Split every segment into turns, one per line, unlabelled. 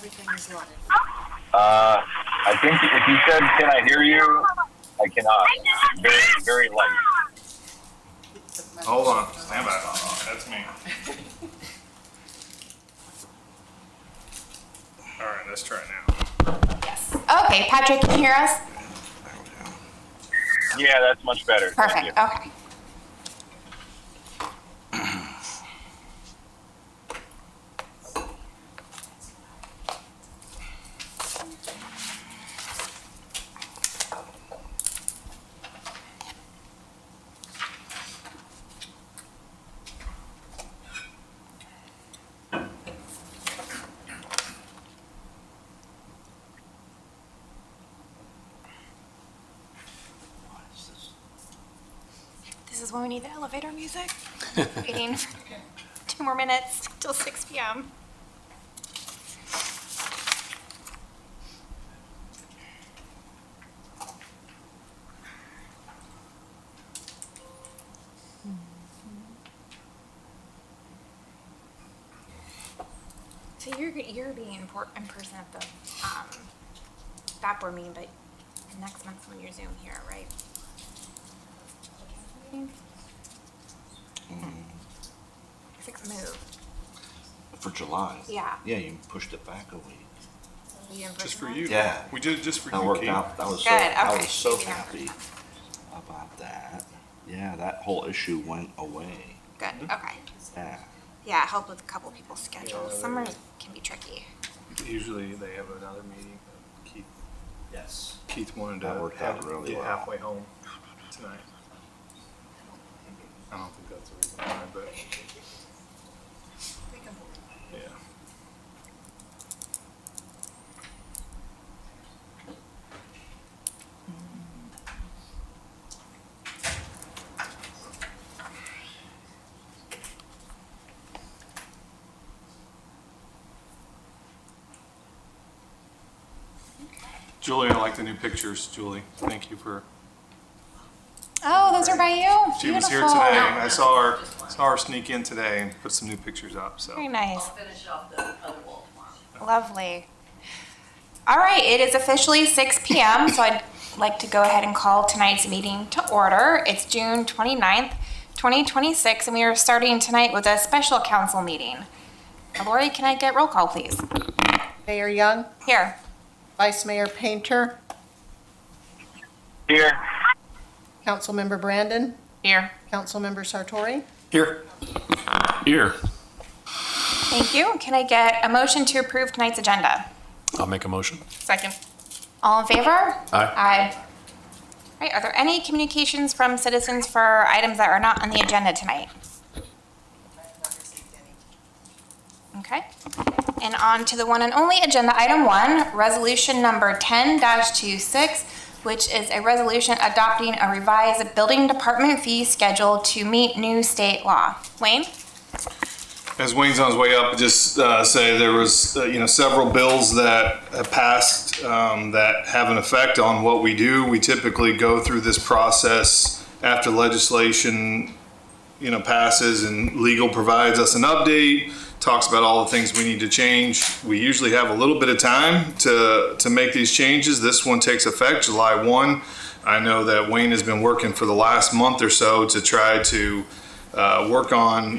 Everything is loaded.
I think if you said, "Can I hear you?" I cannot. Very, very light.
Hold on, stand by. That's me. All right, let's try it now.
Yes. Okay, Patrick, can you hear us?
Yeah, that's much better. Thank
Perfect.
you.
Okay. This is when we need the elevator music. Waiting for 2 more minutes till 6 p.m. So you're being in person at the that board meeting, but next month's when you're Zoom here, right? Six move.
For July?
Yeah.
Yeah, you pushed it back a week.
You in
Just for
person?
you.
Yeah.
We did it just for
That
you,
worked
Keith.
out. I was
Good,
I
okay.
was so
Yeah.
happy about that. Yeah, that whole issue went away.
Good. Okay.
Yeah.
Yeah, help with a couple people's schedules. Summer can be tricky.
Usually they have another meeting.
Yes.
Keith wanted
That
to
worked out really
get
well.
halfway home tonight. I don't think that's the reason why, but yeah. Julie, I like the new pictures, Julie. Thank you for,
Oh, those are by you?
she was here
Beautiful.
today. I saw her sneak in today and put some new pictures up, so.
Very nice.
Finish off the other wall tomorrow.
Lovely. All right, it is officially 6 p.m., so I'd like to go ahead and call tonight's meeting to order. It's June 29th, 2026, and we are starting tonight with a special council meeting. Lori, can I get roll call, please?
Mayor Young,
Here.
Vice Mayor Painter,
Here.
Councilmember Brandon,
Here.
Councilmember Sartori.
Here. Here.
Thank you. Can I get a motion to approve tonight's agenda?
I'll make a motion.
Second. All in favor?
Aye.
Aye. All right, are there any communications from citizens for items that are not on the agenda tonight? Okay. And on to the one and only agenda item 1, resolution number 10-26, which is a resolution adopting a revised building department fee schedule to meet new state law. Wayne?
As Wayne's on his way up, just say there was, several bills that have passed that have an effect on what we do. We typically go through this process after legislation, passes and legal provides us an update, talks about all the things we need to change. We usually have a little bit of time to make these changes. This one takes effect July 1. I know that Wayne has been working for the last month or so to try to work on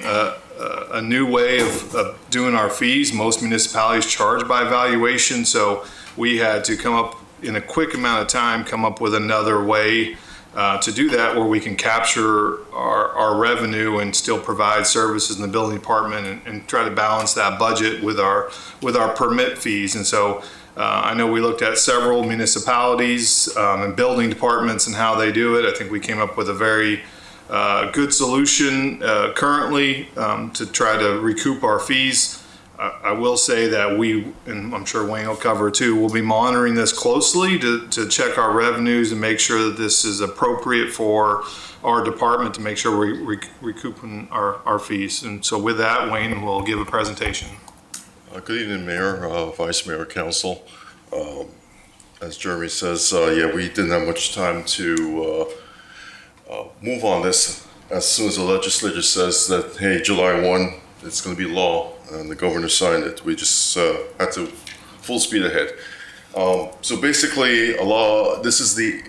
a new way of doing our fees. Most municipalities charge by valuation, so we had to come up in a quick amount of time, come up with another way to do that where we can capture our revenue and still provide services in the building department and try to balance that budget with our permit fees. And so I know we looked at several municipalities and building departments and how they do it. I think we came up with a very good solution currently to try to recoup our fees. I will say that we, and I'm sure Wayne will cover too, we'll be monitoring this closely to check our revenues and make sure that this is appropriate for our department to make sure we're recouping our fees. And so with that, Wayne will give a presentation.
Good evening, Mayor, Vice Mayor, Council. As Jeremy says, we didn't have much time to move on this. As soon as the legislature says that, hey, July 1, it's going to be law, and the governor signed it, we just had to full speed ahead. So basically, this is the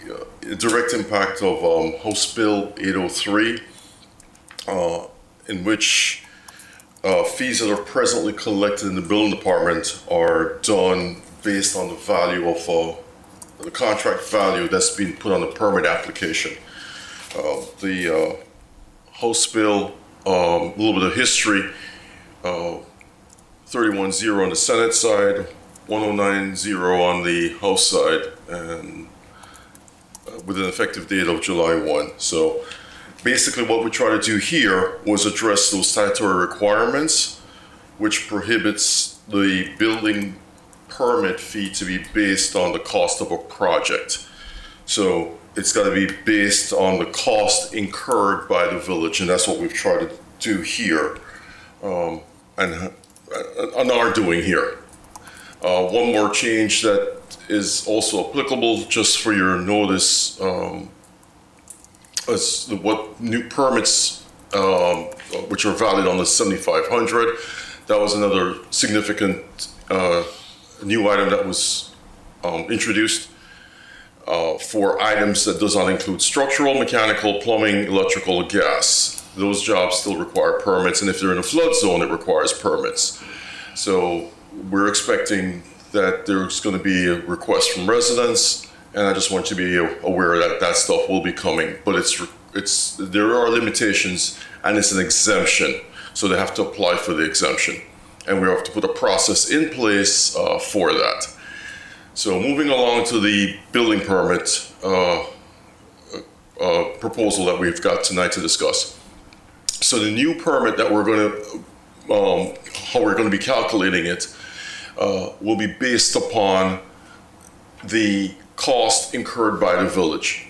direct impact of House Bill 803, in which fees that are presently collected in the building department are done based on the value of the contract value that's being put on the permit application. The House Bill, a little bit of history, 31-0 on the Senate side, 109-0 on the House side, and with an effective date of July 1. So basically what we try to do here was address those statutory requirements, which prohibits the building permit fee to be based on the cost of a project. So it's got to be based on the cost incurred by the village, and that's what we've tried to do here, and are doing here. One more change that is also applicable, just for your notice, is what new permits, which are valid on the 7,500. That was another significant new item that was introduced for items that does not include structural, mechanical, plumbing, electrical, or gas. Those jobs still require permits, and if they're in a flood zone, it requires permits. So we're expecting that there's going to be a request from residents, and I just want you to be aware that that stuff will be coming. But there are limitations, and it's an exemption, so they have to apply for the exemption, and we have to put a process in place for that. So moving along to the building permit proposal that we've got tonight to discuss. So the new permit that we're going to, how we're going to be calculating it, will be based upon the cost incurred by the village.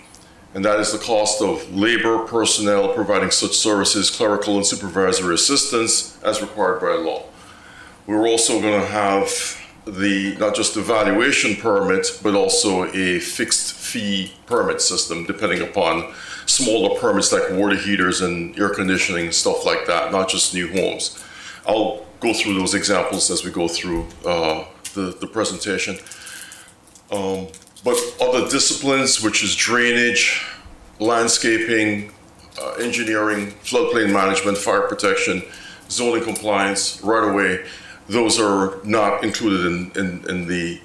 And that is the cost of labor, personnel providing such services, clerical and supervisory assistance as required by law. We're also going to have not just the valuation permit, but also a fixed fee permit system, depending upon smaller permits like water heaters and air conditioning, stuff like that, not just new homes. I'll go through those examples as we go through the presentation. But other disciplines, which is drainage, landscaping, engineering, floodplain management, fire protection, zoning compliance, right-of-way, those are not included in the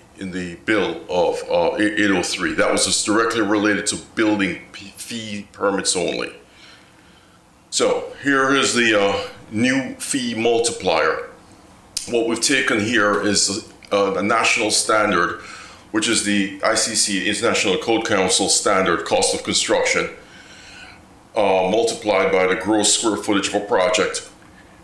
bill of 803. That was just directly related to building fee permits only. So here is the new fee multiplier. What we've taken here is a national standard, which is the ICC, International Code Council standard cost of construction, multiplied by the gross square footage of a project,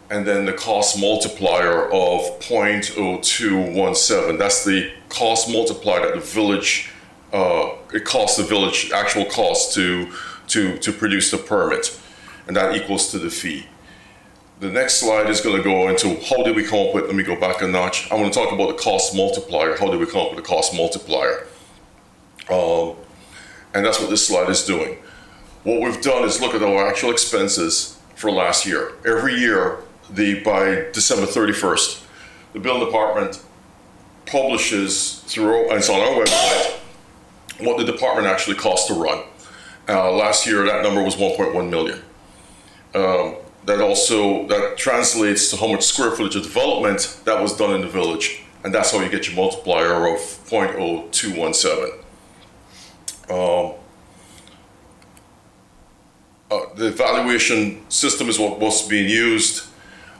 and then the cost multiplier of 0.0217. That's the cost multiplied at the village. It costs the village actual cost to produce the permit, and that equals to the fee. The next slide is going to go into how did we come up with, let me go back a notch. I want to talk about the cost multiplier. How did we come up with the cost multiplier? And that's what this slide is doing. What we've done is look at our actual expenses for last year. Every year, by December 31st, the building department publishes through, and it's on our website, what the department actually costs to run. Last year, that number was 1.1 million. That translates to how much square footage of development that was done in the village, and that's how you get your multiplier of 0.0217. The evaluation system is what's being used.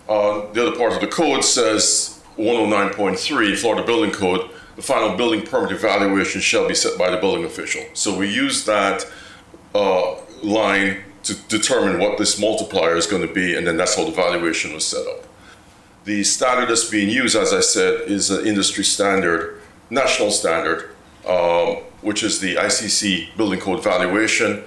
The other part of the code says 109.3, Florida Building Code, the final building permit evaluation shall be set by the building official. So we use that line to determine what this multiplier is going to be, and then that's how the valuation was set up. The standard that's being used, as I said, is an industry standard, national standard, which is the ICC Building Code valuation.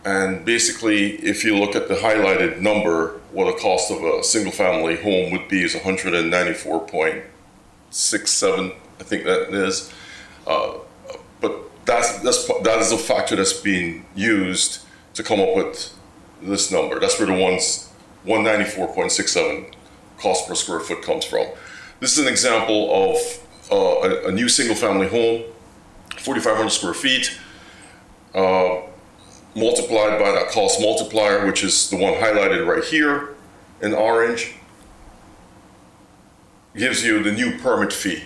And basically, if you look at the highlighted number, what the cost of a single-family home would be is 194.67, I think that is. But that is a factor that's being used to come up with this number. That's where the 194.67 cost per square foot comes from. This is an example of a new single-family home, 4,500 square feet, multiplied by that cost multiplier, which is the one highlighted right here in orange, gives you the new permit fee.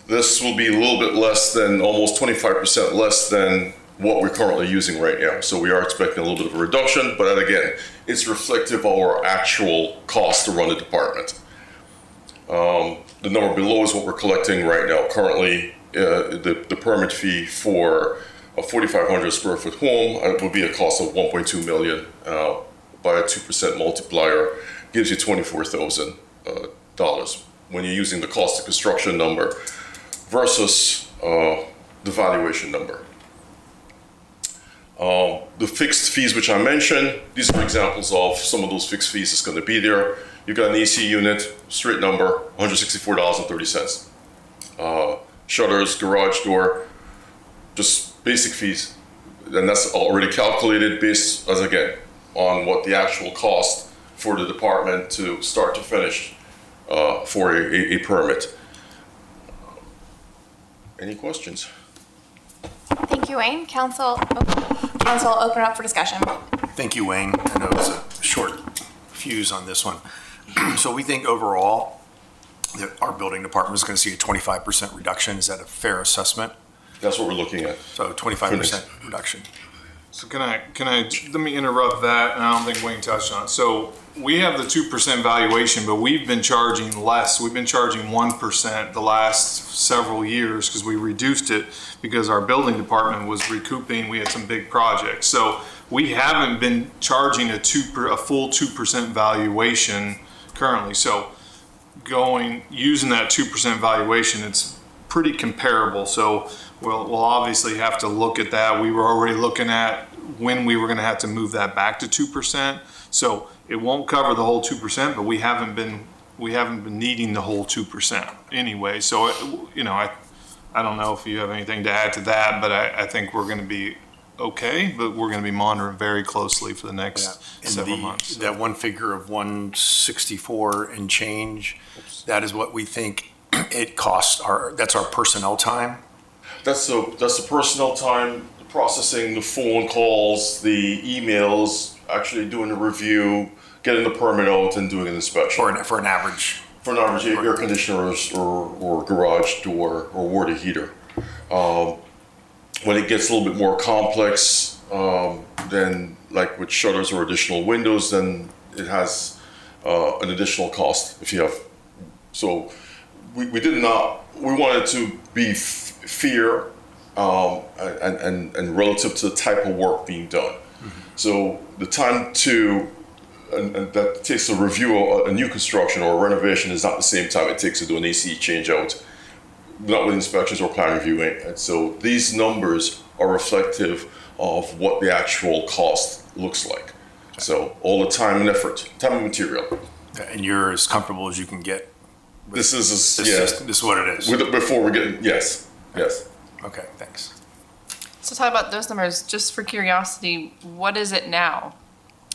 This will be a little bit less than, almost 25% less than what we're currently using right now. So we are expecting a little bit of a reduction, but again, it's reflective of our actual cost to run the department. The number below is what we're collecting right now. Currently, the permit fee for a 4,500 square foot home would be a cost of 1.2 million. By a 2% multiplier, gives you $24,000 when you're using the cost of construction number versus the valuation number. The fixed fees which I mentioned, these are examples of some of those fixed fees that's going to be there. You've got an AC unit, straight number, $164.30. Shutters, garage door, just basic fees. And that's already calculated based, as again, on what the actual cost for the department to start to finish for a permit. Any questions?
Thank you, Wayne. Council, open up for discussion.
Thank you, Wayne. I know it was a short fuse on this one. So we think overall that our building department is going to see a 25% reduction. Is that a fair assessment?
That's what we're looking at.
So 25% reduction.
So can I, let me interrupt that, and I don't think Wayne touched on it. So we have the 2% valuation, but we've been charging less. We've been charging 1% the last several years because we reduced it because our building department was recouping. We had some big projects. So we haven't been charging a full 2% valuation currently. So using that 2% valuation, it's pretty comparable. So we'll obviously have to look at that. We were already looking at when we were going to have to move that back to 2%. So it won't cover the whole 2%, but we haven't been needing the whole 2% anyway. So I don't know if you have anything to add to that, but I think we're going to be okay. But we're going to be monitoring very closely for the next several months.
That one figure of 164 and change, that is what we think it costs. That's our personnel time.
That's the personnel time, the processing, the phone calls, the emails, actually doing the review, getting the permit out, and doing an inspection.
For an average.
For an average air conditioners or garage door or water heater. When it gets a little bit more complex, then like with shutters or additional windows, then it has an additional cost if you have. So we wanted to be fair and relative to the type of work being done. Mm-hmm. So the time and that takes a review of a new construction or a renovation is not the same time it takes to do an AC change out, not with inspections or plan reviewing. And so these numbers are reflective of what the actual cost looks like. Okay. So all the time and effort, time and material.
And you're as comfortable as you can get.
This is
what it is.
Before we get, yes.
Okay, thanks.
So talk about those numbers, just for curiosity, what is it now?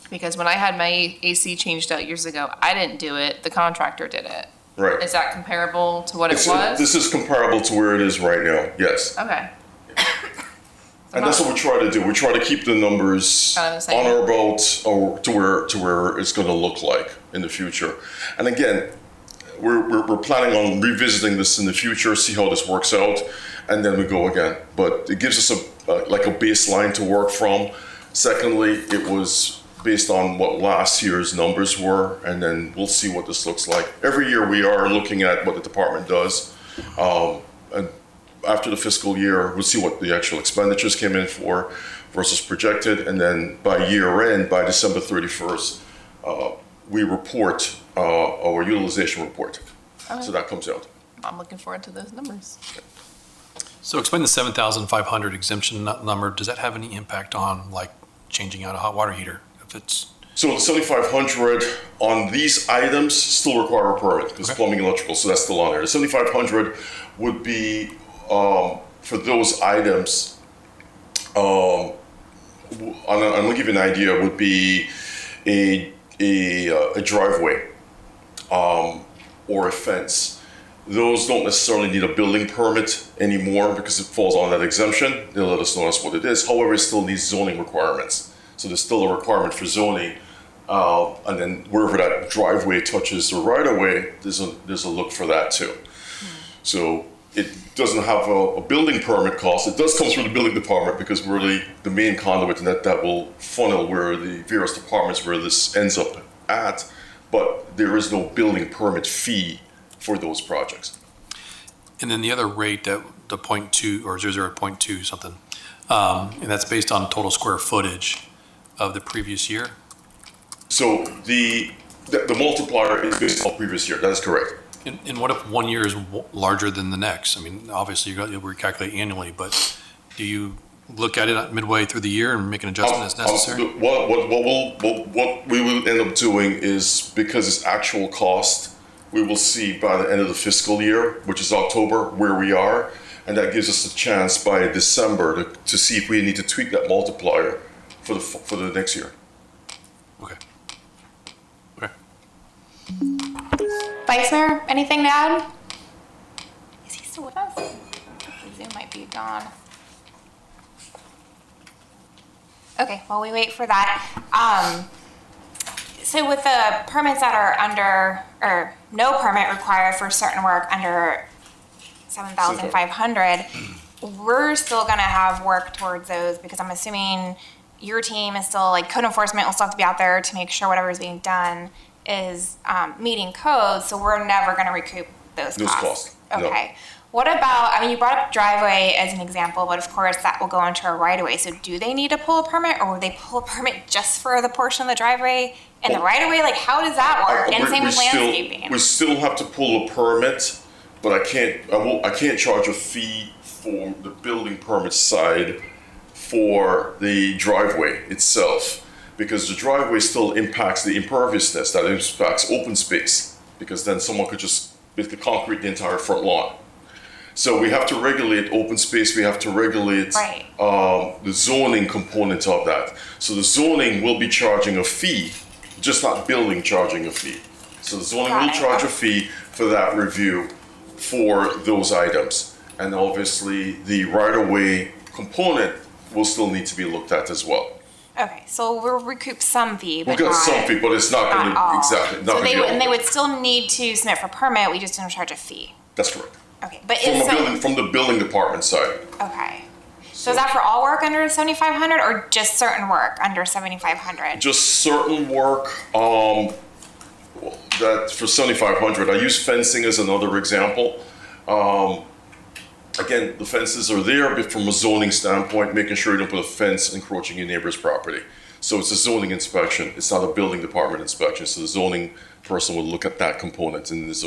Because when I had my AC changed out years ago, I didn't do it, the contractor did it.
Right.
Is that comparable to what it was?
This is comparable to where it is right now, yes.
Okay.
And that's what we try to do. We try to keep the numbers
Kind of the same.
on or about or to where it's going to look like in the future. And again, we're planning on revisiting this in the future, see how this works out, and then we go again. But it gives us a baseline to work from. Secondly, it was based on what last year's numbers were, and then we'll see what this looks like. Every year we are looking at what the department does, and after the fiscal year, we'll see what the actual expenditures came in for versus projected, and then by year end, by December 31st, we report our utilization report.
Okay.
So that comes out.
I'm looking forward to those numbers.
So explain the 7,500 exemption number. Does that have any impact on like changing out a hot water heater? If it's
So the 7,500 on these items still require a permit because plumbing and electrical, so that's still on there. The 7,500 would be for those items. I'm gonna give you an idea. Would be a driveway or a fence. those don't necessarily need a building permit anymore because it falls on that exemption. They'll let us know that's what it is. However, it still needs zoning requirements. So there's still a requirement for zoning. And then wherever that driveway touches the right of way, there's a look for that too. So it doesn't have a building permit cost. It does come through the building department because we're the main conduit, and that will funnel where the various departments where this ends up at. But there is no building permit fee for those projects.
And then the other rate, the 0.2 or 0.2 something, and that's based on total square footage of the previous year? So
the multiplier is based on previous year. That is correct.
And what if one year is larger than the next? I mean, obviously you'll recalculate annually, but do you look at it midway through the year and make an adjustment as necessary?
What we will end up doing is, because it's actual cost, we will see by the end of the fiscal year, which is October, where we are, and that gives us a chance by December to see if we need to tweak that multiplier for the next year.
Okay.
Vice Mayor, anything to add? Is he still with us? Zoom might be gone. Okay, while we wait for that, so with the permits that are under, or no permit required for certain work under 7,500, we're still gonna have work towards those, because I'm assuming your team is still, like, code enforcement will still have to be out there to make sure whatever is being done is meeting code, so we're never gonna recoup those costs.
No.
Okay. What about, I mean, you brought up driveway as an example, but of course that will go into a right-of-way. So do they need to pull a permit, or will they pull a permit just for the portion of the driveway and the right-of-way? Like, how does that work? And same with landscaping.
We still have to pull a permit, but I can't charge a fee for the building permit side for the driveway itself, because the driveway still impacts the imperviousness, that impacts open space, because then someone could just basically concrete the entire front lawn. So we have to regulate open space, we have to regulate the zoning component of that. So the zoning will be charging a fee, just not building charging a fee. So the zoning will charge a fee for that review for those items. And obviously the right-of-way component will still need to be looked at as well.
Okay, so we'll recoup some fee, but
We'll get
not,
some fee, but it's not going to, exactly, not
so
going to be all.
and they would still need to submit for permit, we just don't charge a fee.
That's correct.
Okay, but
From the building department side.
Okay. So is that for all work under 7,500 or just certain work under 7,500?
Just certain work, that for 7,500, I use fencing as another example. Again, the fences are there, but from a zoning standpoint, making sure you don't put a fence encroaching your neighbor's property. So it's a zoning inspection, it's not a building department inspection. So the zoning person will look at that component, and there's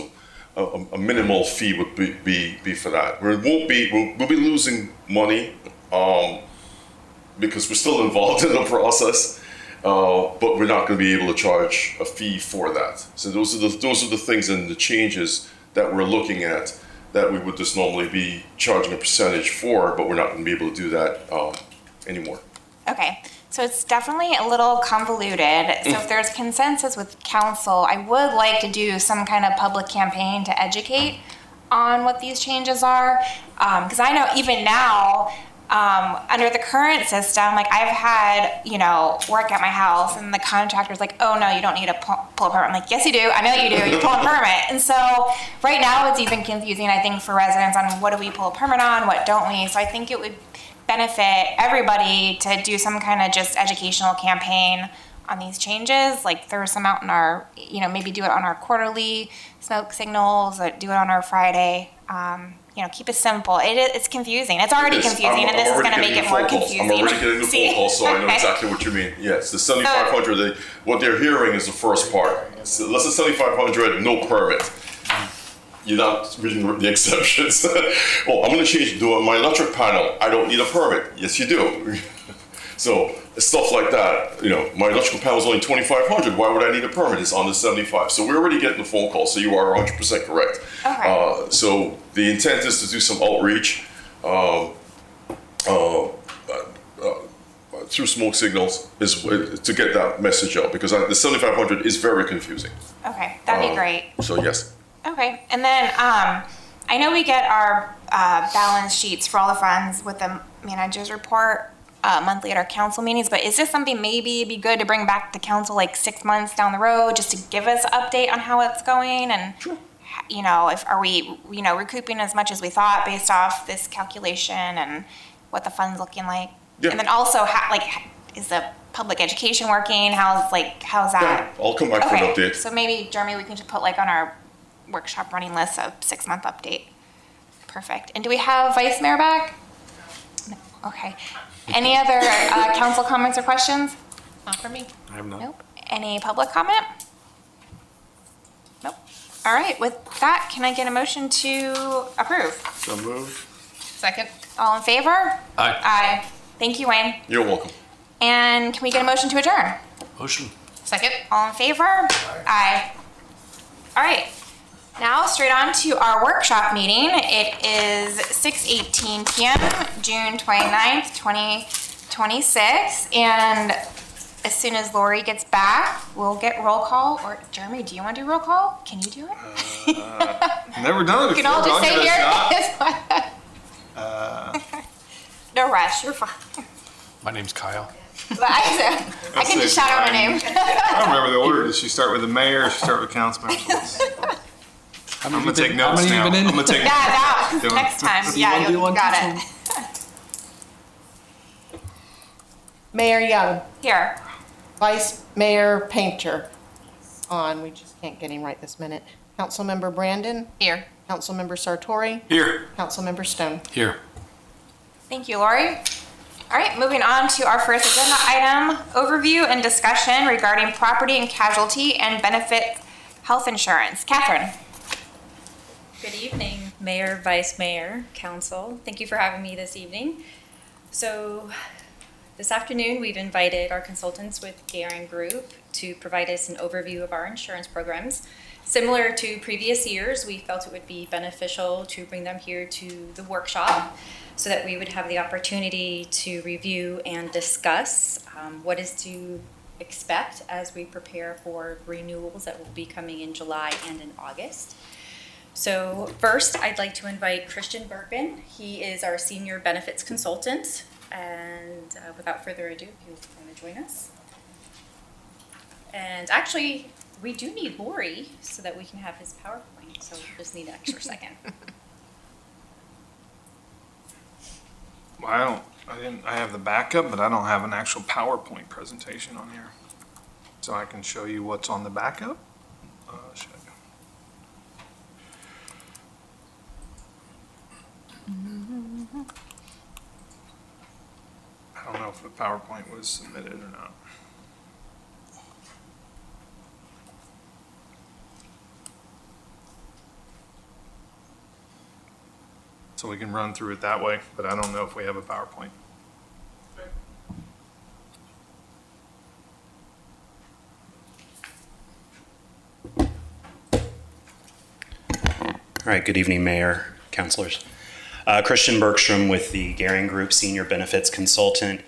a minimal fee would be for that. We'll be losing money because we're still involved in the process, but we're not going to be able to charge a fee for that. So those are the things and the changes that we're looking at that we would just normally be charging a percentage for, but we're not going to be able to do that anymore.
Okay, so it's definitely a little convoluted. So if there's consensus with council, I would like to do some kind of public campaign to educate on what these changes are. Because I know even now, under the current system, like I've had, work at my house and the contractor's like, oh no, you don't need a pull a permit. I'm like, yes you do, I know you do, you pull a permit. And so right now it's even confusing, I think, for residents on what do we pull a permit on, what don't we? So I think it would benefit everybody to do some kind of just educational campaign on these changes. Like there was some out in our, maybe do it on our quarterly smoke signals, or do it on our Friday. Keep it simple. It's confusing. It's already confusing, and this is going to make it more confusing.
I'm already getting the phone call, so I know exactly what you mean. Yes, the 7,500, what they're hearing is the first part. So less than 7,500, no permit. You're not reading the exceptions. Oh, I'm going to change my electric panel. I don't need a permit. Yes, you do. So stuff like that. My electrical panel is only 2,500. Why would I need a permit? It's on the 75. So we're already getting the phone call. So you are 100% correct.
Okay.
So the intent is to do some outreach through smoke signals is to get that message out, because the 7,500 is very confusing.
Okay, that'd be great.
So yes.
Okay, and then I know we get our balance sheets for all the funds with the manager's report monthly at our council meetings, but is this something maybe it'd be good to bring back to council like 6 months down the road just to give us an update on how it's going and you know, if are we, you know, recouping as much as we thought based off this calculation and what the fund's looking like?
Yeah.
And then also, is the public education working? How's that?
Yeah, I'll come back for an update.
So maybe, Jeremy, we can just put like on our workshop running list a 6-month update. Perfect. And do we have Vice Mayor back? No. Okay. Any other council comments or questions?
Not for me.
I have none.
Nope. Any public comment? Nope. All right. With that, can I get a motion to approve?
So moved.
Second.
All in favor?
Aye.
Aye. Thank you, Wayne.
You're welcome.
And can we get a motion to adjourn?
Motion.
Second.
All in favor? Aye. All right. Now, straight on to our workshop meeting. It is 6:18 p.m., June 29th, 2026. And as soon as Lori gets back, we'll get roll call. Or, Jeremy, do you want to do roll call? Can you do it?
Never done it
We
before.
can all
but
just
I'll
say
give it a
here.
shot.
No rush. You're fine.
My name's Kyle.
But I can just shout out my name.
I don't remember the order. Does she start with the mayor or does she start with council members? I'm gonna take notes now. I'm gonna take
Yeah,
notes.
that next time.
You
Yeah,
wanna do
you
one,
got
Councilwoman?
it.
Mayor Young,
Here.
Vice Mayor Painter. On, we just can't get him right this minute. Councilmember Brandon,
Here.
Councilmember Sartori,
Here.
Councilmember Stone.
Here.
Thank you, Lori. All right, moving on to our first agenda item, overview and discussion regarding property and casualty and benefit health insurance. Catherine.
Good evening, Mayor, Vice Mayor, Council. Thank you for having me this evening. So this afternoon, we've invited our consultants with Garing Group to provide us an overview of our insurance programs. Similar to previous years, we felt it would be beneficial to bring them here to the workshop so that we would have the opportunity to review and discuss what is to expect as we prepare for renewals that will be coming in July and in August. So first, I'd like to invite Christian Bergman. He is our senior benefits consultant. And without further ado, if you want to join us. And actually, we do need Lori so that we can have his PowerPoint. So we'll just need an extra second.
I have the backup, but I don't have an actual PowerPoint presentation on here. So I can show you what's on the backup. Should I go? I don't know if the PowerPoint was submitted or not. So we can run through it that way, but I don't know if we have a PowerPoint.
All right, good evening, Mayor, Councilors. Christian Bergstrom with the Garing Group, Senior Benefits Consultant.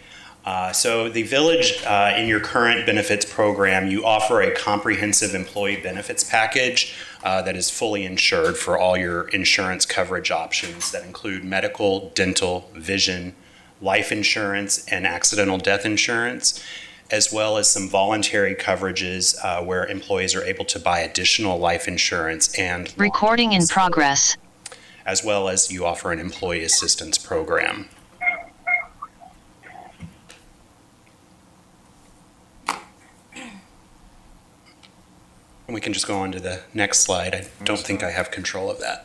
So the Village, in your current benefits program, you offer a comprehensive employee benefits package that is fully insured for all your insurance coverage options that include medical, dental, vision, life insurance, and accidental death insurance, as well as some voluntary coverages where employees are able to buy additional life insurance and
recording in progress,
as well as you offer an employee assistance program. And we can just go on to the next slide. I don't think I have control of that.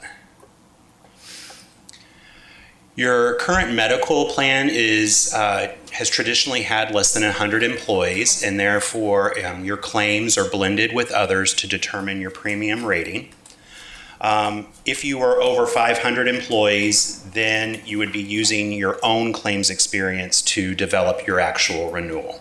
Your current medical plan has traditionally had less than 100 employees, and therefore your claims are blended with others to determine your premium rating. If you are over 500 employees, then you would be using your own claims experience to develop your actual renewal.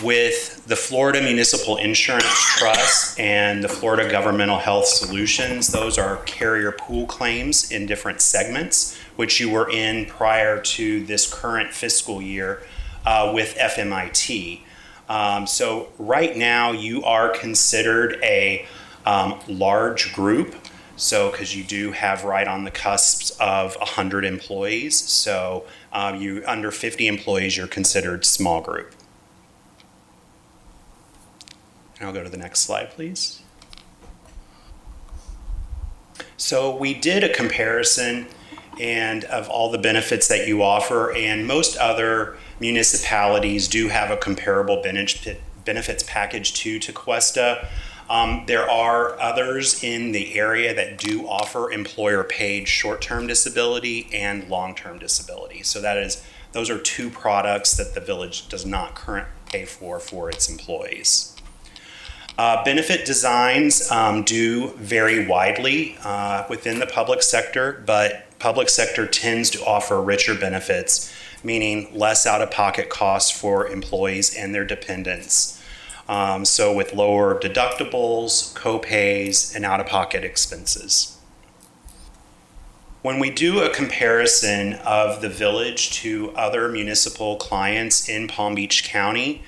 With the Florida Municipal Insurance Trust and the Florida Governmental Health Solutions, those are carrier pool claims in different segments, which you were in prior to this current fiscal year with FMIT. So right now you are considered a Large group, so because you do have right on the cusps of 100 employees. So you under 50 employees, you're considered small group. And I'll go to the next slide, please. So we did a comparison and of all the benefits that you offer, and most other municipalities do have a comparable benefits package to Tequesta. There are others in the area that do offer employer-paid short-term disability and long-term disability. So those are two products that the village does not currently pay for its employees. Benefit designs do vary widely within the public sector, but public sector tends to offer richer benefits, meaning less out-of-pocket costs for employees and their dependents. So with lower deductibles, co-pays, and out-of-pocket expenses. When we do a comparison of the village to other municipal clients in Palm Beach County,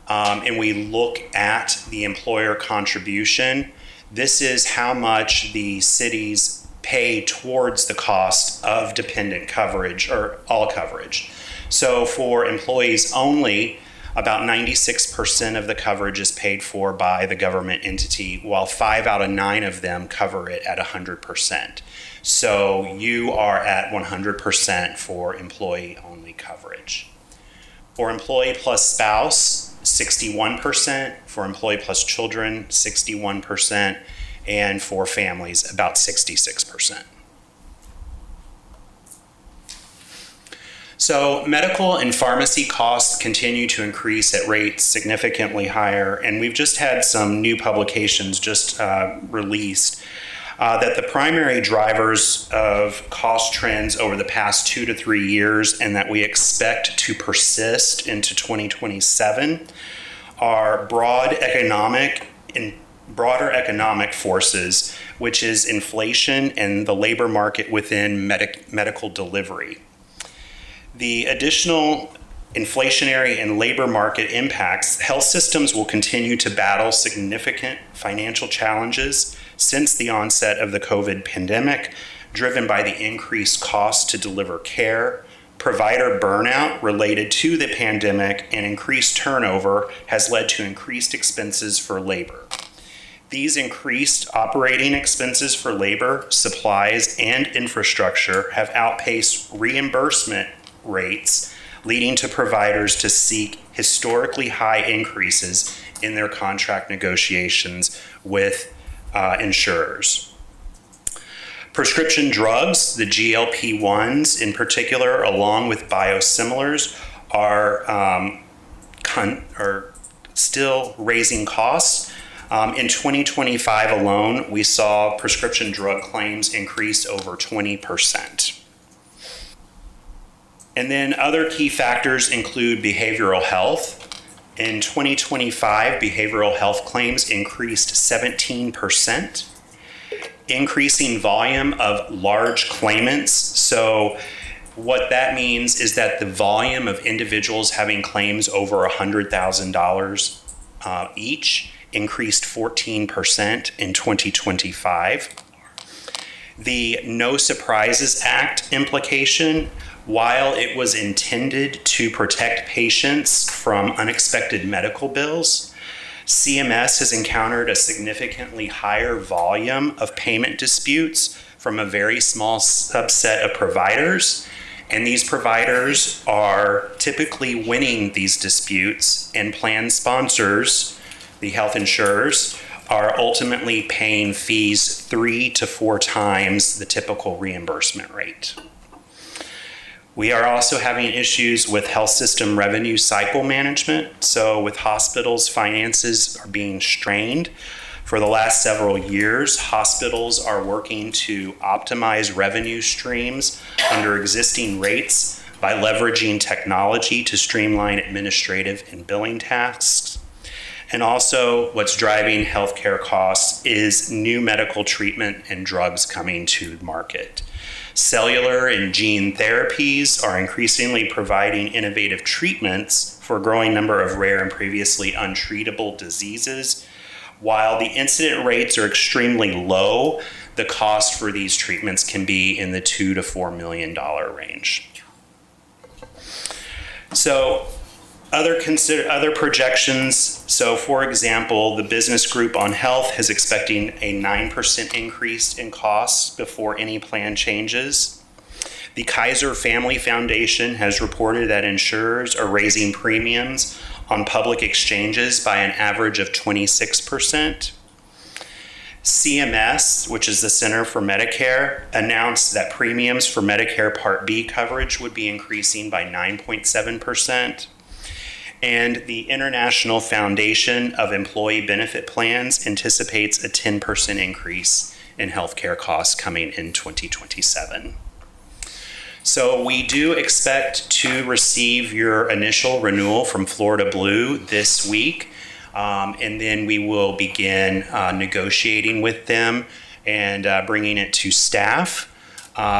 and we look at the employer contribution, this is how much the cities pay towards the cost of dependent coverage or all coverage. So for employees only, about 96% of the coverage is paid for by the government entity, while 5 out of 9 of them cover it at 100%. So you are at 100% for employee only coverage. For employee plus spouse, 61%, for employee plus children, 61%, and for families, about 66%. So medical and pharmacy costs continue to increase at rates significantly higher, and we've just had some new publications just released that the primary drivers of cost trends over the past 2 to 3 years, and that we expect to persist into 2027, are broader economic forces, which is inflation and the labor market within medical delivery. The additional inflationary and labor market impacts, health systems will continue to battle significant financial challenges since the onset of the COVID pandemic, driven by the increased cost to deliver care. Provider burnout related to the pandemic and increased turnover has led to increased expenses for labor. These increased operating expenses for labor, supplies, and infrastructure have outpaced reimbursement rates, leading to providers to seek historically high increases in their contract negotiations with insurers. Prescription drugs, the GLP-1s in particular, along with biosimilars, are still raising costs. In 2025 alone, we saw prescription drug claims increase over 20%. And then other key factors include behavioral health. In 2025, behavioral health claims increased 17%. Increasing volume of large claimants. So what that means is that the volume of individuals having claims over $100,000 each increased 14% in 2025. The No Surprises Act implication, while it was intended to protect patients from unexpected medical bills, CMS has encountered a significantly higher volume of payment disputes from a very small subset of providers. And these providers are typically winning these disputes, and plan sponsors, the health insurers, are ultimately paying fees 3 to 4 times the typical reimbursement rate. We are also having issues with health system revenue cycle management. So with hospitals, finances are being strained. For the last several years, hospitals are working to optimize revenue streams under existing rates by leveraging technology to streamline administrative and billing tasks. And also what's driving healthcare costs is new medical treatment and drugs coming to market. Cellular and gene therapies are increasingly providing innovative treatments for a growing number of rare and previously untreatable diseases, While the incident rates are extremely low, the cost for these treatments can be in the $2 to $4 million range. So other projections. So for example, the business group on health is expecting a 9% increase in costs before any plan changes. The Kaiser Family Foundation has reported that insurers are raising premiums on public exchanges by an average of 26%. CMS, which is the Center for Medicare, announced that premiums for Medicare Part B coverage would be increasing by 9.7%. And the International Foundation of Employee Benefit Plans anticipates a 10% increase in healthcare costs coming in 2027. So we do expect to receive your initial renewal from Florida Blue this week, and then we will begin negotiating with them and bringing it to staff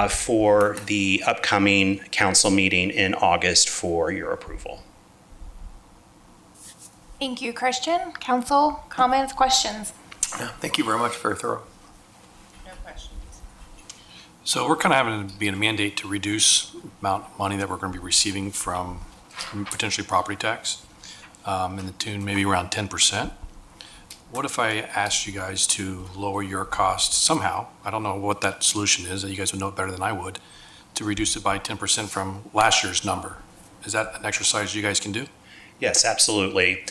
for the upcoming council meeting in August for your approval.
Thank you, Christian. Council, comments, questions?
Yeah, thank you very much. Very thorough.
No questions.
So we're kind of having to be a mandate to reduce the amount of money that we're going to be receiving from potentially property tax in the tune maybe around 10%. What if I asked you guys to lower your costs somehow? I don't know what that solution is. You guys would know it better than I would, to reduce it by 10% from last year's number. Is that an exercise you guys can do?
Yes, absolutely.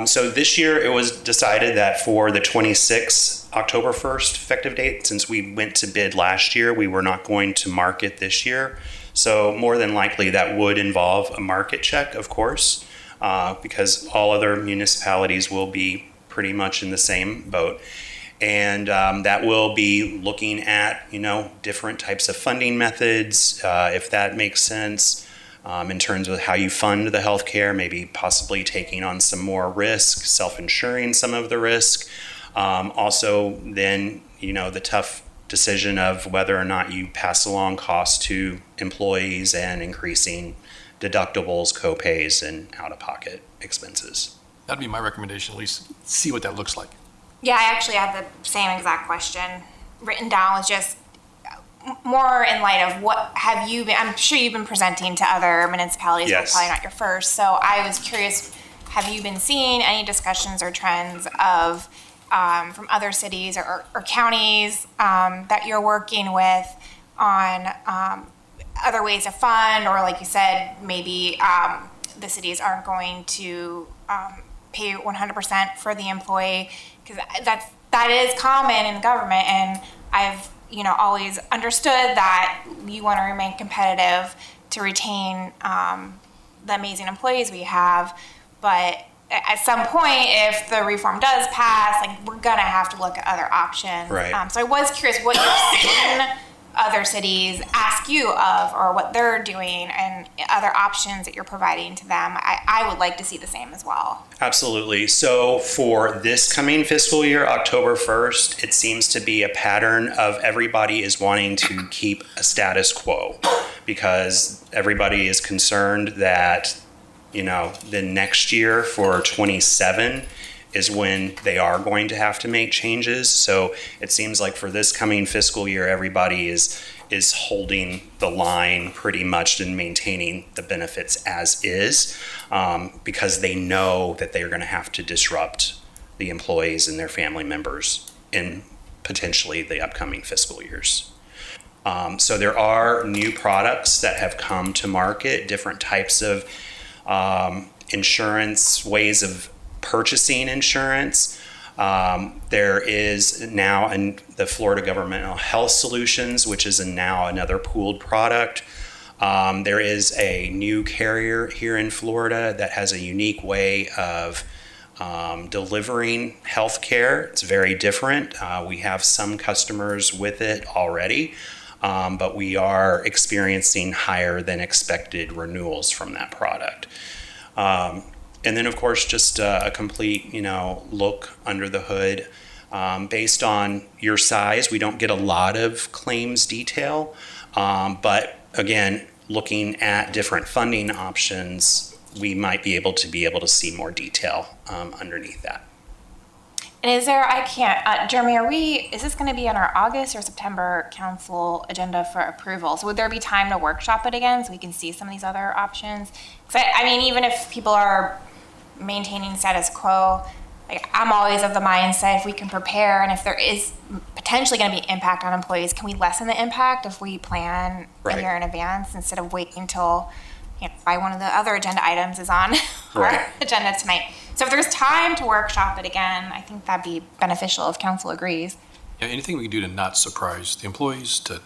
So this year it was decided that for the 26th, October 1st effective date, since we went to bid last year, we were not going to market this year. So more than likely that would involve a market check, of course, because all other municipalities will be pretty much in the same boat. And that will be looking at, different types of funding methods, if that makes sense. In terms of how you fund the healthcare, maybe possibly taking on some more risk, self-insuring some of the risk. Also, then, the tough decision of whether or not you pass along costs to employees and increasing deductibles, co-pays, and out-of-pocket expenses.
That'd be my recommendation, at least see what that looks like.
Yeah, I actually had the same exact question written down. Was just more in light of what have you been, I'm sure you've been presenting to other municipalities,
yes.
But probably not your first. So I was curious, have you been seeing any discussions or trends of from other cities or counties that you're working with on other ways to fund, or like you said, maybe the cities aren't going to pay 100% for the employee, because that is common in government, and I've always understood that you want to remain competitive to retain the amazing employees we have. But at some point, if the reform does pass, we're going to have to look at other options.
Right.
So I was curious what you've seen other cities ask you of, or what they're doing, and other options that you're providing to them. I would like to see the same as well.
Absolutely. So for this coming fiscal year, October 1st, it seems to be a pattern of everybody is wanting to keep a status quo, because everybody is concerned that, the next year for 27 is when they are going to have to make changes. So it seems like for this coming fiscal year, everybody is holding the line pretty much and maintaining the benefits as is, because they know that they're going to have to disrupt the employees and their family members in potentially the upcoming fiscal years. So there are new products that have come to market, different types of insurance, ways of purchasing insurance. There is now the Florida Governmental Health Solutions, which is now another pooled product. There is a new carrier here in Florida that has a unique way of delivering health care. It's very different. We have some customers with it already, but we are experiencing higher than expected renewals from that product. And then, of course, just a complete, look under the hood. Based on your size, we don't get a lot of claims detail. But again, looking at different funding options, we might be able to see more detail underneath that.
And is there, I can't, Jeremy, is this gonna be on our August or September council agenda for approval? So would there be time to workshop it again so we can see some of these other options? 'Cause I mean, even if people are maintaining status quo, like I'm always of the mindset if we can prepare and if there is potentially gonna be impact on employees, can we lessen the impact if we plan a year in advance instead of waiting until, why one of the other agenda items is on our agenda tonight? So if there's time to workshop it again, I think that'd be beneficial if council agrees.
Yeah, anything we can do to not surprise the employees, to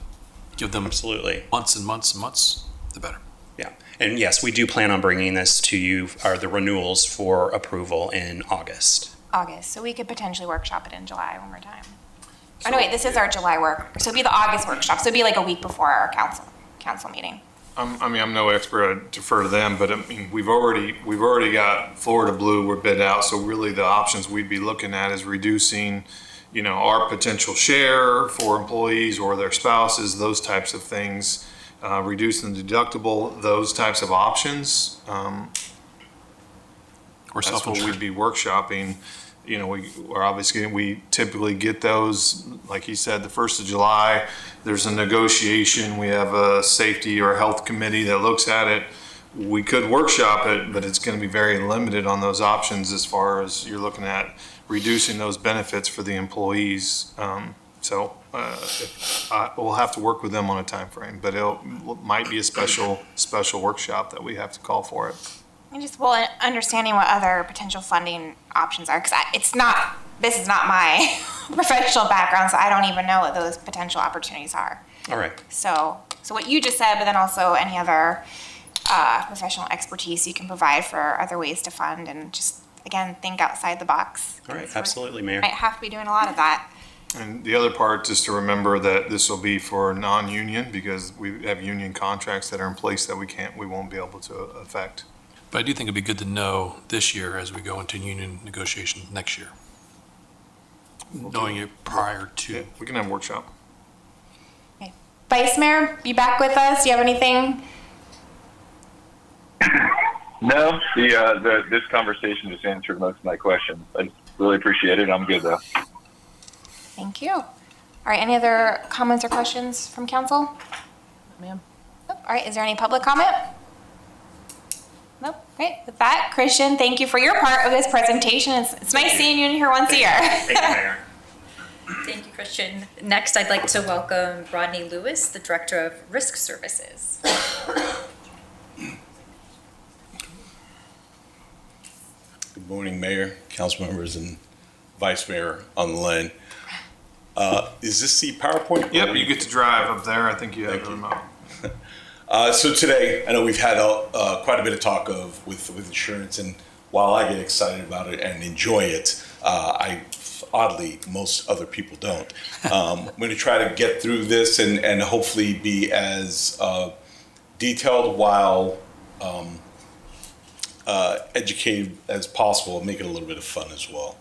give them
Absolutely.
months and months and months, the better.
Yeah. And yes, we do plan on bringing this to you, or the renewals for approval in August.
August, so we could potentially workshop it in July one more time. Oh no, wait, this is our July work, so it'd be the August workshop, so it'd be like a week before our council meeting.
I'm no expert, I defer to them, but I mean, we've already got Florida Blue, we're bid out, so really the options we'd be looking at is reducing, our potential share for employees or their spouses, those types of things, reducing the deductible, those types of options.
Or
That's what
self-insured.
we'd be workshopping. We typically get those, like he said, the 1st of July. There's a negotiation. We have a safety or health committee that looks at it. We could workshop it, but it's going to be very limited on those options as far as you're looking at reducing those benefits for the employees. We'll have to work with them on a time frame, but it might be a special workshop that we have to call for it.
And just, understanding what other potential funding options are, because this is not my professional background, so I don't even know what those potential opportunities are.
All right.
So what you just said, but then also any other professional expertise you can provide for other ways to fund and just, again, think outside the box.
All right. Absolutely, Mayor.
Might have to be doing a lot of that.
And the other part, just to remember that this will be for non-union because we have union contracts that are in place that we won't be able to affect.
But I do think it'd be good to know this year as we go into union negotiations next year. Knowing it prior to.
Yeah, we can have a workshop.
Okay. Vice Mayor, you back with us? Do you have anything?
No, this conversation just answered most of my questions. I just really appreciate it. I'm good though.
Thank you. All right, any other comments or questions from council?
Ma'am.
Nope. All right, is there any public comment? Nope. Great. With that, Christian, thank you for your part of this presentation. It's nice seeing you in here once a year.
Thank you, Mayor.
Thank you, Christian. Next, I'd like to welcome Rodney Lewis, the Director of Risk Services.
Good morning, Mayor, council members, and Vice Mayor on the line. Is this the PowerPoint?
Yep, you get to drive up there. I think you have the remote.
So today, I know we've had quite a bit of talk with insurance, and while I get excited about it and enjoy it, oddly, most other people don't. I'm going to try to get through this and hopefully be as detailed while educated as possible and make it a little bit of fun as well.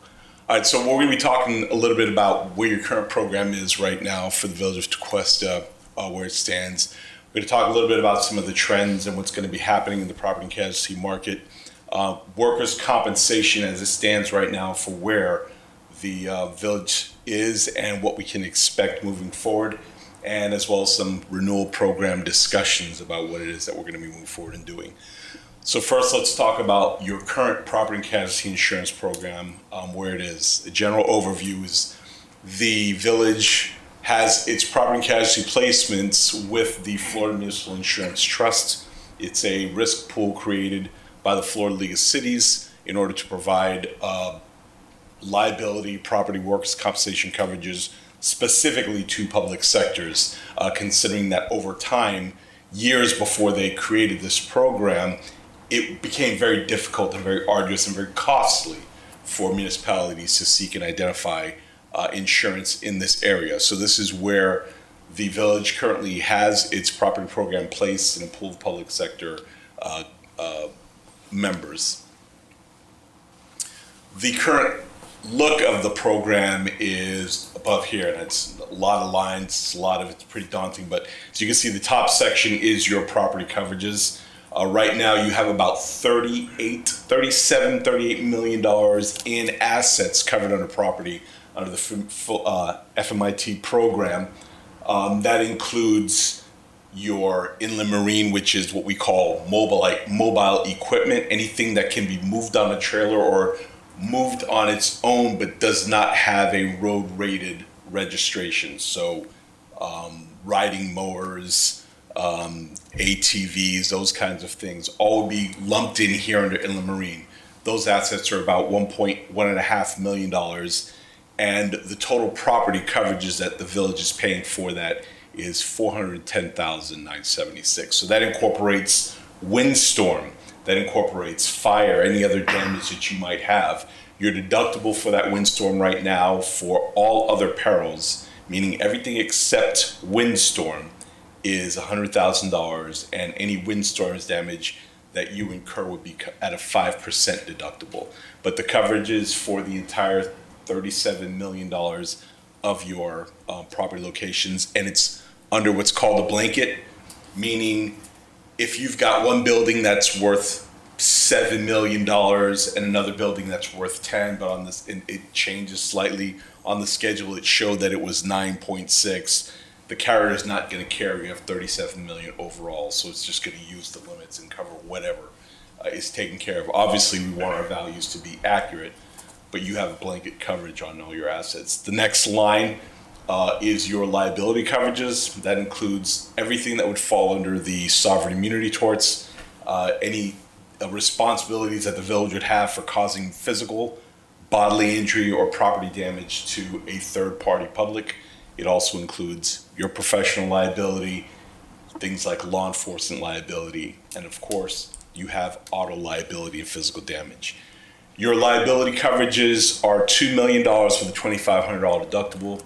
All right, so we're going to be talking a little bit about where your current program is right now for the Village of Tequesta, where it stands. We're going to talk a little bit about some of the trends and what's going to be happening in the property and casualty market, workers' compensation as it stands right now for where the village is and what we can expect moving forward, and as well as some renewal program discussions about what it is that we're going to be moving forward and doing. So first, let's talk about your current property and casualty insurance program, where it is. The general overview is the village has its property and casualty placements with the Florida Municipal Insurance Trust. It's a risk pool created by the Florida League of Cities in order to provide liability, property, workers' compensation coverages specifically to public sectors, considering that over time, years before they created this program, it became very difficult and very arduous and very costly for municipalities to seek and identify insurance in this area. So this is where the village currently has its property program placed in a pool of public sector members. The current look of the program is above here, and it's a lot of lines, a lot of it's pretty daunting, but as you can see, the top section is your property coverages. Right now, you have about $38 million in assets covered under property under the FMIT program. That includes your inland marine, which is what we call mobile equipment, anything that can be moved on a trailer or moved on its own but does not have a road rated registration. So riding mowers, ATVs, those kinds of things, all would be lumped in here under inland marine. Those assets are about $1.5 million, and the total property coverages that the village is paying for that is $410,976. So that incorporates windstorm, that incorporates fire, any other damage that you might have. Your deductible for that windstorm right now for all other perils, meaning everything except windstorm, is $100,000, and any windstorms damage that you incur would be at a 5% deductible. But the coverage is for the entire $37 million of your property locations, and it's under what's called a blanket, meaning if you've got one building that's worth $7 million and another building that's worth 10, but on this, it changes slightly. On the schedule, it showed that it was 9.6. The carrier is not going to carry. You have 37 million overall, so it's just going to use the limits and cover whatever is taken care of. Obviously, we want our values to be accurate, but you have a blanket coverage on all your assets. The next line is your liability coverages. That includes everything that would fall under the sovereign immunity torts, any responsibilities that the village would have for causing physical, bodily injury, or property damage to a third-party public. It also includes your professional liability, things like law enforcement liability, and of course, you have auto liability and physical damage. Your liability coverages are $2 million for the $2,500 deductible.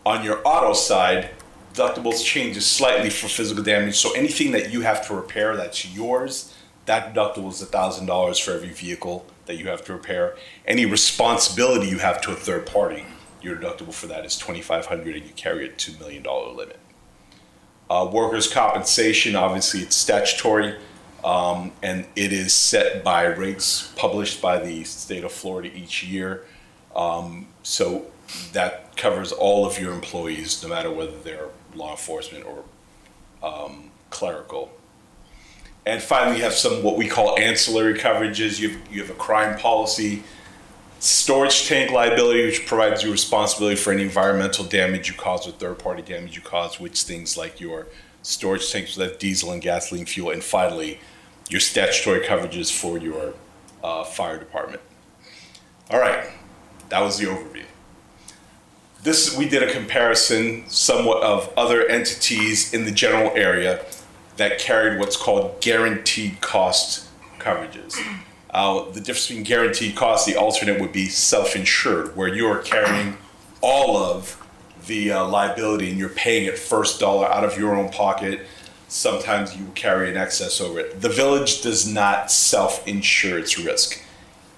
On your auto side, deductibles changes slightly for physical damage, so anything that you have to repair that's yours, that deductible is $1,000 for every vehicle that you have to repair. Any responsibility you have to a third party, your deductible for that is $2,500, and you carry a $2 million limit. Workers' compensation, obviously it's statutory, and it is set by rates published by the state of Florida each year. So that covers all of your employees, no matter whether they're law enforcement or clerical. And finally, you have some what we call ancillary coverages. You have a crime policy, storage tank liability, which provides you responsibility for any environmental damage you cause or third-party damage you cause, which things like your storage tanks that have diesel and gasoline fuel, and finally, your statutory coverages for your fire department. All right, that was the overview. We did a comparison somewhat of other entities in the general area that carried what's called guaranteed cost coverages. The difference between guaranteed cost, the alternate would be self-insured, where you're carrying all of the liability and you're paying it first dollar out of your own pocket. Sometimes you carry an excess over it. The village does not self-insure its risk.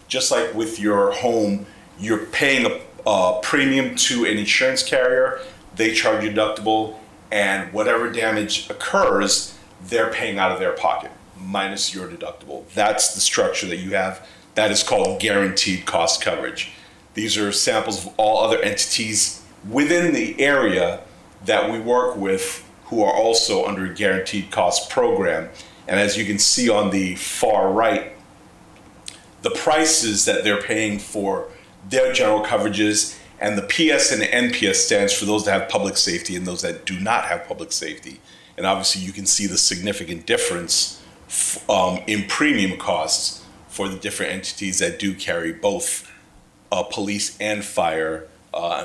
Just like with your home, you're paying a premium to an insurance carrier, they charge you deductible, and whatever damage occurs, they're paying out of their pocket, minus your deductible. That's the structure that you have. That is called guaranteed cost coverage. These are samples of all other entities within the area that we work with who are also under a guaranteed cost program. And as you can see on the far right, the prices that they're paying for their general coverages, and the PS and the NPS stands for those that have public safety and those that do not have public safety. And obviously you can see the significant difference in premium costs for the different entities that do carry both police and fire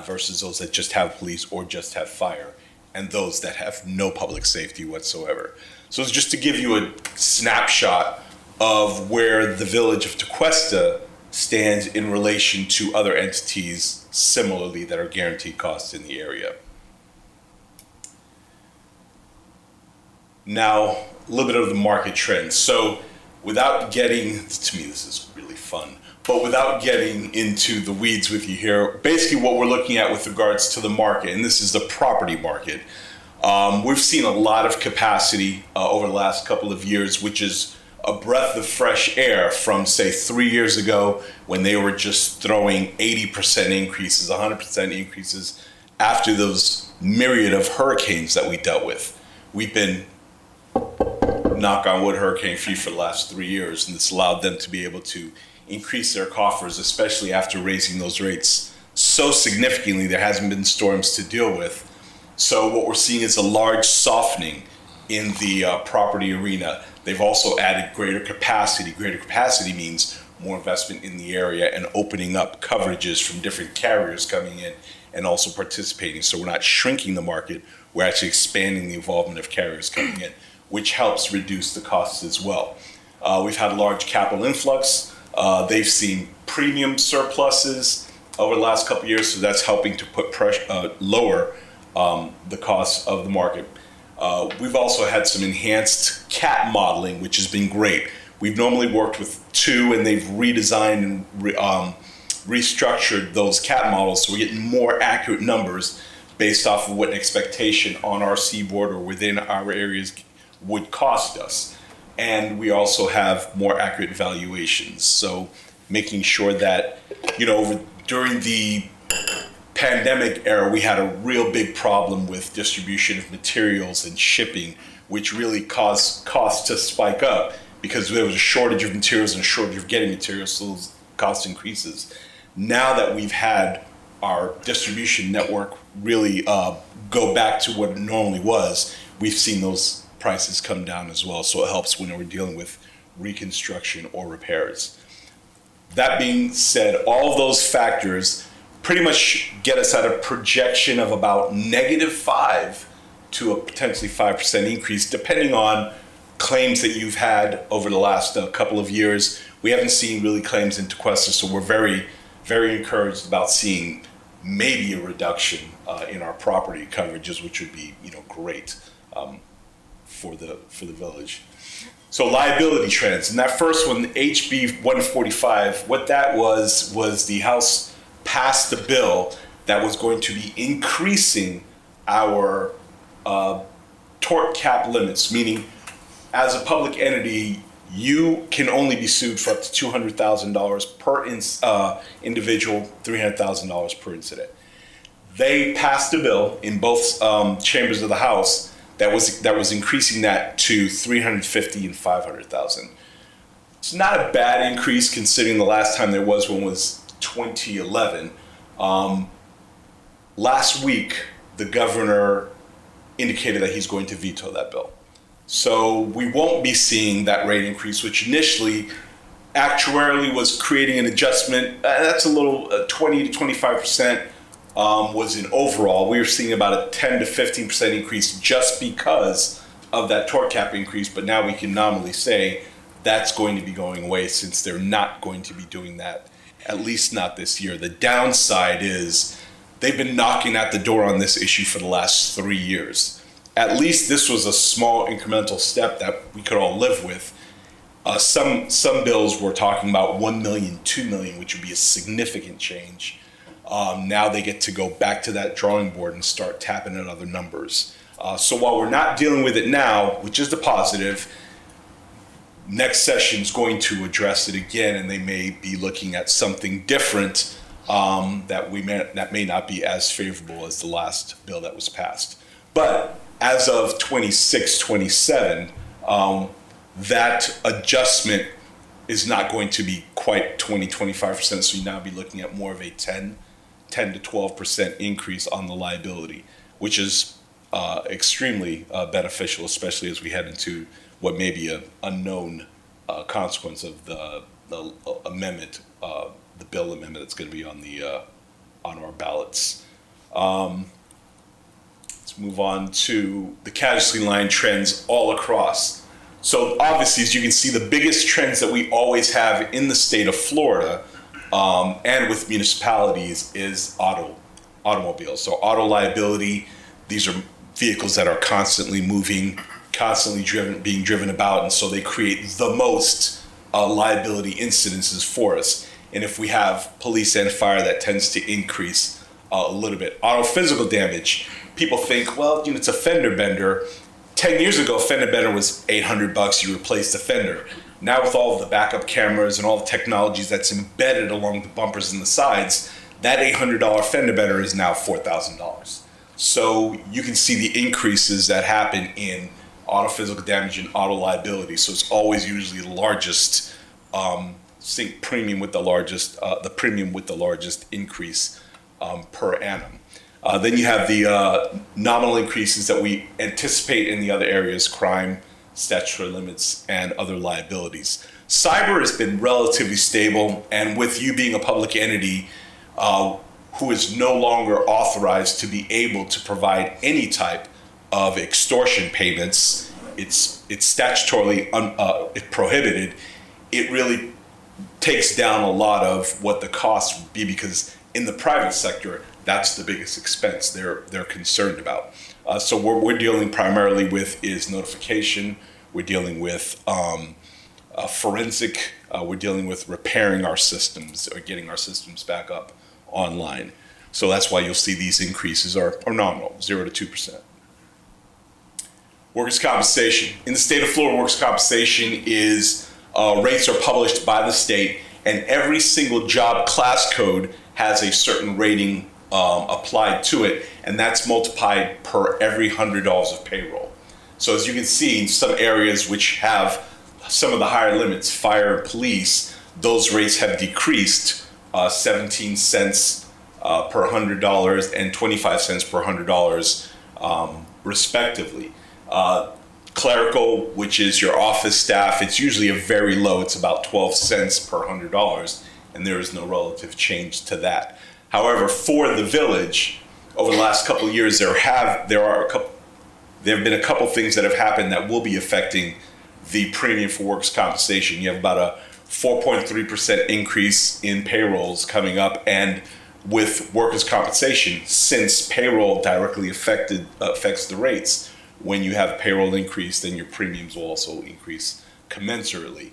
versus those that just have police or just have fire, and those that have no public safety whatsoever. So it's just to give you a snapshot of where the village of Tequesta stands in relation to other entities similarly that are guaranteed costs in the area. Now, a little bit of the market trends. So without getting, to me this is really fun, but without getting into the weeds with you here, basically what we're looking at with regards to the market, and this is the property market, we've seen a lot of capacity over the last couple of years, which is a breath of fresh air from, say, 3 years ago when they were just throwing 80% increases, 100% increases after those myriad of hurricanes that we dealt with. We've been, knock on wood, hurricane free for the last 3 years, and it's allowed them to be able to increase their coffers, especially after raising those rates so significantly. There hasn't been storms to deal with. So what we're seeing is a large softening in the property arena. They've also added greater capacity. Greater capacity means more investment in the area and opening up coverages from different carriers coming in and also participating. So we're not shrinking the market, we're actually expanding the involvement of carriers coming in, which helps reduce the costs as well. We've had large capital influx. They've seen premium surpluses over the last couple of years, so that's helping to put pressure, lower the cost of the market. We've also had some enhanced CAT modeling, which has been great. We've normally worked with two, and they've redesigned and restructured those CAT models, so we're getting more accurate numbers based off of what an expectation on our seaboard or within our areas would cost us. And we also have more accurate valuations. So making sure that, during the pandemic era, we had a real big problem with distribution of materials and shipping, which really caused costs to spike up because there was a shortage of materials and a shortage of getting materials, so those cost increases. Now that we've had our distribution network really go back to what it normally was, we've seen those prices come down as well, so it helps when we're dealing with reconstruction or repairs. That being said, all of those factors pretty much get us at a projection of about -5 to a potentially 5% increase, depending on claims that you've had over the last couple of years. We haven't seen really claims in Tequesta, so we're very, very encouraged about seeing maybe a reduction in our property coverages, which would be, great for the village. So liability trends, and that first one, HB 145, what that was the House passed a bill that was going to be increasing our tort cap limits, meaning as a public entity, you can only be sued for up to $200,000 per individual, $300,000 per incident. They passed a bill in both chambers of the House that was increasing that to $350,000 and $500,000. It's not a bad increase considering the last time there was one was 2011. Last week, the governor indicated that he's going to veto that bill. So we won't be seeing that rate increase, which initially actuarially was creating an adjustment. That's a little 20 to 25% was in overall. We were seeing about a 10 to 15% increase just because of that tort cap increase. But now we can nominally say that's going to be going away since they're not going to be doing that, at least not this year. The downside is they've been knocking at the door on this issue for the last 3 years. At least this was a small incremental step that we could all live with. Some bills were talking about 1 million, 2 million, which would be a significant change. Now they get to go back to that drawing board and start tapping at other numbers. So while we're not dealing with it now, which is the positive, next session is going to address it again, and they may be looking at something different that may not be as favorable as the last bill that was passed. But as of 26, 27, that adjustment is not going to be quite 20, 25%. So you now be looking at more of a 10 to 12% increase on the liability, which is extremely beneficial, especially as we head into what may be an unknown consequence of the amendment, the bill amendment that's going to be on our ballots. Let's move on to the casualty line trends all across. So obviously, as you can see, the biggest trends that we always have in the state of Florida and with municipalities is automobiles. So auto liability, these are vehicles that are constantly moving, constantly being driven about, and so they create the most liability incidences for us. And if we have police and fire, that tends to increase a little bit. Auto physical damage, people think, well, it's a fender bender. 10 years ago, fender bender was $800, you replaced the fender. Now with all of the backup cameras and all the technologies that's embedded along the bumpers and the sides, that $800 fender bender is now $4,000. So you can see the increases that happen in auto physical damage and auto liability. So it's always usually the largest sync premium with the largest, the premium with the largest increase per annum. Then you have the nominal increases that we anticipate in the other areas: crime, statutory limits, and other liabilities. Cyber has been relatively stable, and with you being a public entity who is no longer authorized to be able to provide any type of extortion payments, it's statutorily prohibited. It really takes down a lot of what the costs would be, because in the private sector, that's the biggest expense they're concerned about. So what we're dealing primarily with is notification. We're dealing with forensic. We're dealing with repairing our systems or getting our systems back up online. So that's why you'll see these increases are nominal, 0 to 2%. Workers' compensation. In the state of Florida, workers' compensation is rates are published by the state, and every single job class code has a certain rating applied to it, and that's multiplied per every $100 of payroll. So as you can see, in some areas which have some of the higher limits, fire and police, those rates have decreased 17 cents per $100 and 25 cents per $100 respectively. Clerical, which is your office staff, it's usually a very low, it's about 12 cents per $100, and there is no relative change to that. However, for the village, over the last couple of years, there have been a couple things that have happened that will be affecting the premium for workers' compensation. You have about a 4.3% increase in payrolls coming up, and with workers' compensation, since payroll directly affects the rates, when you have payroll increase, then your premiums will also increase commensurately.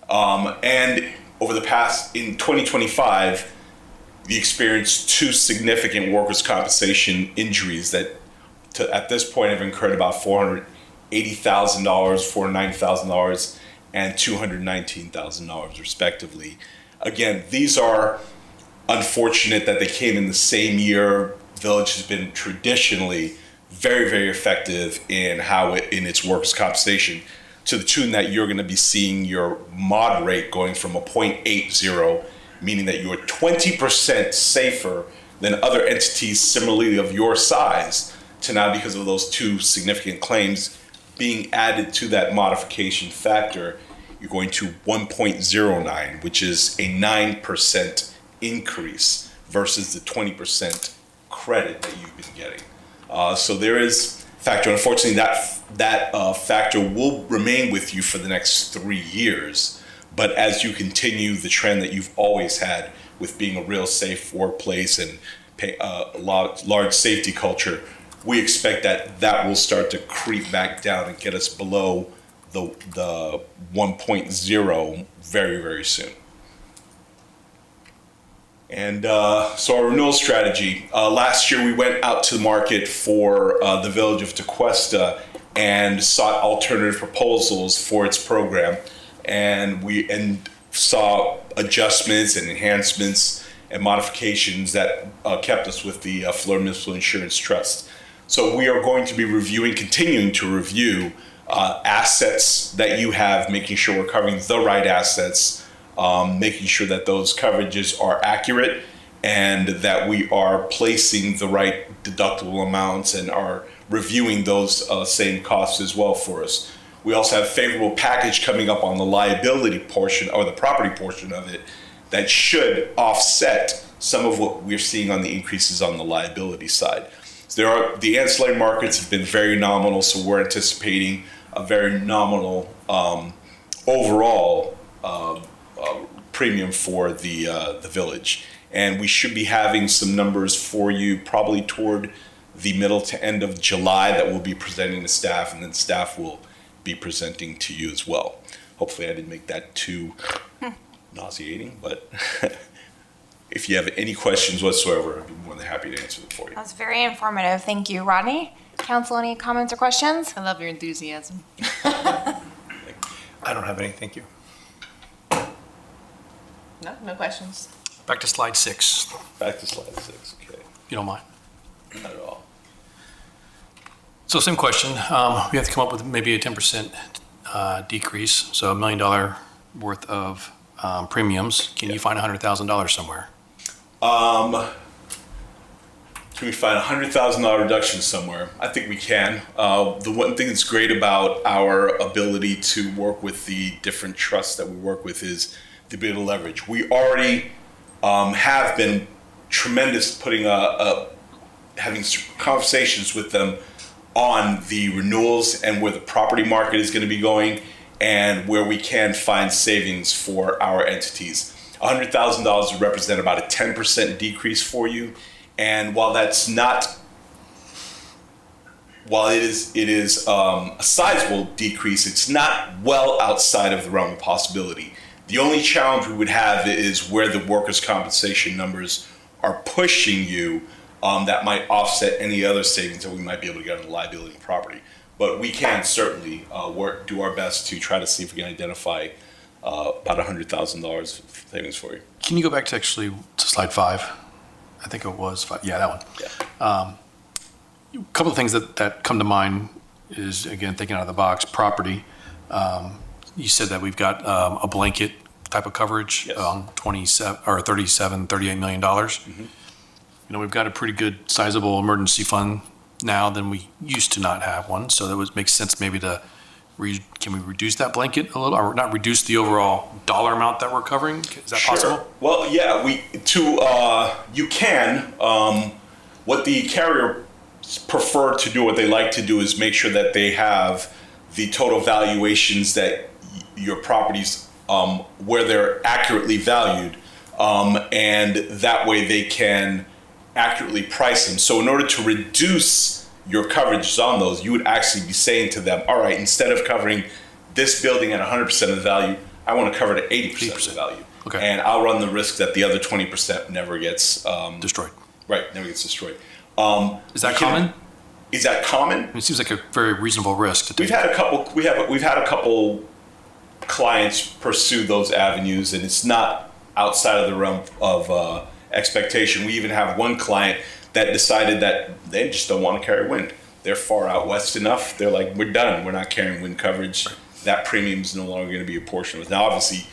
And over the past, in 2025, we experienced 2 significant workers' compensation injuries that at this point have incurred about $480,000, $490,000, and $219,000 respectively. Again, these are unfortunate that they came in the same year. Village has been traditionally very, very effective in in its workers' compensation, to the tune that you're going to be seeing your mod rate going from a 0.80, meaning that you're 20% safer than other entities similarly of your size, to now, because of those 2 significant claims being added to that modification factor, you're going to 1.09, which is a 9% increase versus the 20% credit that you've been getting. So there is factor. Unfortunately, that factor will remain with you for the next 3 years. But as you continue the trend that you've always had with being a real safe workplace and large safety culture, we expect that will start to creep back down and get us below the 1.0 very, very soon. And so our renewal strategy, last year we went out to the market for the village of Tequesta and sought alternative proposals for its program. And we saw adjustments and enhancements and modifications that kept us with the Florida Municipal Insurance Trust. So we are going to be continuing to review assets that you have, making sure we're covering the right assets, making sure that those coverages are accurate and that we are placing the right deductible amounts and are reviewing those same costs as well for us. We also have a favorable package coming up on the liability portion or the property portion of it that should offset some of what we're seeing on the increases on the liability side. So the ancillary markets have been very nominal, so we're anticipating a very nominal overall premium for the village. And we should be having some numbers for you probably toward the middle to end of July that we'll be presenting to staff, and then staff will be presenting to you as well. Hopefully I didn't make that too nauseating, but if you have any questions whatsoever, I'd be more than happy to answer them for you.
That was very informative. Thank you. Rodney, council, any comments or questions?
I love your enthusiasm.
I don't have any, thank you.
No, no questions.
Back to slide 6,
Back to slide 6, okay.
if you don't mind.
Not at all.
So same question. We have to come up with maybe a 10% decrease, so $1 million worth of premiums. Can you find $100,000 somewhere?
Can we find a $100,000 reduction somewhere? I think we can. The one thing that's great about our ability to work with the different trusts that we work with is the ability to leverage. We already have been tremendous putting having conversations with them on the renewals and where the property market is going to be going and where we can find savings for our entities. $100,000 would represent about a 10% decrease for you. And while it is a sizable decrease, it's not well outside of the realm of possibility. The only challenge we would have is where the workers' compensation numbers are pushing you that might offset any other savings that we might be able to get on the liability and property. But we can certainly do our best to try to see if we can identify about $100,000 savings for you.
Can you go back to slide 5? I think it was 5. Yeah, that one.
Yeah.
A couple of things that come to mind is, again, thinking out of the box, property. You said that we've got a blanket type of coverage
Yes.
on $38 million.
Mm-hmm.
You know, we've got a pretty good sizable emergency fund now than we used to not have one. So that would make sense maybe to, can we reduce that blanket a little, or not reduce the overall dollar amount that we're covering? Is that possible?
Well, yeah, you can. What the carrier prefer to do, what they like to do is make sure that they have the total valuations that your properties, where they're accurately valued, and that way they can accurately price them. So in order to reduce your coverages on those, you would actually be saying to them, all right, instead of covering this building at 100% of the value, I want to cover it at 80% of the value.
Okay.
And I'll run the risk that the other 20% never gets
Destroyed.
Right, never gets destroyed.
Is that common?
Is that common?
I mean, it seems like a very reasonable risk to take.
We've had a couple clients pursue those avenues, and it's not outside of the realm of expectation. We even have one client that decided that they just don't want to carry wind. They're far out west enough. They're like, we're done. We're not carrying wind coverage. That premium is no longer going to be a portion of it. Now, obviously,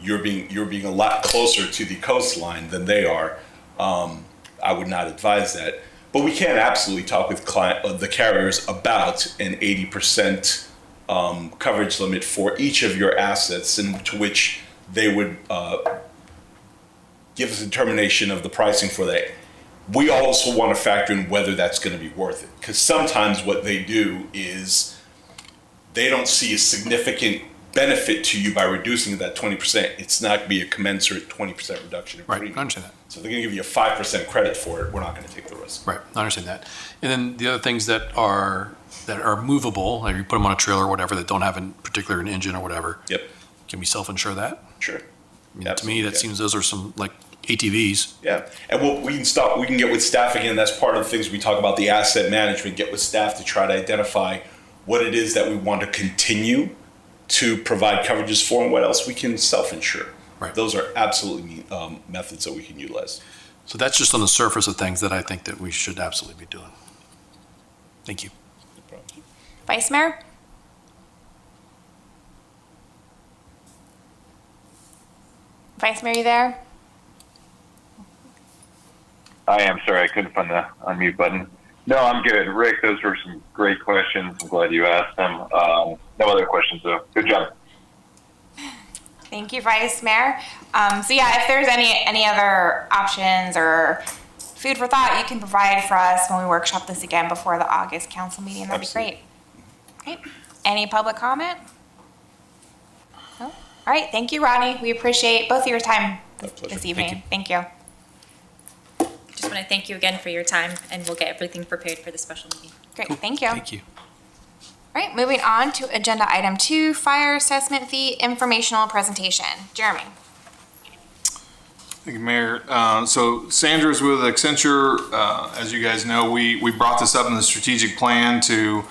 you're being a lot closer to the coastline than they are. I would not advise that. But we can absolutely talk with the carriers about an 80% coverage limit for each of your assets, and to which they would give us a determination of the pricing for that. We also want to factor in whether that's going to be worth it, because sometimes what they do is they don't see a significant benefit to you by reducing that 20%. It's not going to be a commensurate 20% reduction in premium.
Right, I understand that.
So they're going to give you a 5% credit for it. We're not going to take the risk.
Right, I understand that. And then the other things that are movable, like you put them on a trailer or whatever, that don't have in particular an engine or whatever.
Yep.
Can we self-insure that?
Sure.
I mean, to me, that seems those are some like ATVs.
Yeah, and we can get with staff again. That's part of the things we talk about, the asset management. Get with staff to try to identify what it is that we want to continue to provide coverages for, and what else we can self-insure.
Right.
Those are absolutely methods that we can utilize.
So that's just on the surface of things that I think that we should absolutely be doing. Thank you.
No problem.
Vice Mayor? Vice Mayor, you there?
I am sorry, I couldn't find the unmute button. No, I'm good. Rick, those were some great questions. I'm glad you asked them. No other questions, though. Good job.
Thank you, Vice Mayor. So yeah, if there's any other options or food for thought you can provide for us when we workshop this again before the August council meeting, that'd be great. Great. Any public comment? No? All right, thank you, Ronnie. We appreciate both of your time this evening. Thank you.
Just want to thank you again for your time, and we'll get everything prepared for the special meeting.
Great, thank you.
Thank you.
All right, moving on to agenda item 2, fire assessment fee informational presentation. Jeremy.
Thank you, Mayor. So Sandra's with Accenture. As you guys know, we brought this up in the strategic plan to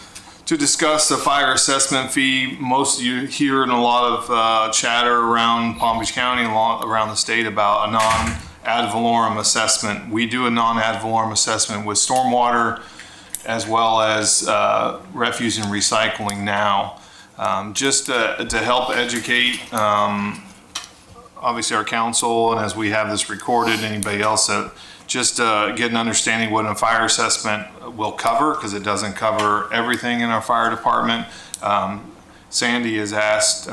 to discuss the fire assessment fee. Most of you hear in a lot of chatter around Palm Beach County and around the state about a non-ad valorem assessment. We do a non-ad valorem assessment with stormwater as well as refuse and recycling now. Just to help educate obviously our council, and as we have this recorded, anybody else that just get an understanding what a fire assessment will cover, because it doesn't cover everything in our fire department. Sandra has asked,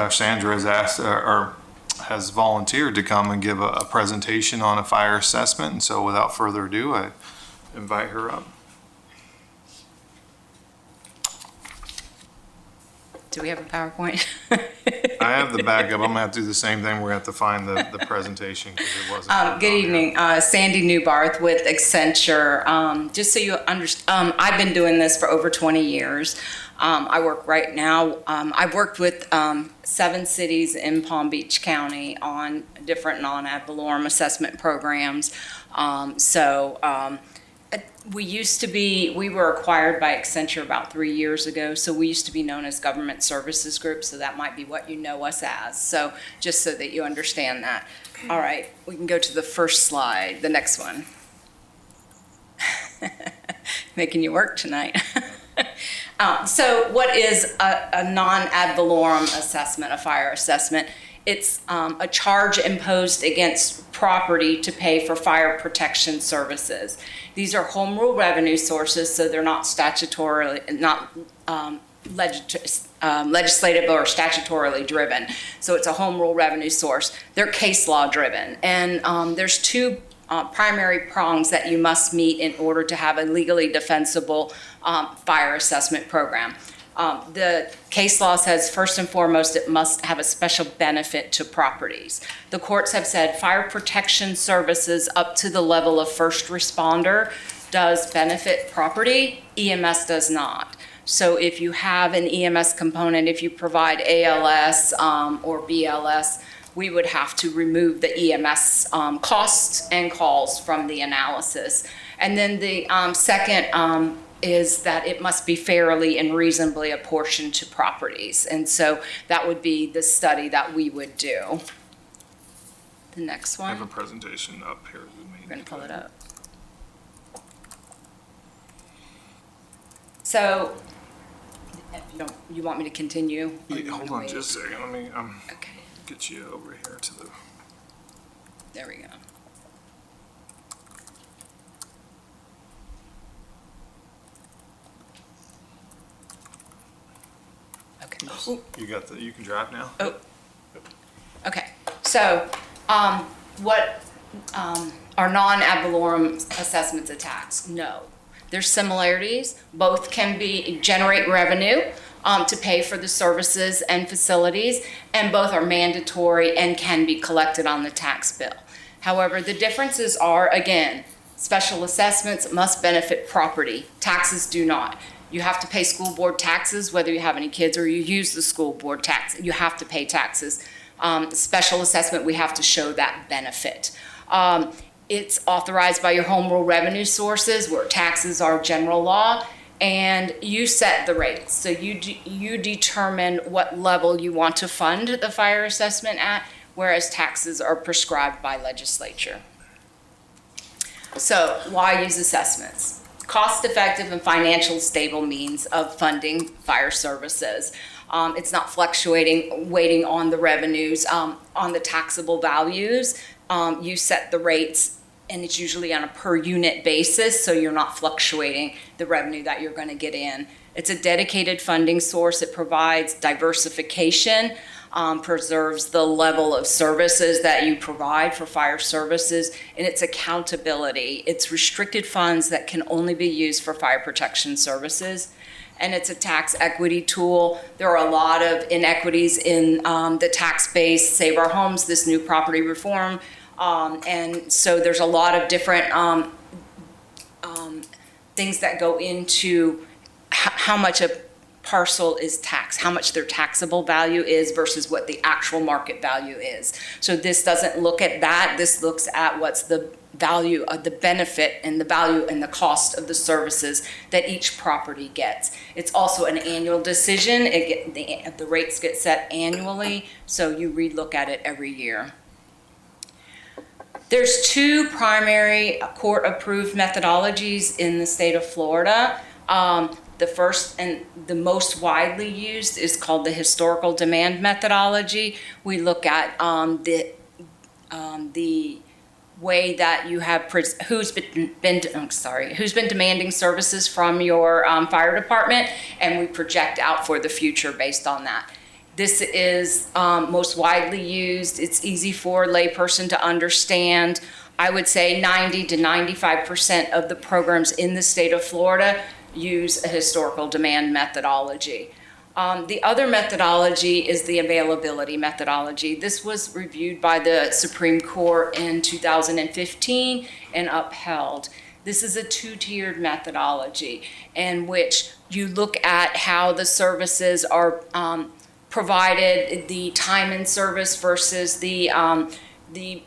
or has volunteered to come and give a presentation on a fire assessment. And so without further ado, I invite her up.
Do we have a PowerPoint?
I have the backup. I'm gonna have to do the same thing. We're gonna have to find the presentation because it wasn't.
Good evening, Sandy Newbarth with Accenture. Just so you understand, I've been doing this for over 20 years. I work right now. I've worked with 7 cities in Palm Beach County on different non-ad valorem assessment programs. We were acquired by Accenture about 3 years ago, so we used to be known as Government Services Group, so that might be what you know us as. So just so that you understand that. All right, we can go to the first slide, the next one. Making you work tonight. So what is a non-ad valorem assessment, a fire assessment? It's a charge imposed against property to pay for fire protection services. These are home rule revenue sources, so they're not statutorily, not legislative or statutorily driven. So it's a home rule revenue source. They're case law driven. And there's 2 primary prongs that you must meet in order to have a legally defensible fire assessment program. The case law says, first and foremost, it must have a special benefit to properties. The courts have said fire protection services up to the level of first responder does benefit property, EMS does not. So if you have an EMS component, if you provide ALS or BLS, we would have to remove the EMS costs and calls from the analysis. And then the second is that it must be fairly and reasonably apportioned to properties. And so that would be the study that we would do. The next one.
I have a presentation up here.
We're going to pull it up. So, you want me to continue?
Yeah, hold on just a second. Let me
okay.
Get you over here to the...
There we go. Okay.
You can drive now?
Oh. Okay. So, what are non-ad valorem assessments of tax? No. There's similarities. Both can generate revenue to pay for the services and facilities, and both are mandatory and can be collected on the tax bill. However, the differences are, again, special assessments must benefit property. Taxes do not. You have to pay school board taxes, whether you have any kids or you use the school board tax. You have to pay taxes. Special assessment, we have to show that benefit. It's authorized by your home rule revenue sources, where taxes are general law, and you set the rates. So you determine what level you want to fund the fire assessment at, whereas taxes are prescribed by legislature. So why use assessments? Cost-effective and financially stable means of funding fire services. It's not fluctuating, waiting on the revenues, on the taxable values. You set the rates, and it's usually on a per unit basis, so you're not fluctuating the revenue that you're going to get in. It's a dedicated funding source. It provides diversification, preserves the level of services that you provide for fire services, and it's accountability. It's restricted funds that can only be used for fire protection services. And it's a tax equity tool. There are a lot of inequities in the tax base, Save Our Homes, this new property reform. And so there's a lot of different things that go into how much a parcel is taxed, how much their taxable value is versus what the actual market value is. So this doesn't look at that. This looks at what's the value of the benefit and the value and the cost of the services that each property gets. It's also an annual decision. The rates get set annually, so you relook at it every year. There's two primary court-approved methodologies in the state of Florida. The first and the most widely used is called the historical demand methodology. We look at the way that you have who's been demanding services from your fire department, and we project out for the future based on that. This is most widely used. It's easy for a layperson to understand. I would say 90 to 95% of the programs in the state of Florida use a historical demand methodology. The other methodology is the availability methodology. This was reviewed by the Supreme Court in 2015 and upheld. This is a two-tiered methodology in which you look at how the services are provided, the time in service versus the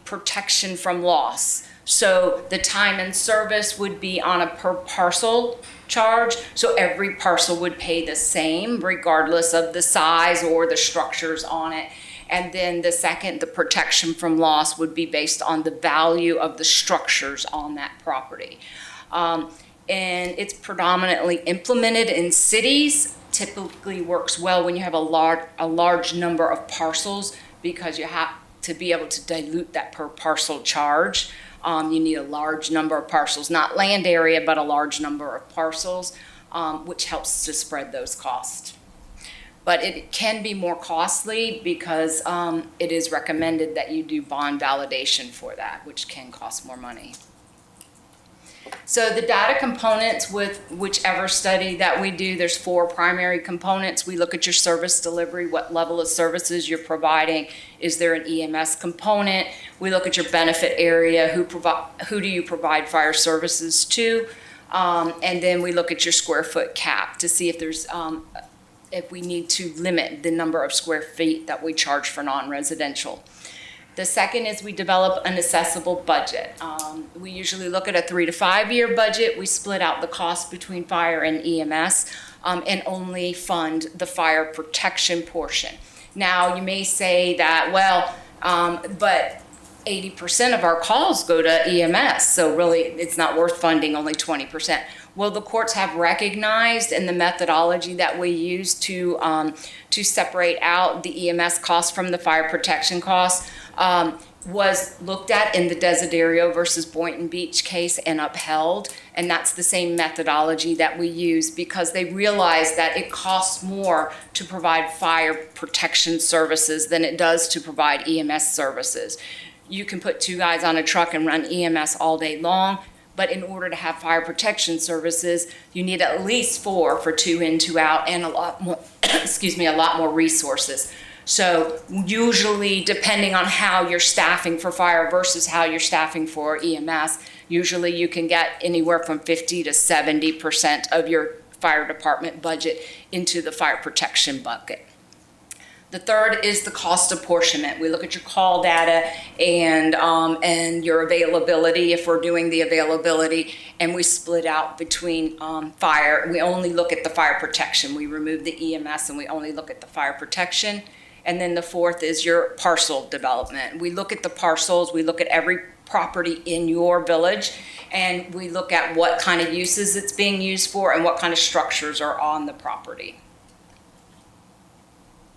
protection from loss. So the time in service would be on a per parcel charge, so every parcel would pay the same regardless of the size or the structures on it. And then the second, the protection from loss, would be based on the value of the structures on that property. And it's predominantly implemented in cities. Typically works well when you have a large number of parcels, because you have to be able to dilute that per parcel charge. You need a large number of parcels, not land area, but a large number of parcels, which helps to spread those costs. But it can be more costly because it is recommended that you do bond validation for that, which can cost more money. So the data components with whichever study that we do, there's 4 primary components. We look at your service delivery, what level of services you're providing. Is there an EMS component? We look at your benefit area, who do you provide fire services to? And then we look at your square foot cap to see if there's if we need to limit the number of square feet that we charge for non-residential. The second is we develop an accessible budget. We usually look at a 3 to 5 year budget. We split out the cost between fire and EMS and only fund the fire protection portion. Now, you may say that, well, but 80% of our calls go to EMS, so really it's not worth funding only 20%. Well, the courts have recognized in the methodology that we use to separate out the EMS costs from the fire protection costs was looked at in the Desiderio versus Boynton Beach case and upheld. And that's the same methodology that we use because they realized that it costs more to provide fire protection services than it does to provide EMS services. You can put 2 guys on a truck and run EMS all day long, but in order to have fire protection services, you need at least 4 for 2 in, 2 out, and a lot more, a lot more resources. So usually, depending on how you're staffing for fire versus how you're staffing for EMS, usually you can get anywhere from 50 to 70% of your fire department budget into the fire protection bucket. The third is the cost apportionment. We look at your call data and your availability, if we're doing the availability, and we split out between fire. We only look at the fire protection. We remove the EMS and we only look at the fire protection. And then the fourth is your parcel development. We look at the parcels, we look at every property in your village, and we look at what kind of uses it's being used for and what kind of structures are on the property.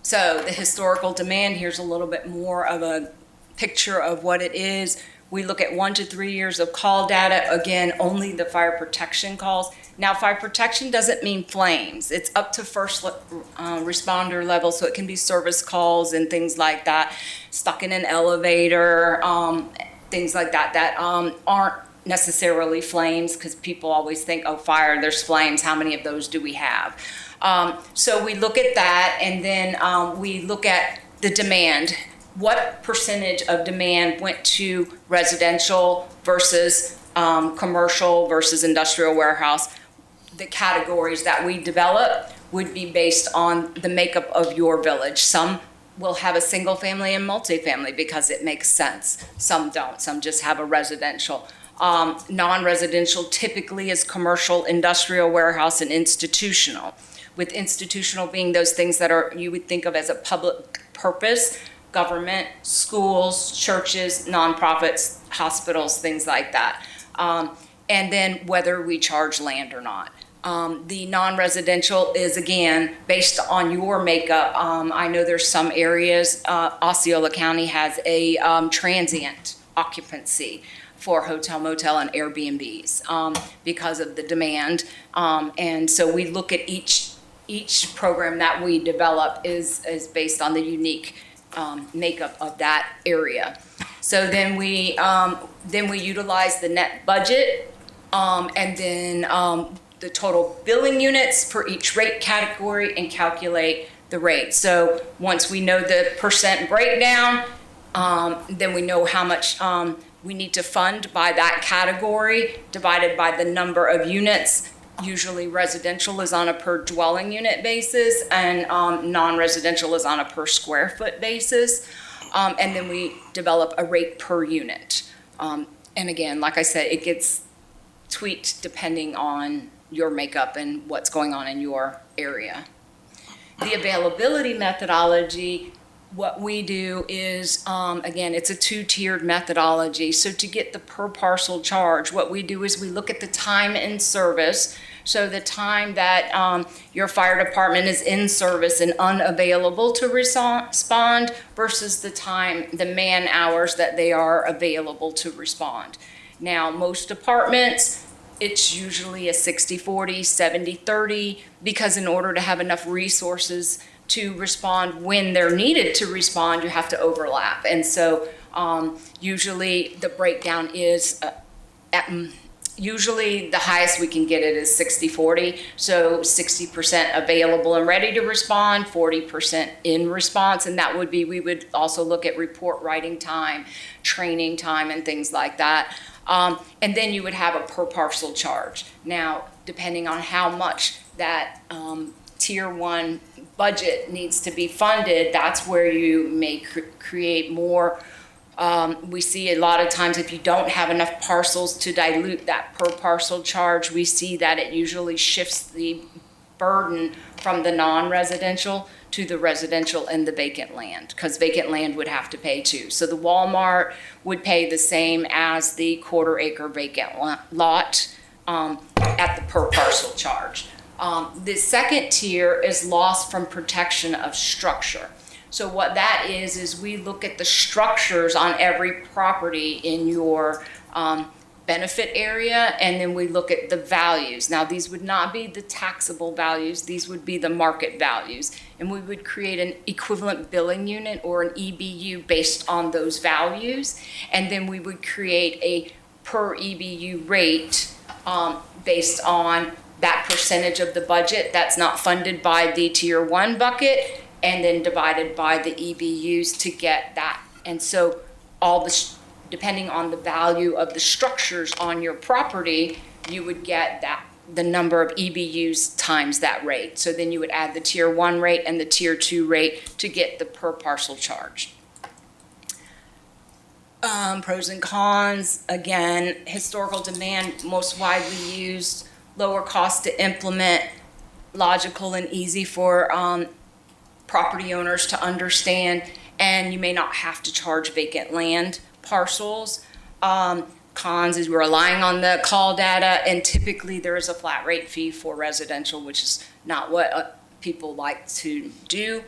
So the historical demand, here's a little bit more of a picture of what it is. We look at 1 to 3 years of call data, again, only the fire protection calls. Now, fire protection doesn't mean flames. It's up to first responder level, so it can be service calls and things like that, stuck in an elevator, things like that, that aren't necessarily flames, because people always think, oh, fire, there's flames, how many of those do we have? So we look at that, and then we look at the demand. What percentage of demand went to residential versus commercial versus industrial warehouse? The categories that we develop would be based on the makeup of your village. Some will have a single family and multifamily because it makes sense. Some don't. Some just have a residential. Non-residential typically is commercial, industrial, warehouse, and institutional, with institutional being those things that are, you would think of as a public purpose, government, schools, churches, nonprofits, hospitals, things like that. And then whether we charge land or not. The non-residential is, again, based on your makeup. I know there's some areas, Osceola County has a transient occupancy for hotel, motel, and Airbnbs because of the demand. And so we look at each program that we develop is based on the unique makeup of that area. So then we utilize the net budget and then the total billing units for each rate category and calculate the rate. So once we know the percent breakdown, then we know how much we need to fund by that category divided by the number of units. Usually residential is on a per dwelling unit basis and non-residential is on a per square foot basis. And then we develop a rate per unit. And again, like I said, it gets tweaked depending on your makeup and what's going on in your area. The availability methodology, what we do is, again, it's a two-tiered methodology. So to get the per parcel charge, what we do is we look at the time in service. So the time that your fire department is in service and unavailable to respond versus the time, the man hours that they are available to respond. Now, most departments, it's usually a 60-40, 70-30, because in order to have enough resources to respond when they're needed to respond, you have to overlap. And so usually the breakdown is, usually the highest we can get it is 60-40. So 60% available and ready to respond, 40% in response. And that would be, we would also look at report writing time, training time, and things like that. And then you would have a per parcel charge. Now, depending on how much that tier one budget needs to be funded, that's where you may create more. We see a lot of times if you don't have enough parcels to dilute that per parcel charge, we see that it usually shifts the burden from the non-residential to the residential and the vacant land, because vacant land would have to pay too. So the Walmart would pay the same as the quarter acre vacant lot at the per parcel charge. The second tier is loss from protection of structure. So what that is we look at the structures on every property in your benefit area, and then we look at the values. Now, these would not be the taxable values, these would be the market values. And we would create an equivalent billing unit or an EBU based on those values. And then we would create a per EBU rate based on that percentage of the budget that's not funded by the tier one bucket, and then divided by the EBUs to get that. And so all the, depending on the value of the structures on your property, you would get that, the number of EBUs times that rate. So then you would add the tier one rate and the tier two rate to get the per parcel charge. Pros and cons, again, historical demand, most widely used, lower cost to implement, logical and easy for property owners to understand, and you may not have to charge vacant land parcels. Cons is we're relying on the call data, and typically there is a flat rate fee for residential, which is not what people like to do.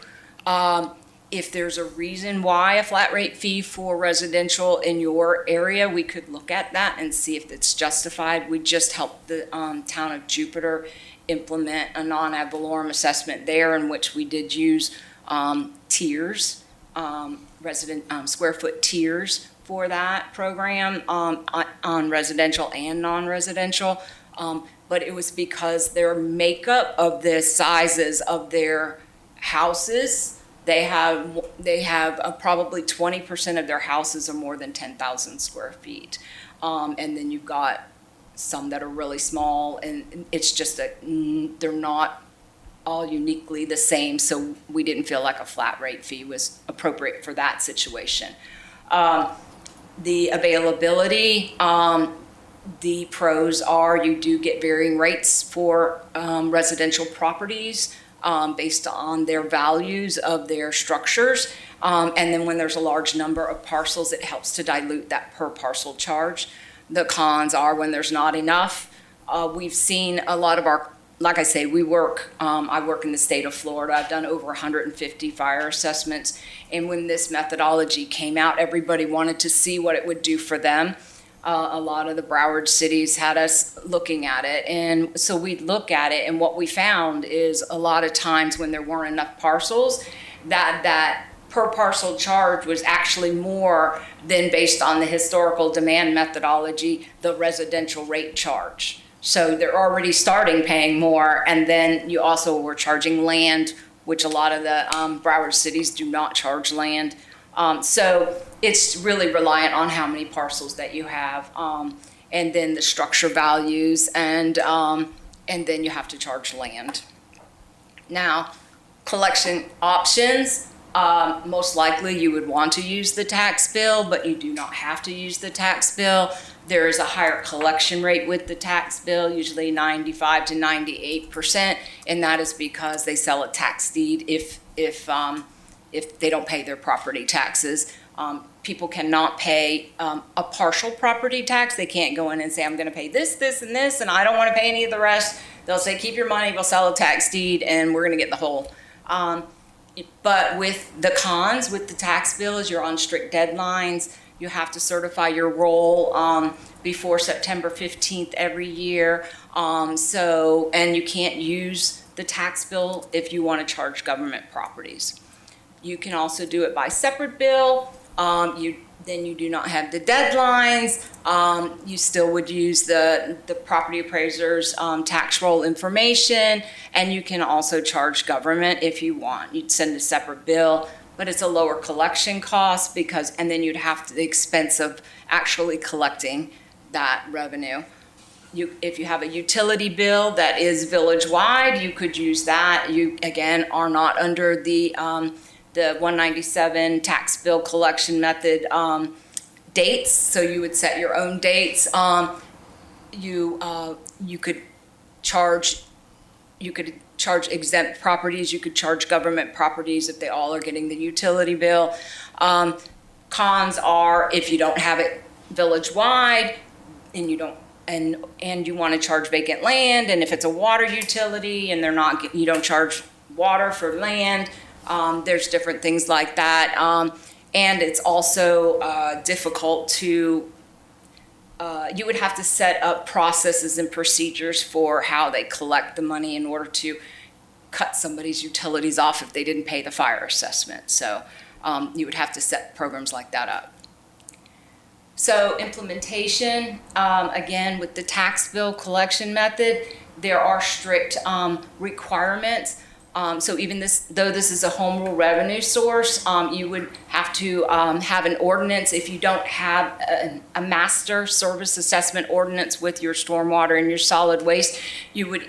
If there's a reason why a flat rate fee for residential in your area, we could look at that and see if it's justified. We just helped the town of Jupiter implement a non-ad valorem assessment there, in which we did use tiers, square foot tiers for that program on residential and non-residential. But it was because their makeup of the sizes of their houses, they have probably 20% of their houses are more than 10,000 square feet. And then you've got some that are really small, and it's just they're not all uniquely the same, so we didn't feel like a flat rate fee was appropriate for that situation. The availability, The pros are you do get varying rates for residential properties based on their values of their structures. And then when there's a large number of parcels, it helps to dilute that per parcel charge. The cons are when there's not enough. We've seen a lot of our, like I say, I work in the state of Florida. I've done over 150 fire assessments. And when this methodology came out, everybody wanted to see what it would do for them. A lot of the Broward cities had us looking at it. And so we'd look at it, and what we found is a lot of times when there weren't enough parcels, that per parcel charge was actually more than, based on the historical demand methodology, the residential rate charge. So they're already starting paying more, and then you also were charging land, which a lot of the Broward cities do not charge land. So it's really reliant on how many parcels that you have, and then the structure values, and then you have to charge land. Now, collection options, most likely you would want to use the tax bill, but you do not have to use the tax bill. There is a higher collection rate with the tax bill, usually 95 to 98%, and that is because they sell a tax deed if they don't pay their property taxes. People cannot pay a partial property tax. They can't go in and say, I'm going to pay this, this, and this, and I don't want to pay any of the rest. They'll say, keep your money, we'll sell a tax deed, and we're going to get the whole. But with the cons, with the tax bill, is you're on strict deadlines. You have to certify your roll before September 15th every year. And you can't use the tax bill if you want to charge government properties. You can also do it by separate bill. Then you do not have the deadlines. You still would use the property appraiser's tax roll information, and you can also charge government if you want. You'd send a separate bill, but it's a lower collection cost and then you'd have the expense of actually collecting that revenue. If you have a utility bill that is village-wide, you could use that. You, again, are not under the 197 tax bill collection method dates, so you would set your own dates. You could charge exempt properties. You could charge government properties if they all are getting the utility bill. Cons are if you don't have it village-wide and you don't. And you want to charge vacant land, and if it's a water utility and you don't charge water for land, there's different things like that. And it's also difficult to, you would have to set up processes and procedures for how they collect the money in order to cut somebody's utilities off if they didn't pay the fire assessment. So you would have to set programs like that up. So implementation, again, with the tax bill collection method, there are strict requirements. So even though this is a home rule revenue source, you would have to have an ordinance. If you don't have a master service assessment ordinance with your stormwater and your solid waste, you would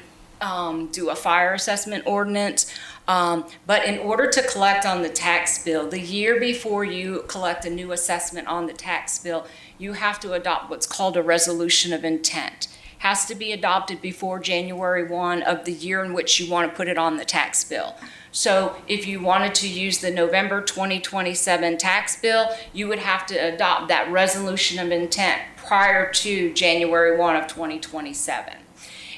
do a fire assessment ordinance. But in order to collect on the tax bill, the year before you collect a new assessment on the tax bill, you have to adopt what's called a resolution of intent. Has to be adopted before January 1 of the year in which you want to put it on the tax bill. So if you wanted to use the November 2027 tax bill, you would have to adopt that resolution of intent prior to January 1 of 2027.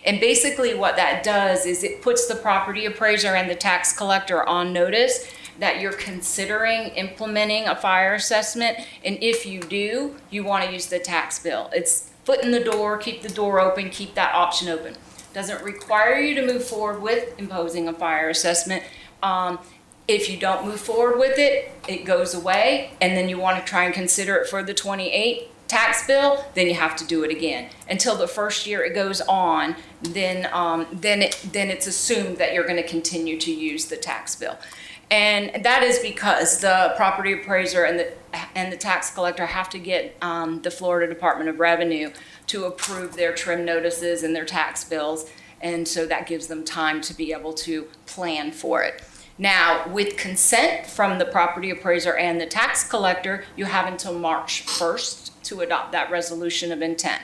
And basically what that does is it puts the property appraiser and the tax collector on notice that you're considering implementing a fire assessment. And if you do, you want to use the tax bill. It's foot in the door, keep the door open, keep that option open. Doesn't require you to move forward with imposing a fire assessment. If you don't move forward with it, it goes away, and then you want to try and consider it for the 28 tax bill, then you have to do it again. Until the first year it goes on, then it's assumed that you're going to continue to use the tax bill. And that is because the property appraiser and the tax collector have to get the Florida Department of Revenue to approve their trim notices and their tax bills, and so that gives them time to be able to plan for it. Now, with consent from the property appraiser and the tax collector, you have until March 1st to adopt that resolution of intent.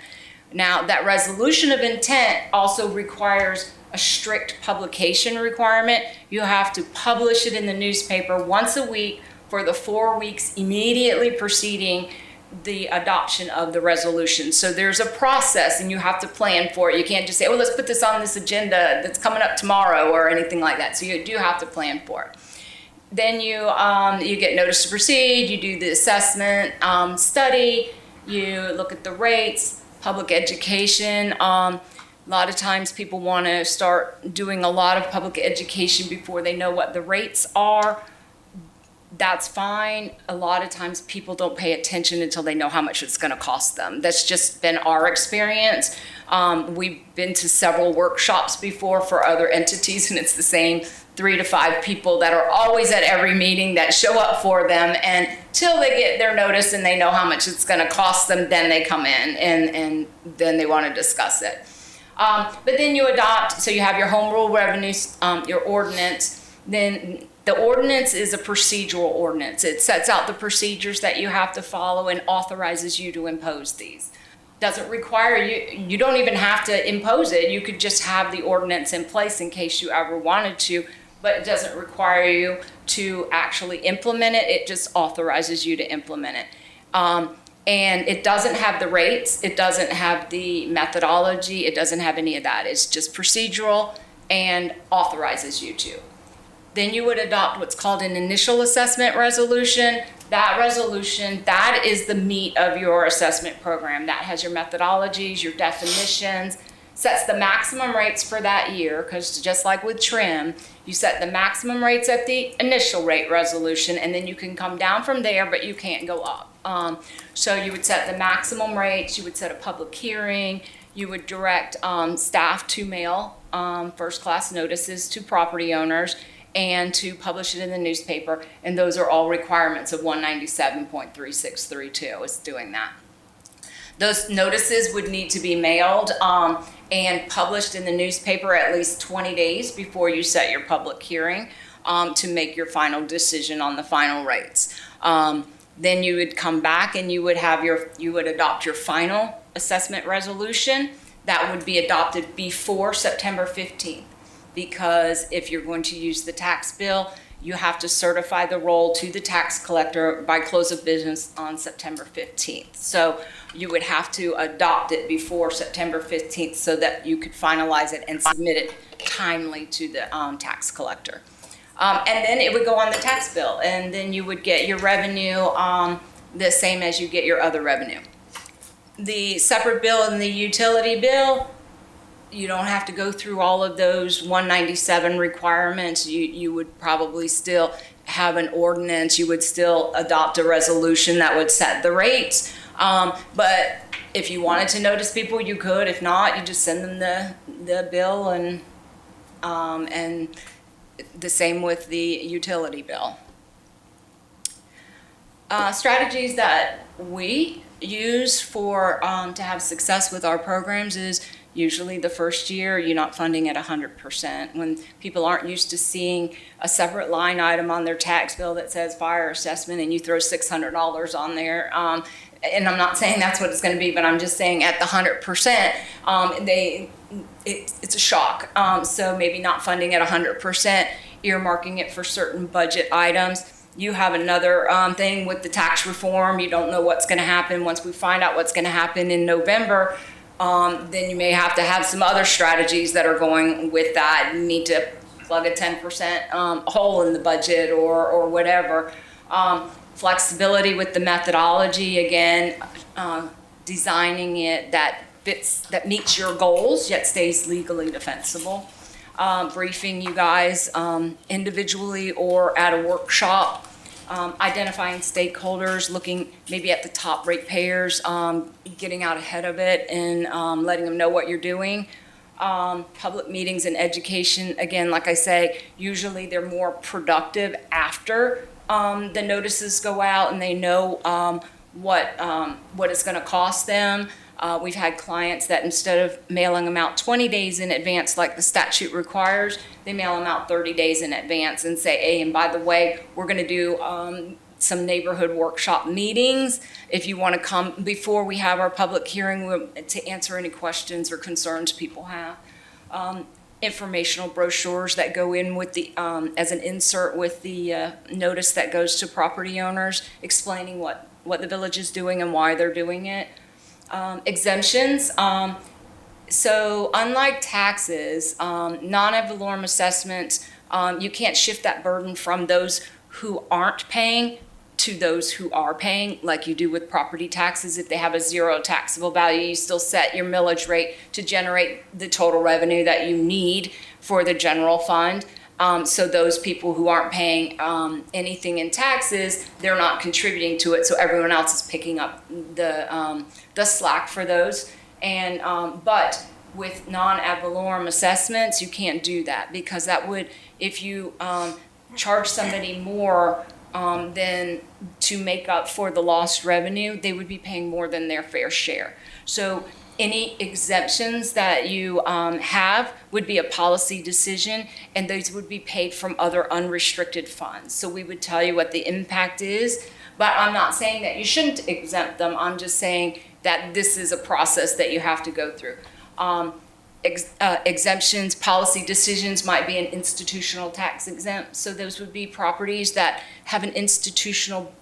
Now, that resolution of intent also requires a strict publication requirement. You have to publish it in the newspaper once a week for the 4 weeks immediately preceding the adoption of the resolution. So there's a process and you have to plan for it. You can't just say, oh, let's put this on this agenda that's coming up tomorrow or anything like that. So you do have to plan for it. Then you get notice to proceed, you do the assessment study, you look at the rates, public education. A lot of times people want to start doing a lot of public education before they know what the rates are. That's fine. A lot of times people don't pay attention until they know how much it's going to cost them. That's just been our experience. We've been to several workshops before for other entities, and it's the same 3 to 5 people that are always at every meeting that show up for them, and till they get their notice and they know how much it's going to cost them, then they come in and then they want to discuss it. But then you adopt, so you have your home rule revenues, your ordinance. Then the ordinance is a procedural ordinance. It sets out the procedures that you have to follow and authorizes you to impose these. Doesn't require you don't even have to impose it. You could just have the ordinance in place in case you ever wanted to, but it doesn't require you to actually implement it. It just authorizes you to implement it. And it doesn't have the rates, it doesn't have the methodology, it doesn't have any of that. It's just procedural and authorizes you to. Then you would adopt what's called an initial assessment resolution. That resolution, that is the meat of your assessment program. That has your methodologies, your definitions, sets the maximum rates for that year, because just like with trim, you set the maximum rates at the initial rate resolution, and then you can come down from there, but you can't go up. So you would set the maximum rates, you would set a public hearing, you would direct staff to mail first-class notices to property owners, and to publish it in the newspaper, and those are all requirements of 197.3632 is doing that. Those notices would need to be mailed and published in the newspaper at least 20 days before you set your public hearing to make your final decision on the final rates. Then you would come back and you would adopt your final assessment resolution. That would be adopted before September 15th. Because if you're going to use the tax bill, you have to certify the roll to the tax collector by close of business on September 15th. So you would have to adopt it before September 15th so that you could finalize it and submit it timely to the tax collector. And then it would go on the tax bill, and then you would get your revenue the same as you get your other revenue. The separate bill and the utility bill, you don't have to go through all of those 197 requirements. You would probably still have an ordinance. You would still adopt a resolution that would set the rates. But if you wanted to notice people, you could. If not, you just send them the bill, and the same with the utility bill. Strategies that we use for to have success with our programs is usually the first year you're not funding at 100%. When people aren't used to seeing a separate line item on their tax bill that says fire assessment and you throw $600 on there, and I'm not saying that's what it's going to be, but I'm just saying at the 100%, it's a shock. So maybe not funding at 100%, earmarking it for certain budget items. You have another thing with the tax reform. You don't know what's going to happen. Once we find out what's going to happen in November, then you may have to have some other strategies that are going with that. You need to plug a 10% hole in the budget or whatever. Flexibility with the methodology, again, designing it that meets your goals yet stays legally defensible. Briefing you guys individually or at a workshop. Identifying stakeholders, looking maybe at the top ratepayers, getting out ahead of it and letting them know what you're doing. Public meetings and education, again, like I say, usually they're more productive after the notices go out and they know what it's going to cost them. We've had clients that instead of mailing them out 20 days in advance like the statute requires, they mail them out 30 days in advance and say, hey, and by the way, we're going to do some neighborhood workshop meetings. If you want to come before we have our public hearing to answer any questions or concerns people have. Informational brochures that go in with the, as an insert with the notice that goes to property owners, explaining what the village is doing and why they're doing it. Exemptions. So unlike taxes, non-ad valorem assessments, you can't shift that burden from those who aren't paying to those who are paying, like you do with property taxes. If they have a zero taxable value, you still set your millage rate to generate the total revenue that you need for the general fund. So those people who aren't paying anything in taxes, they're not contributing to it, so everyone else is picking up the slack for those. And but with non-ad valorem assessments, you can't do that, because that would, if you charge somebody more than to make up for the lost revenue, they would be paying more than their fair share. So any exemptions that you have would be a policy decision, and those would be paid from other unrestricted funds. So we would tell you what the impact is, but I'm not saying that you shouldn't exempt them. I'm just saying that this is a process that you have to go through. Exemptions, policy decisions might be an institutional tax exempt. So those would be properties that have an institutional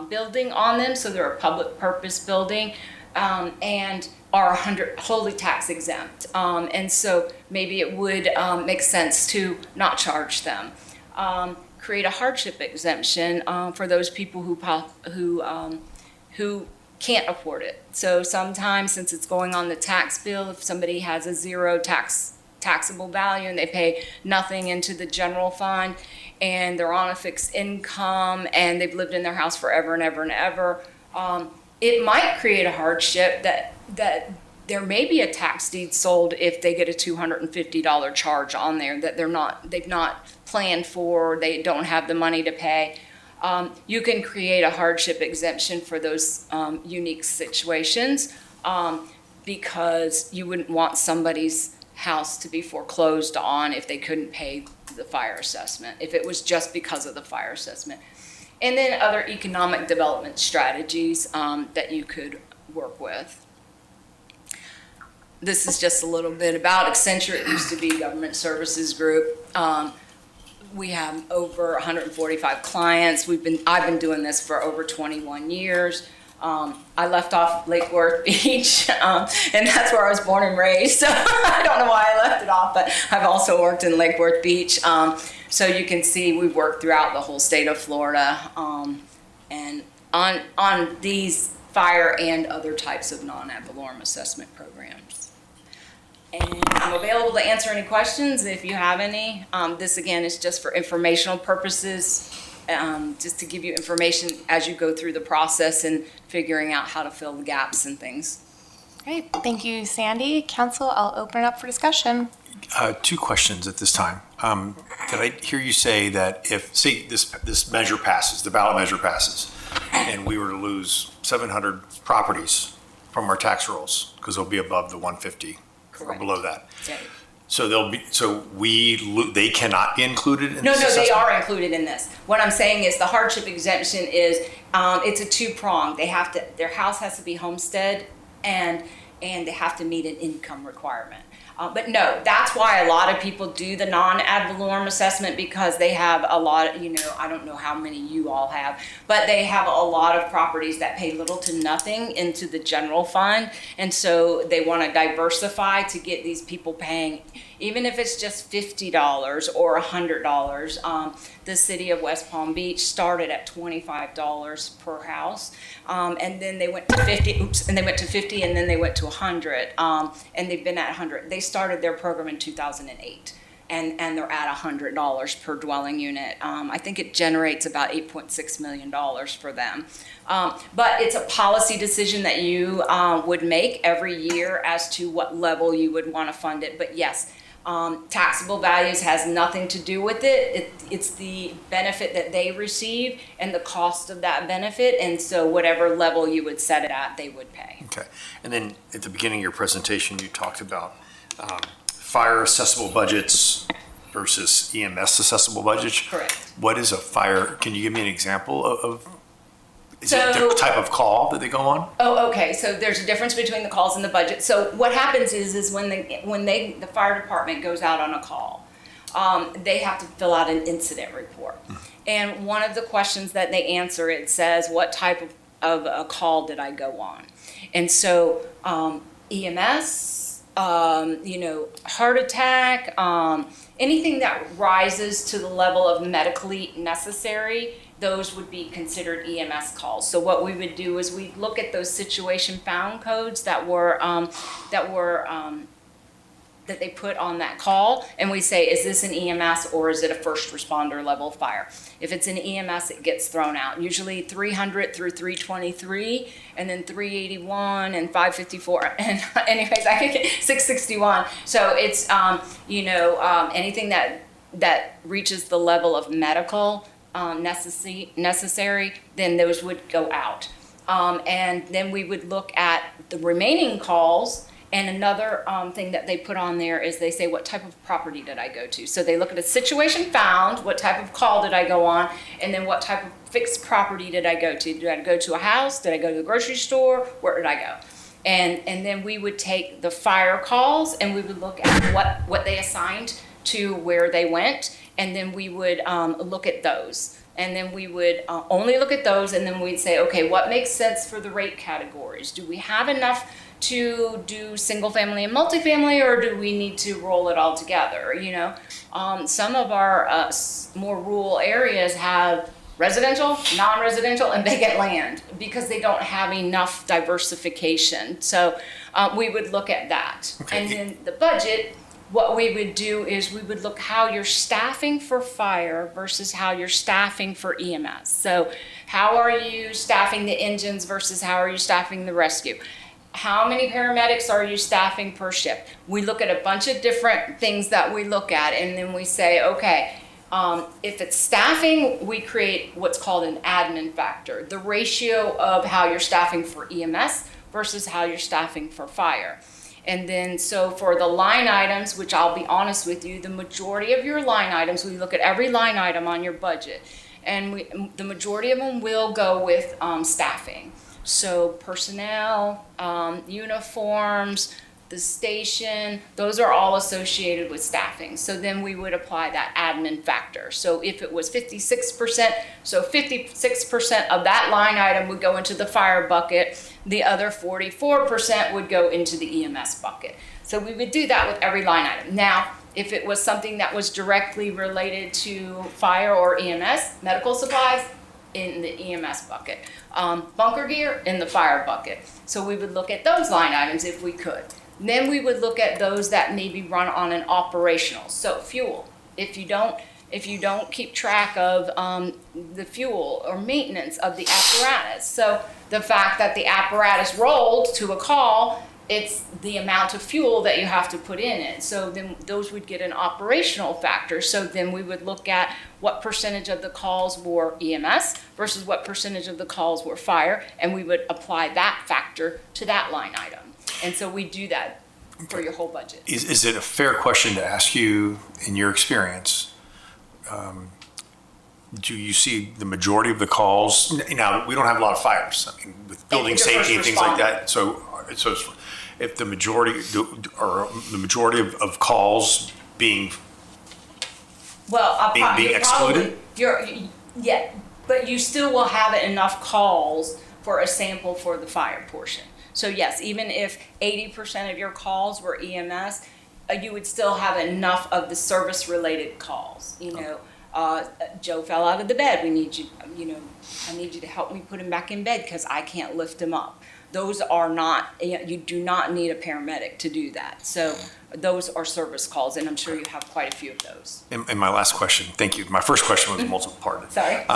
building on them, so they're a public purpose building, and are wholly tax exempt. And so maybe it would make sense to not charge them. Create a hardship exemption for those people who can't afford it. So sometimes, since it's going on the tax bill, if somebody has a zero taxable value and they pay nothing into the general fund, and they're on a fixed income and they've lived in their house forever and ever and ever, it might create a hardship that there may be a tax deed sold if they get a $250 charge on there that they've not planned for, they don't have the money to pay. You can create a hardship exemption for those unique situations, because you wouldn't want somebody's house to be foreclosed on if they couldn't pay the fire assessment, if it was just because of the fire assessment. And then other economic development strategies that you could work with. This is just a little bit about Accenture. It used to be Government Services Group. We have over 145 clients. I've been doing this for over 21 years. I left off Lake Worth Beach, and that's where I was born and raised. So I don't know why I left it off, but I've also worked in Lake Worth Beach. So you can see we've worked throughout the whole state of Florida, and on these fire and other types of non-ad valorem assessment programs. And I'm available to answer any questions if you have any. This again is just for informational purposes, just to give you information as you go through the process and figuring out how to fill the gaps and things.
Great, thank you, Sandy. Council, I'll open it up for discussion.
Two questions at this time. Did I hear you say that if, say, this measure passes, the ballot measure passes, and we were to lose 700 properties from our tax rolls because they'll be above the 150 or below that?
Yeah.
So they cannot be included in
No,
this assessment?
they are included in this. What I'm saying is the hardship exemption is, it's a two-pronged. Their house has to be homestead, and they have to meet an income requirement. But no, that's why a lot of people do the non-ad valorem assessment, because they have a lot of, I don't know how many you all have, but they have a lot of properties that pay little to nothing into the general fund. And so they want to diversify to get these people paying, even if it's just $50 or $100. The city of West Palm Beach started at $25 per house. And then they went to 50, and they went to 50, and then they went to 100. And they've been at 100. They started their program in 2008, and they're at $100 per dwelling unit. I think it generates about $8.6 million for them. But it's a policy decision that you would make every year as to what level you would want to fund it. But yes, taxable values has nothing to do with it. It's the benefit that they receive and the cost of that benefit. And so whatever level you would set it at, they would pay.
Okay. And then at the beginning of your presentation, you talked about fire assessable budgets versus EMS assessable budgets.
Correct.
What is a fire? Can you give me an example of Is it the type of call that they go on?
Oh, okay. So there's a difference between the calls and the budget. So what happens is when the fire department goes out on a call, they have to fill out an incident report. And one of the questions that they answer, it says, what type of a call did I go on? And so EMS, heart attack, anything that rises to the level of medically necessary, those would be considered EMS calls. So what we would do is we'd look at those situation found codes that they put on that call, and we say, is this an EMS or is it a first responder level fire? If it's an EMS, it gets thrown out. Usually 300 through 323, and then 381 and 554, and anyways, I get 661. So it's anything that reaches the level of medical necessary, then those would go out. And then we would look at the remaining calls. And another thing that they put on there is they say, what type of property did I go to? So they look at a situation found, what type of call did I go on, and then what type of fixed property did I go to? Did I go to a house? Did I go to the grocery store? Where did I go? And then we would take the fire calls and we would look at what they assigned to where they went, and then we would look at those. And then we would only look at those, and then we'd say, okay, what makes sense for the rate categories? Do we have enough to do single family and multifamily, or do we need to roll it all together? Some of our more rural areas have residential, non-residential, and vacant land because they don't have enough diversification. So we would look at that. Okay. And then the budget, what we would do is we would look how you're staffing for fire versus how you're staffing for EMS. So how are you staffing the engines versus how are you staffing the rescue? How many paramedics are you staffing per shift? We look at a bunch of different things that we look at, and then we say, okay, if it's staffing, we create what's called an admin factor, the ratio of how you're staffing for EMS versus how you're staffing for fire. And then so for the line items, which I'll be honest with you, the majority of your line items, we look at every line item on your budget, and the majority of them will go with staffing. So personnel, uniforms, the station, those are all associated with staffing. So then we would apply that admin factor. So if it was 56%, so 56% of that line item would go into the fire bucket, the other 44% would go into the EMS bucket. So we would do that with every line item. Now, if it was something that was directly related to fire or EMS, medical supplies, in the EMS bucket. Bunker gear in the fire bucket. So we would look at those line items if we could. Then we would look at those that maybe run on an operational. So fuel, if you don't keep track of the fuel or maintenance of the apparatus. So the fact that the apparatus rolled to a call, it's the amount of fuel that you have to put in it. So then those would get an operational factor. So then we would look at what percentage of the calls were EMS versus what percentage of the calls were fire, and we would apply that factor to that line item. And so we do that for your whole budget.
Is it a fair question to ask you, in your experience, do you see the majority of the calls? Now, we don't have a lot of fires, I mean, with building safety and things like that. So if the majority of calls being excluded?
Yeah, but you still will have enough calls for a sample for the fire portion. So yes, even if 80% of your calls were EMS, you would still have enough of the service-related calls. Joe fell out of the bed. We need you. I need you to help me put him back in bed because I can't lift him up. Those are not. You do not need a paramedic to do that. So those are service calls, and I'm sure you have quite a few of those.
And my last question. Thank you. My first question was multiple-parted.
Sorry.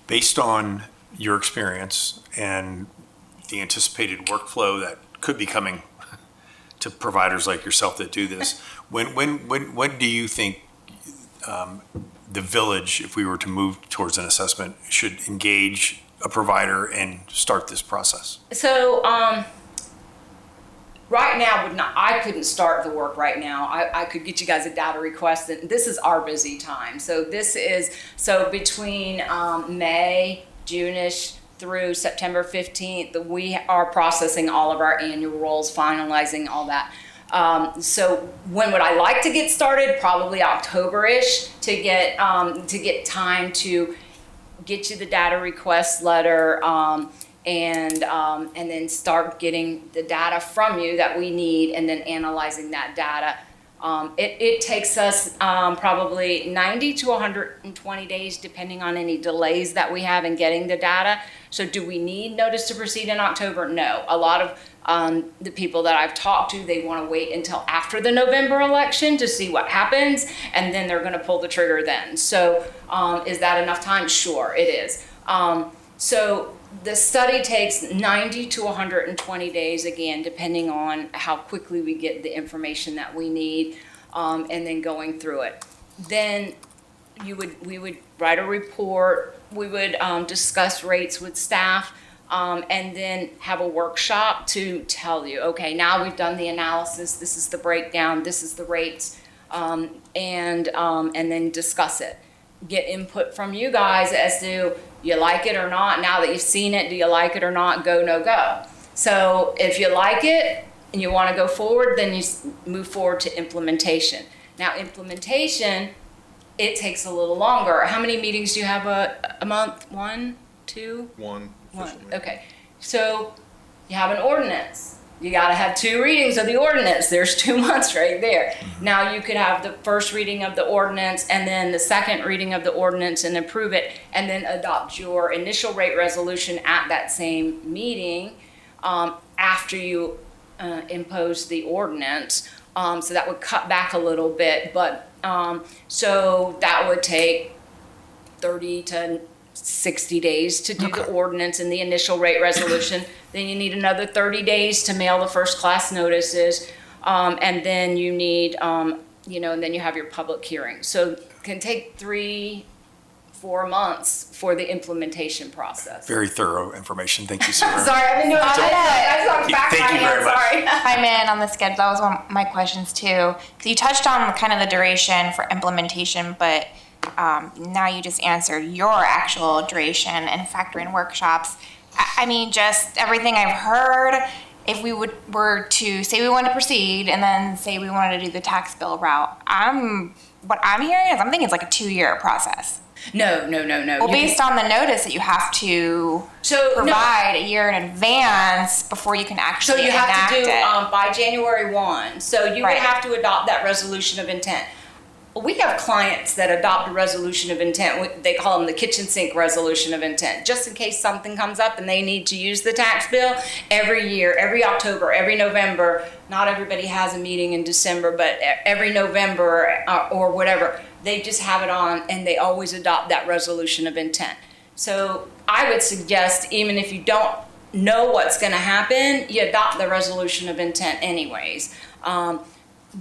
Based on your experience and the anticipated workflow that could be coming to providers like yourself that do this, when do you think the village, if we were to move towards an assessment, should engage a provider and start this process?
So right now, I couldn't start the work right now. I could get you guys a data request, and this is our busy time. So between May June-ish through September 15th, we are processing all of our annual rolls, finalizing all that. So when would I like to get started? Probably October-ish to get time to get you the data request letter, and then start getting the data from you that we need, and then analyzing that data. It takes us probably 90 to 120 days, depending on any delays that we have in getting the data. So do we need notice to proceed in October? No. A lot of the people that I've talked to, they want to wait until after the November election to see what happens, and then they're going to pull the trigger then. So is that enough time? Sure, it is. So the study takes 90 to 120 days, again, depending on how quickly we get the information that we need, and then going through it. Then we would write a report, we would discuss rates with staff, and then have a workshop to tell you, okay, now we've done the analysis, this is the breakdown, this is the rates, and then discuss it. Get input from you guys as to, you like it or not. Now that you've seen it, do you like it or not? Go, no go. So if you like it and you want to go forward, then you move forward to implementation. Now implementation, it takes a little longer. How many meetings do you have a month? 1, 2?
One.
Okay. So you have an ordinance. You got to have 2 readings of the ordinance. There's 2 months right there. Now you could have the first reading of the ordinance and then the second reading of the ordinance and approve it, and then adopt your initial rate resolution at that same meeting after you impose the ordinance. So that would cut back a little bit, but so that would take 30 to 60 days to do the ordinance and the initial rate resolution. Then you need another 30 days to mail the first class notices. And then you need, and then you have your public hearing. So it can take 3-4 months for the implementation process.
Very thorough information. Thank you, Sarah.
Sorry, I've been doing
Thank you very much.
Sorry.
I'm in on the schedule. That was one of my questions too. Because you touched on kind of the duration for implementation, but now you just answered your actual duration and factoring workshops. I mean, just everything I've heard, if we were to say we wanted to proceed and then say we wanted to do the tax bill route, what I'm hearing is I'm thinking it's like a 2-year process.
No.
Well, based on the notice that you have to provide a year in advance before you can actually
So you have to do
it.
by January 1. So you would have to adopt that resolution of intent. We have clients that adopt a resolution of intent. They call them the kitchen sink resolution of intent, just in case something comes up and they need to use the tax bill every year, every October, every November. Not everybody has a meeting in December, but every November or whatever, they just have it on and they always adopt that resolution of intent. So I would suggest, even if you don't know what's going to happen, you adopt the resolution of intent anyways.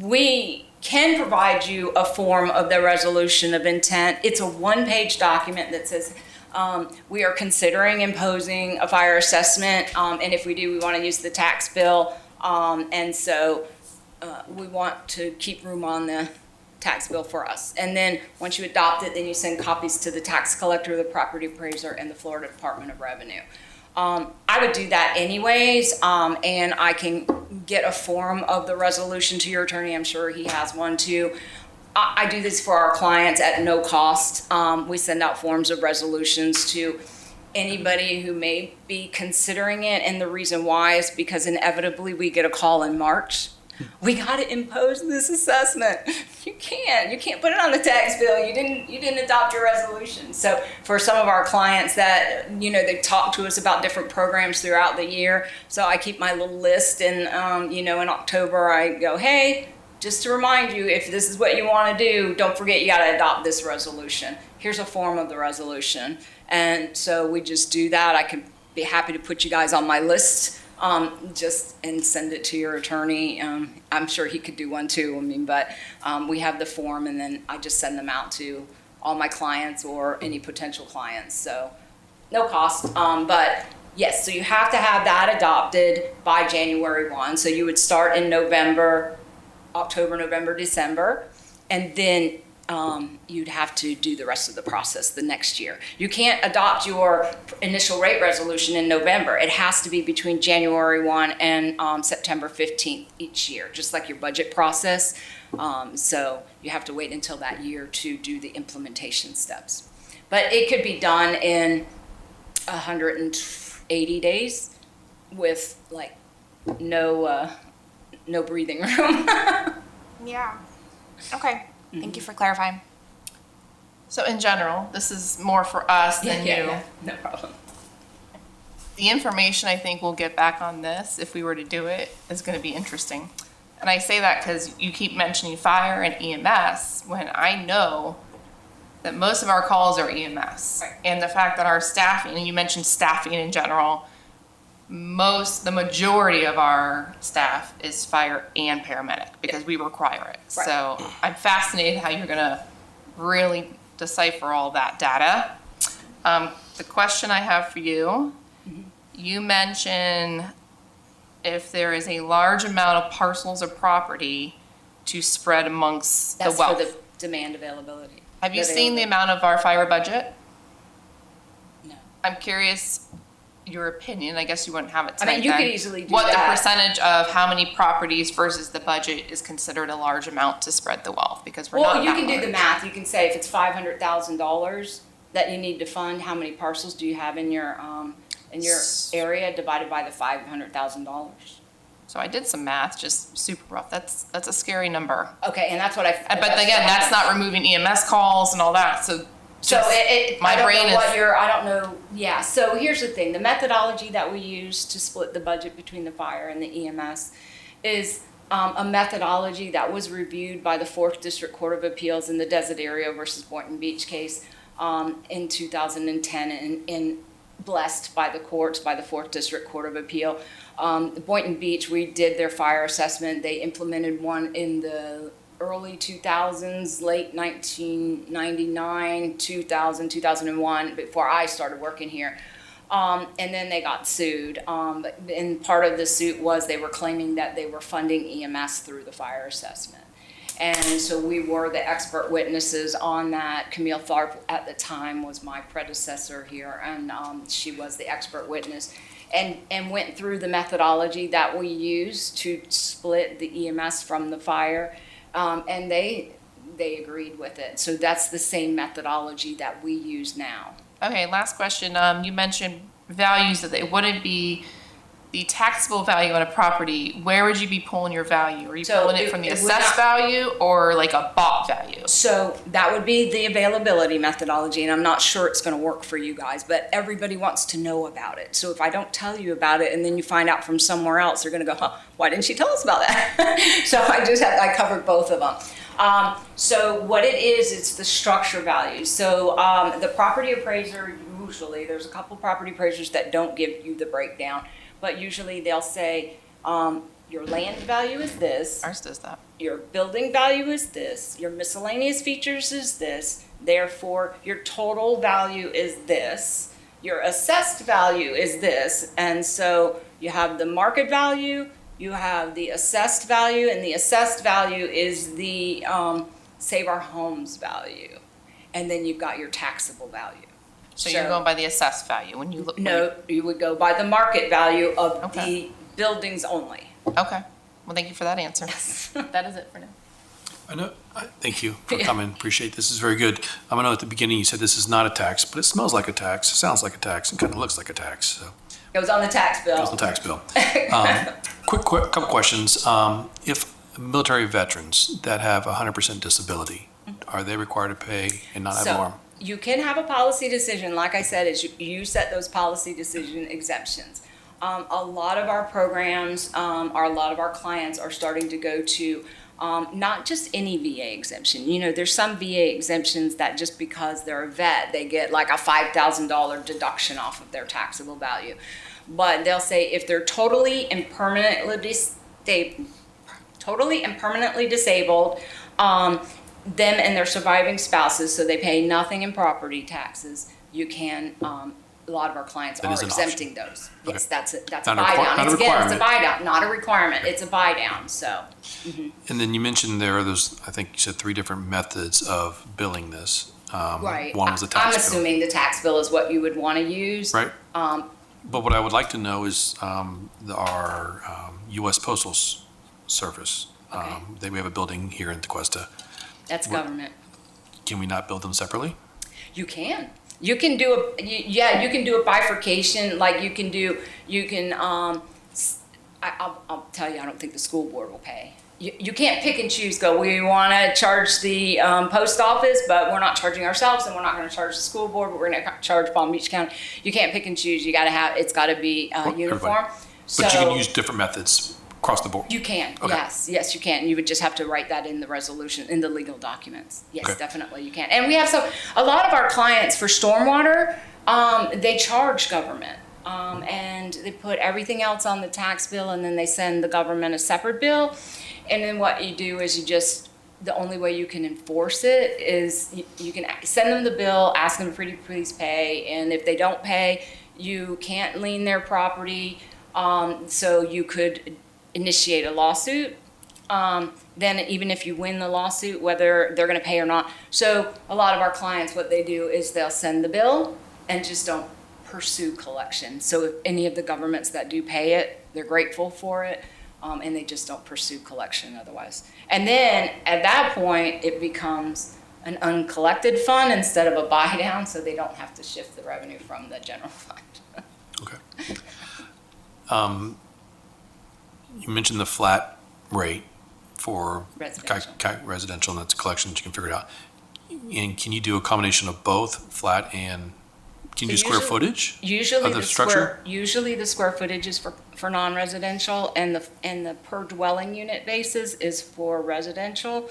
We can provide you a form of the resolution of intent. It's a 1-page document that says we are considering imposing a fire assessment, and if we do, we want to use the tax bill, and so we want to keep room on the tax bill for us. And then once you adopt it, then you send copies to the tax collector, the property appraiser, and the Florida Department of Revenue. I would do that anyways, and I can get a form of the resolution to your attorney. I'm sure he has one too. I do this for our clients at no cost. We send out forms of resolutions to anybody who may be considering it, and the reason why is because inevitably we get a call in March. We got to impose this assessment. You can't put it on the tax bill. You didn't adopt your resolution. So for some of our clients that, they talk to us about different programs throughout the year. So I keep my little list, and, in October I go, hey, just to remind you, if this is what you want to do, don't forget you got to adopt this resolution. Here's a form of the resolution. And so we just do that. I could be happy to put you guys on my list. Just and send it to your attorney. I'm sure he could do one too. But we have the form, and then I just send them out to all my clients or any potential clients. So no cost. But yes, so you have to have that adopted by January 1. So you would start in October, November, December, and then you'd have to do the rest of the process the next year. You can't adopt your initial rate resolution in November. It has to be between January 1 and September 15th each year, just like your budget process. So you have to wait until that year to do the implementation steps. But it could be done in 180 days with like no breathing room.
Yeah. Okay. Thank you for clarifying.
So in general, this is more for us than you.
Yeah, no problem.
The information I think we'll get back on this, if we were to do it, is going to be interesting. And I say that because you keep mentioning fire and EMS when I know that most of our calls are EMS.
Right.
And the fact that our staffing, and you mentioned staffing in general, the majority of our staff is fire and paramedic because we require it.
Right.
So I'm fascinated how you're gonna really decipher all that data. The question I have for you, you mentioned if there is a large amount of parcels of property to spread amongst the
That's
wealth.
for the demand availability.
Have you seen the amount of our fire budget?
No.
I'm curious your opinion. I guess you wouldn't have it
I
tonight.
mean, you
then.
could easily do
what
that.
the percentage of how many properties versus the budget is considered a large amount to spread the wealth because we're
Well,
not
you
that
can do
large.
the math. You can say if it's $500,000 that you need to fund, how many parcels do you have in your area divided by the $500,000?
So I did some math, just super rough. That's a scary number.
Okay, and that's what I.
But again, that's not removing EMS calls and all that. So
So
my
I don't
brain
know
is
what I don't know, yeah, so here's the thing, the methodology that we use to split the budget between the fire and the EMS is a methodology that was reviewed by the 4th District Court of Appeals in the Desert Area versus Boynton Beach case in 2010 and blessed by the courts, by the 4th District Court of Appeal. Boynton Beach, we did their fire assessment, they implemented one in the early 2000s, late 1999, 2000, 2001, before I started working here. And then they got sued. And part of the suit was they were claiming that they were funding EMS through the fire assessment. And so we were the expert witnesses on that. Camille Tharp at the time was my predecessor here, and she was the expert witness. And went through the methodology that we use to split the EMS from the fire. And they agreed with it. So that's the same methodology that we use now.
Okay, last question. You mentioned values that it wouldn't be the taxable value on a property. Where would you be pulling your value? Are you pulling it from the assessed value or like a bought value?
So that would be the availability methodology, and I'm not sure it's going to work for you guys, but everybody wants to know about it. So if I don't tell you about it and then you find out from somewhere else, you're going to go, huh, why didn't she tell us about that? So I covered both of them. So what it is, it's the structure value. So the property appraiser, usually, there's a couple property appraisers that don't give you the breakdown, but usually they'll say, your land value is this.
Ours does that.
Your building value is this. Your miscellaneous features is this. Therefore, your total value is this. Your assessed value is this. And so you have the market value, you have the assessed value, and the assessed value is the Save Our Homes value. And then you've got your taxable value.
So you're going by the assessed value when you look?
No, you would go by the market value of the buildings only.
Okay. Well, thank you for that answer. That is it for now.
I know. Thank you for coming. Appreciate this. Is very good. I know at the beginning you said this is not a tax, but it smells like a tax, it sounds like a tax, and kind of looks like a tax. So
It was on the tax bill.
it was on the tax bill. Quick, couple questions. If military veterans that have 100% disability, are they required to pay and not have alarm?
You can have a policy decision, like I said, is you set those policy decision exemptions. A lot of our programs, or a lot of our clients are starting to go to not just any VA exemption. You know, there's some VA exemptions that just because they're a vet, they get like a $5,000 deduction off of their taxable value. But they'll say if they're totally and permanently disabled, them and their surviving spouses, so they pay nothing in property taxes, you can a lot of our clients
That
are
is an option.
exempting those.
Okay.
Yes, that's a
Not a
buy down.
not a
Again, it's a
requirement.
buy down, not a requirement. It's a buy down, so.
And then you mentioned there's, I think you said 3 different methods of billing this.
Right.
One was the
I'm
tax bill.
assuming the tax bill is what you would want to use.
Right. But what I would like to know is our U.S. Postal Service. We have a building here in Tequesta.
That's government.
Can we not bill them separately?
You can. You can do you can do a bifurcation, like I'll tell you, I don't think the school board will pay. You can't pick and choose, we want to charge the post office, but we're not charging ourselves, and we're not going to charge the school board, but we're going to charge Palm Beach County. You can't pick and choose. It's got to be uniform.
But you can use different methods across the board.
You can,
Okay.
yes, you can. You would just have to write that in the resolution, in the legal documents. Yes,
Okay.
definitely you can. And we have a lot of our clients for stormwater, they charge government. And they put everything else on the tax bill, and then they send the government a separate bill. And then what you do is the only way you can enforce it is you can send them the bill, ask them to please pay, and if they don't pay, you can't lien their property. So you could initiate a lawsuit. Then even if you win the lawsuit, whether they're gonna pay or not. So a lot of our clients, what they do is they'll send the bill and just don't pursue collection. So if any of the governments that do pay it, they're grateful for it, and they just don't pursue collection otherwise. And then at that point, it becomes an uncollected fund instead of a buy down, so they don't have to shift the revenue from the general fund.
Okay. You mentioned the flat rate for residential, and that's collections, you can figure it out. And can you do a combination of both flat and, can you do square footage?
Usually
of the structure?
Usually the square footage is for non-residential, and the per dwelling unit basis is for residential.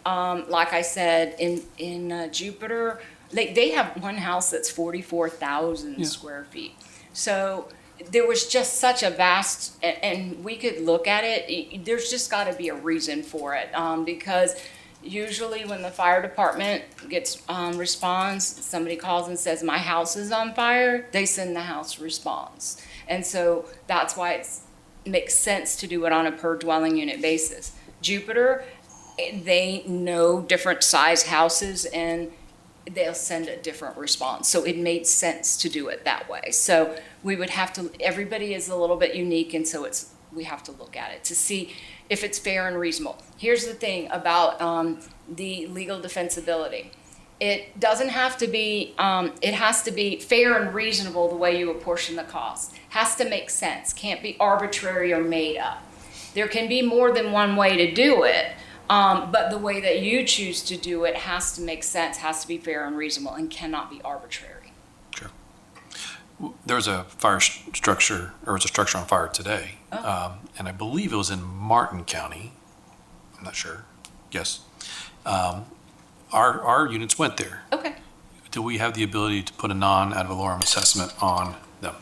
Like I said, in Jupiter, they have one house that's 44,000 square feet. So there was just such a vast, and we could look at it, there's just got to be a reason for it, because usually when the fire department responds, somebody calls and says, my house is on fire, they send the house response. And so that's why it makes sense to do it on a per dwelling unit basis. Jupiter, they know different size houses, and they'll send a different response. So it made sense to do it that way. So we would have to, everybody is a little bit unique, and so we have to look at it to see if it's fair and reasonable. Here's the thing about the legal defensibility. It doesn't have to be, it has to be fair and reasonable the way you apportion the cost. Has to make sense, can't be arbitrary or made up. There can be more than one way to do it, but the way that you choose to do it has to make sense, has to be fair and reasonable, and cannot be arbitrary.
Sure. There was a fire structure, or was a structure on fire today, and I believe it was in Martin County. I'm not sure. Yes. Our units went there.
Okay.
Do we have the ability to put a non-ad valorem assessment on them?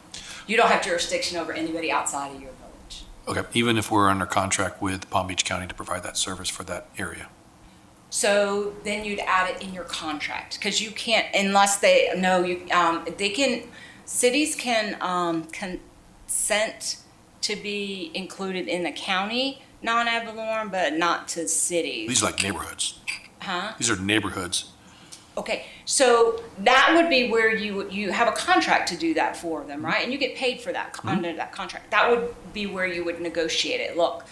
You don't have jurisdiction over anybody outside of your village.
Okay, even if we're under contract with Palm Beach County to provide that service for that area?
So then you'd add it in your contract, because you can't, unless they know you, they can, cities can consent to be included in the county non-ad valorem, but not to cities.
These are like neighborhoods.
Huh?
These are neighborhoods.
Okay, so that would be where you have a contract to do that for them, right? And you get paid for that under that contract. That would be where you would negotiate it. Look,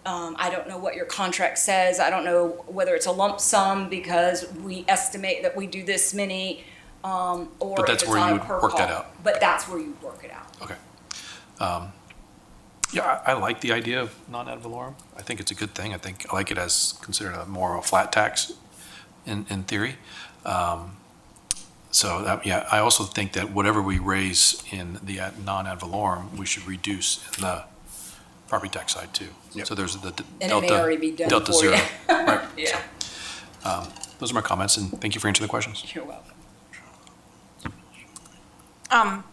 I don't know what your contract says. I don't know whether it's a lump sum because we estimate that we do this many, or
But that's
if it's
where
on
you
a
would
per
work
call.
that out.
But that's where you work it out.
Okay. Yeah, I like the idea of non-ad valorem. I think it's a good thing. I like it as considered a more of a flat tax in theory. So that, yeah, I also think that whatever we raise in the non-ad valorem, we should reduce in the property tax side too. So there's the
And it may already be done
delta
for you.
zero. Right.
Yeah.
Those are my comments, and thank you for answering the questions.
You're welcome.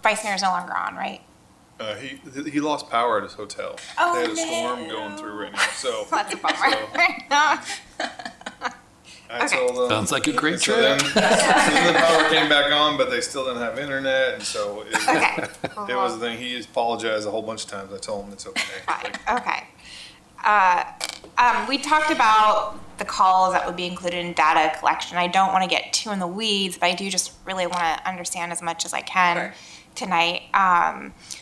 Vice Mayor's no longer on, right?
He lost power at his hotel.
Oh,
They had a
no.
storm going through right now, so.
That's a bummer.
I told them.
Sounds like a great
So
trip.
then the power came back on, but they still didn't have internet, and so it was the thing. He apologized a whole bunch of times. I told him it's okay.
Fine, okay. We talked about the calls that would be included in data collection. I don't want to get too in the weeds, but I do just really want to understand as much as I can tonight.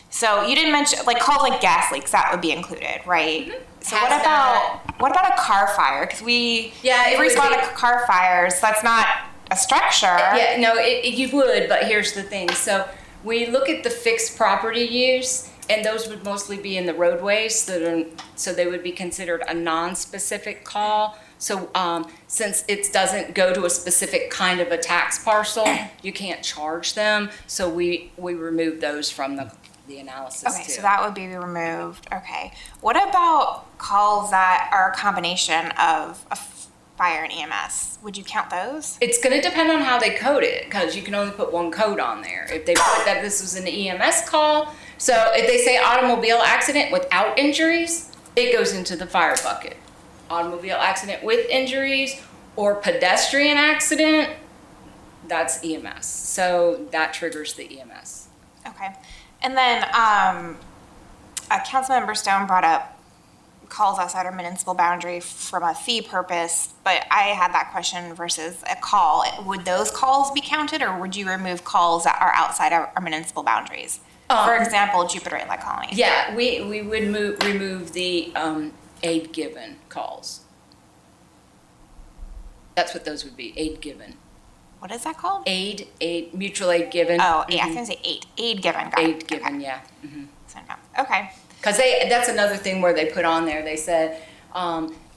So you didn't mention, like, calls like gas leaks, that would be included, right? So what about a car fire? Because we respond to car fires, that's not a structure.
Yeah, no, you would, but here's the thing. So we look at the fixed property use, and those would mostly be in the roadways, so they would be considered a non-specific call. So since it doesn't go to a specific kind of a tax parcel, you can't charge them. So we remove those from the analysis
Okay,
too.
so that would be removed. Okay. What about calls that are a combination of a fire and EMS? Would you count those?
It's going to depend on how they code it, because you can only put one code on there. If they put that this was an EMS call, so if they say automobile accident without injuries, it goes into the fire bucket. Automobile accident with injuries or pedestrian accident, that's EMS. So that triggers the EMS.
Okay. And then Councilmember Stone brought up calls outside our municipal boundary from a fee purpose, but I had that question versus a call. Would those calls be counted, or would you remove calls that are outside our municipal boundaries? For example, Jupiter Inlet Colony.
Yeah, we would remove the aid given calls. That's what those would be, aid given.
What is that called?
Aid, mutual aid given.
Oh, yeah, I was gonna say aid given. Got it.
Aid given, yeah.
So, no. Okay.
Because that's another thing where they put on there, they said,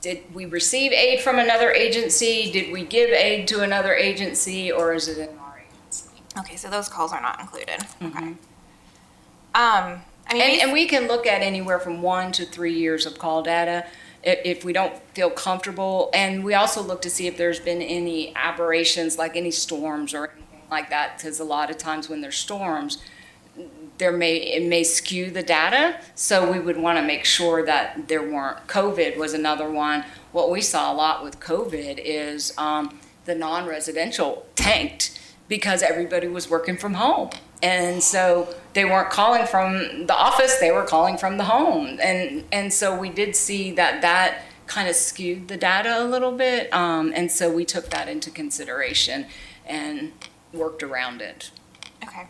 did we receive aid from another agency? Did we give aid to another agency, or is it in our agency?
Okay, so those calls are not included. Okay.
And we can look at anywhere from 1 to 3 years of call data if we don't feel comfortable. And we also look to see if there's been any aberrations, like any storms or anything like that, because a lot of times when there's storms, it may skew the data. So we would want to make sure that there weren't. COVID was another one. What we saw a lot with COVID is the non-residential tanked because everybody was working from home. And so they weren't calling from the office, they were calling from the home. And so we did see that kind of skewed the data a little bit. And so we took that into consideration and worked around it.
Okay.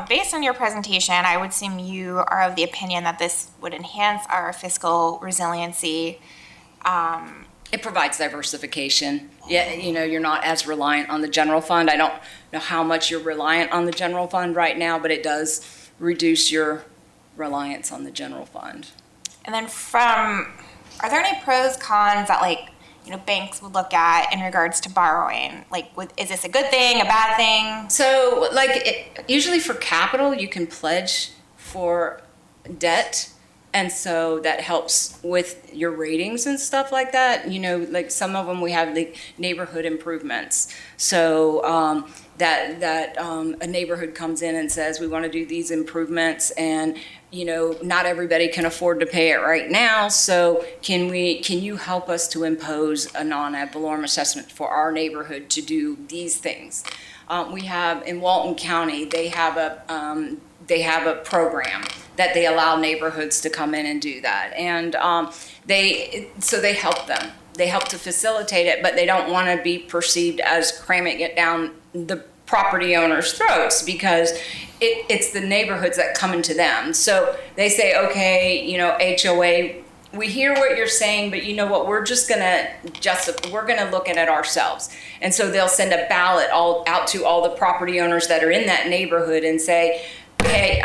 Based on your presentation, I would assume you are of the opinion that this would enhance our fiscal resiliency.
It provides diversification. Yeah, you're not as reliant on the general fund. I don't know how much you're reliant on the general fund right now, but it does reduce your reliance on the general fund.
And then are there any pros, cons that banks would look at in regards to borrowing? Is this a good thing, a bad thing?
So usually for capital, you can pledge for debt. And so that helps with your ratings and stuff like that. Some of them we have the neighborhood improvements. So a neighborhood comes in and says, we want to do these improvements, and not everybody can afford to pay it right now. So can you help us to impose a non-ad valorem assessment for our neighborhood to do these things? We have in Walton County, they have a program that they allow neighborhoods to come in and do that. And they help them. They help to facilitate it, but they don't want to be perceived as cramming it down the property owners' throats, because it's the neighborhoods that come into them. So they say, okay, HOA, we hear what you're saying, but you know what, we're gonna look at it ourselves. And so they'll send a ballot out to all the property owners that are in that neighborhood and say, hey,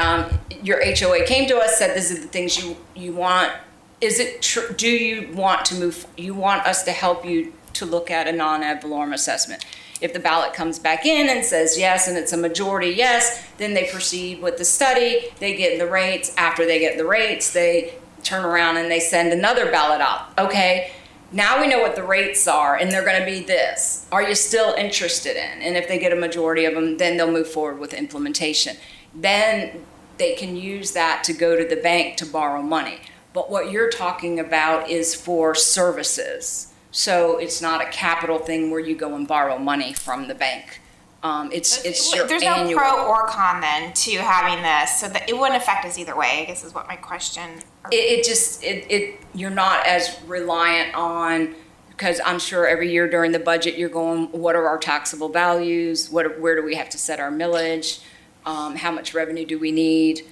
your HOA came to us, said this is the things you want. Is it true? Do you want to move? You want us to help you to look at a non-ad valorem assessment? If the ballot comes back in and says yes, and it's a majority yes, then they proceed with the study. They get the rates. After they get the rates, they turn around and they send another ballot out. Okay, now we know what the rates are, and they're going to be this. Are you still interested in? And if they get a majority of them, then they'll move forward with implementation. Then they can use that to go to the bank to borrow money. But what you're talking about is for services. So it's not a capital thing where you go and borrow money from the bank. It's your
There's
annual.
no pro or con then to having this, so that it wouldn't affect us either way, I guess is what my question.
You're not as reliant on, because I'm sure every year during the budget, you're going, what are our taxable values? Where do we have to set our millage? How much revenue do we need?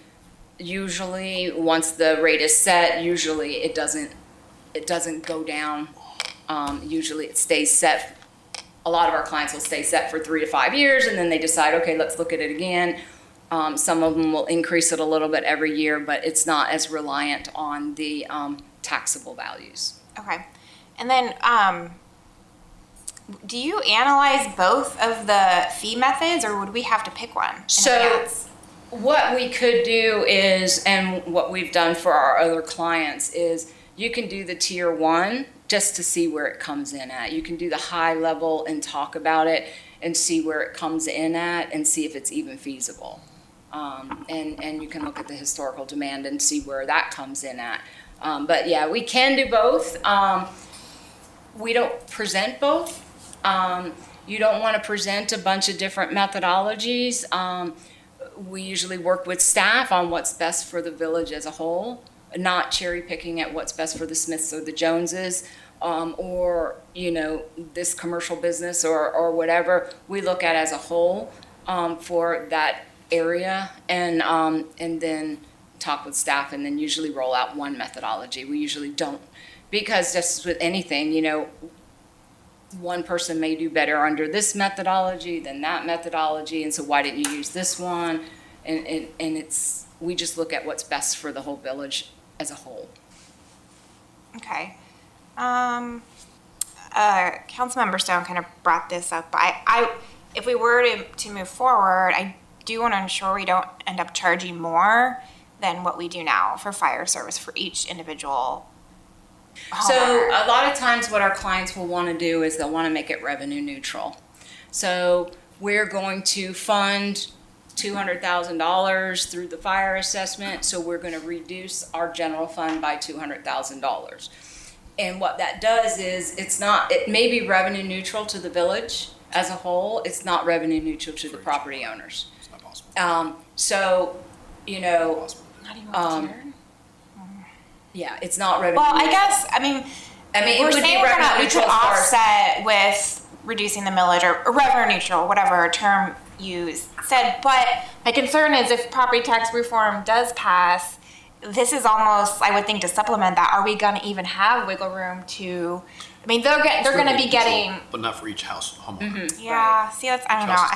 Usually, once the rate is set, usually it doesn't go down. Usually it stays set. A lot of our clients will stay set for 3 to 5 years, and then they decide, okay, let's look at it again. Some of them will increase it a little bit every year, but it's not as reliant on the taxable values.
Okay. And then, do you analyze both of the fee methods, or would we have to pick one?
So what we could do is, and what we've done for our other clients is, you can do the tier 1 just to see where it comes in at. You can do the high level and talk about it and see where it comes in at and see if it's even feasible. And you can look at the historical demand and see where that comes in at. But yeah, we can do both. We don't present both. You don't want to present a bunch of different methodologies. We usually work with staff on what's best for the village as a whole, not cherry picking at what's best for the Smiths or the Joneses, or, this commercial business or whatever. We look at as a whole, for that area, and then talk with staff, and then usually roll out one methodology. We usually don't, because just with anything, one person may do better under this methodology than that methodology, and so why didn't you use this one? And we just look at what's best for the whole village as a whole.
Okay. Councilmember Stone kind of brought this up. If we were to move forward, I do want to ensure we don't end up charging more than what we do now for fire service for each individual homeowner.
So a lot of times what our clients will want to do is they'll want to make it revenue neutral. So we're going to fund $200,000 through the fire assessment, so we're going to reduce our general fund by $200,000. And what that does is it may be revenue neutral to the village as a whole, it's not revenue neutral to the property owners.
It's not possible.
Yeah, it's not revenue
Well,
neutral.
I guess,
it
we're
would
saying
be revenue
we
neutral
could
as far as-
offset with reducing the millage or revenue neutral, whatever term you said. But my concern is if property tax reform does pass, this is almost, I would think, to supplement that. Are we going to even have wiggle room to? They're going to be getting.
But not for each homeowner.
Yeah. See, that's I don't know.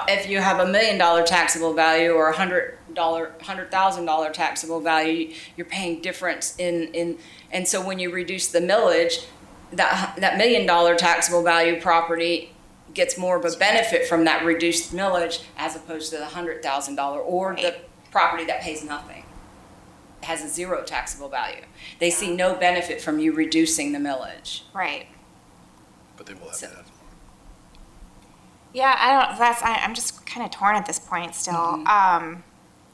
If you have $1 million taxable value or $100,000 taxable value, you're paying difference in and so when you reduce the millage, that $1 million taxable value property gets more of a benefit from that reduced millage as opposed to the $100,000 or the property that pays nothing. It has a zero taxable value. They see no benefit from you reducing the millage.
Right.
But they will have that.
Yeah, I'm just kind of torn at this point still.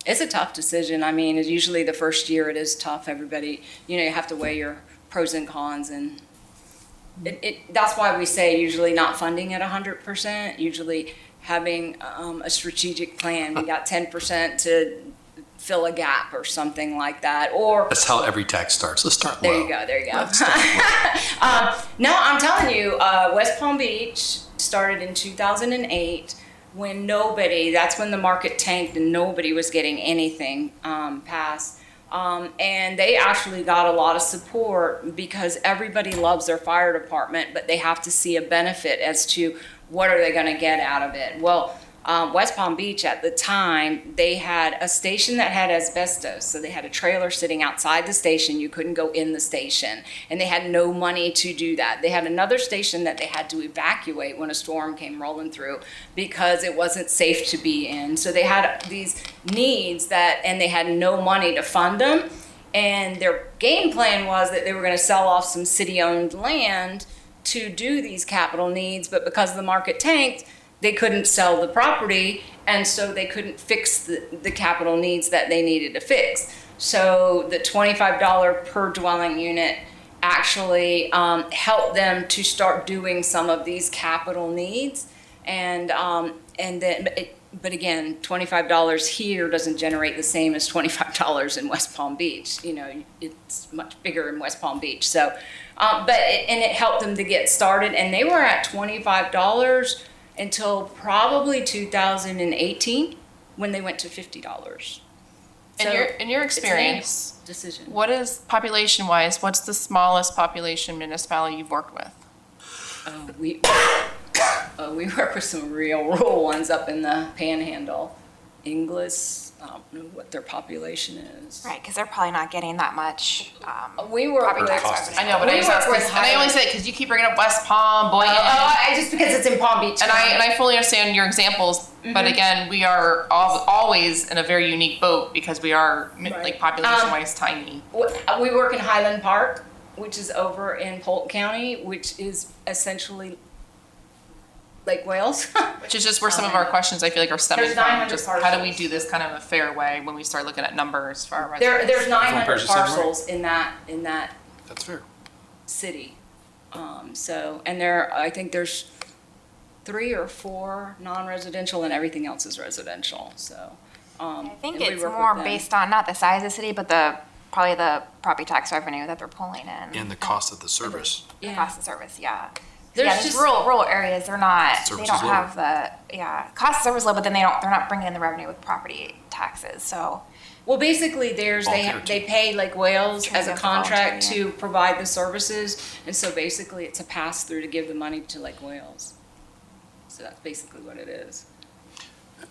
It's a tough decision. It's usually the first year it is tough. Everybody, you have to weigh your pros and cons, and that's why we say usually not funding at 100%, usually having a strategic plan. We got 10% to fill a gap or something like that, or
That's how every tax starts. Let's start low.
there you go. No, I'm telling you, West Palm Beach started in 2008 when that's when the market tanked and nobody was getting anything passed. And they actually got a lot of support because everybody loves their fire department, but they have to see a benefit as to what are they going to get out of it. Well, West Palm Beach at the time, they had a station that had asbestos. So they had a trailer sitting outside the station. You couldn't go in the station. And they had no money to do that. They had another station that they had to evacuate when a storm came rolling through because it wasn't safe to be in. So they had these needs and they had no money to fund them. And their game plan was that they were going to sell off some city-owned land to do these capital needs. But because the market tanked, they couldn't sell the property, and so they couldn't fix the capital needs that they needed to fix. So the $25 per dwelling unit actually help them to start doing some of these capital needs. And then, but again, $25 here doesn't generate the same as $25 in West Palm Beach. You know, it's much bigger in West Palm Beach. So, it helped them to get started, and they were at $25 until probably 2018 when they went to $50.
In your experience,
decision.
what is population-wise, what's the smallest population municipality you've worked with?
We work with some real rural ones up in the Panhandle. Inglis, I don't know what their population is.
Right, because they're probably not getting that much.
We work with,
I know, but I only say it because you keep bringing up West Palm, Boynton.
Just because it's in Palm Beach.
And I fully understand your examples, but again, we are always in a very unique boat because we are like population-wise tiny.
We work in Highland Park, which is over in Polk County, which is essentially Lake Wales.
Which is just where some of our questions I feel like are stemming
There's
from.
900
Just
parcels.
how do we do this kind of a fair way when we start looking at numbers for our residents?
There's 900
purchase them, right?
parcels in that
That's fair.
city. And I think there's 3 or 4 non-residential and everything else is residential, so.
I think
and we
it's
work with
more
them.
based on not the size of the city, but probably the property tax revenue that they're pulling in.
And the cost of the service.
The cost of service, yeah.
There's
These
just-
rural areas, they
Service
don't
is low.
have cost of service low, but then they're not bringing in the revenue with property taxes, so.
Well, basically, they pay Lake Wales as a contract
Voluntary,
to provide the services, and so basically it's a pass-through to give the money to Lake Wales. So that's basically what it is.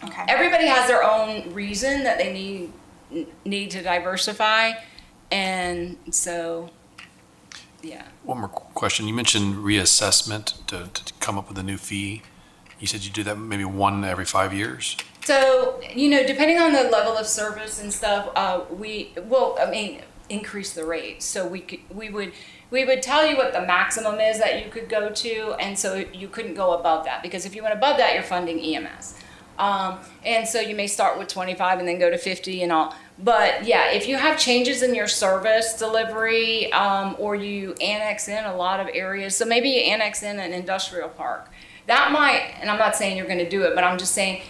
Okay.
Everybody has their own reason that they need to diversify, and so, yeah.
One more question. You mentioned reassessment to come up with a new fee. You said you do that maybe one every 5 years?
So, depending on the level of service and stuff, increase the rate. So we would tell you what the maximum is that you could go to, and so you couldn't go above that, because if you went above that, you're funding EMS. And so you may start with 25 and then go to 50 and all. But yeah, if you have changes in your service delivery, or you annex in a lot of areas, so maybe you annex in an industrial park, that might, and I'm not saying you're going to do it, but I'm just saying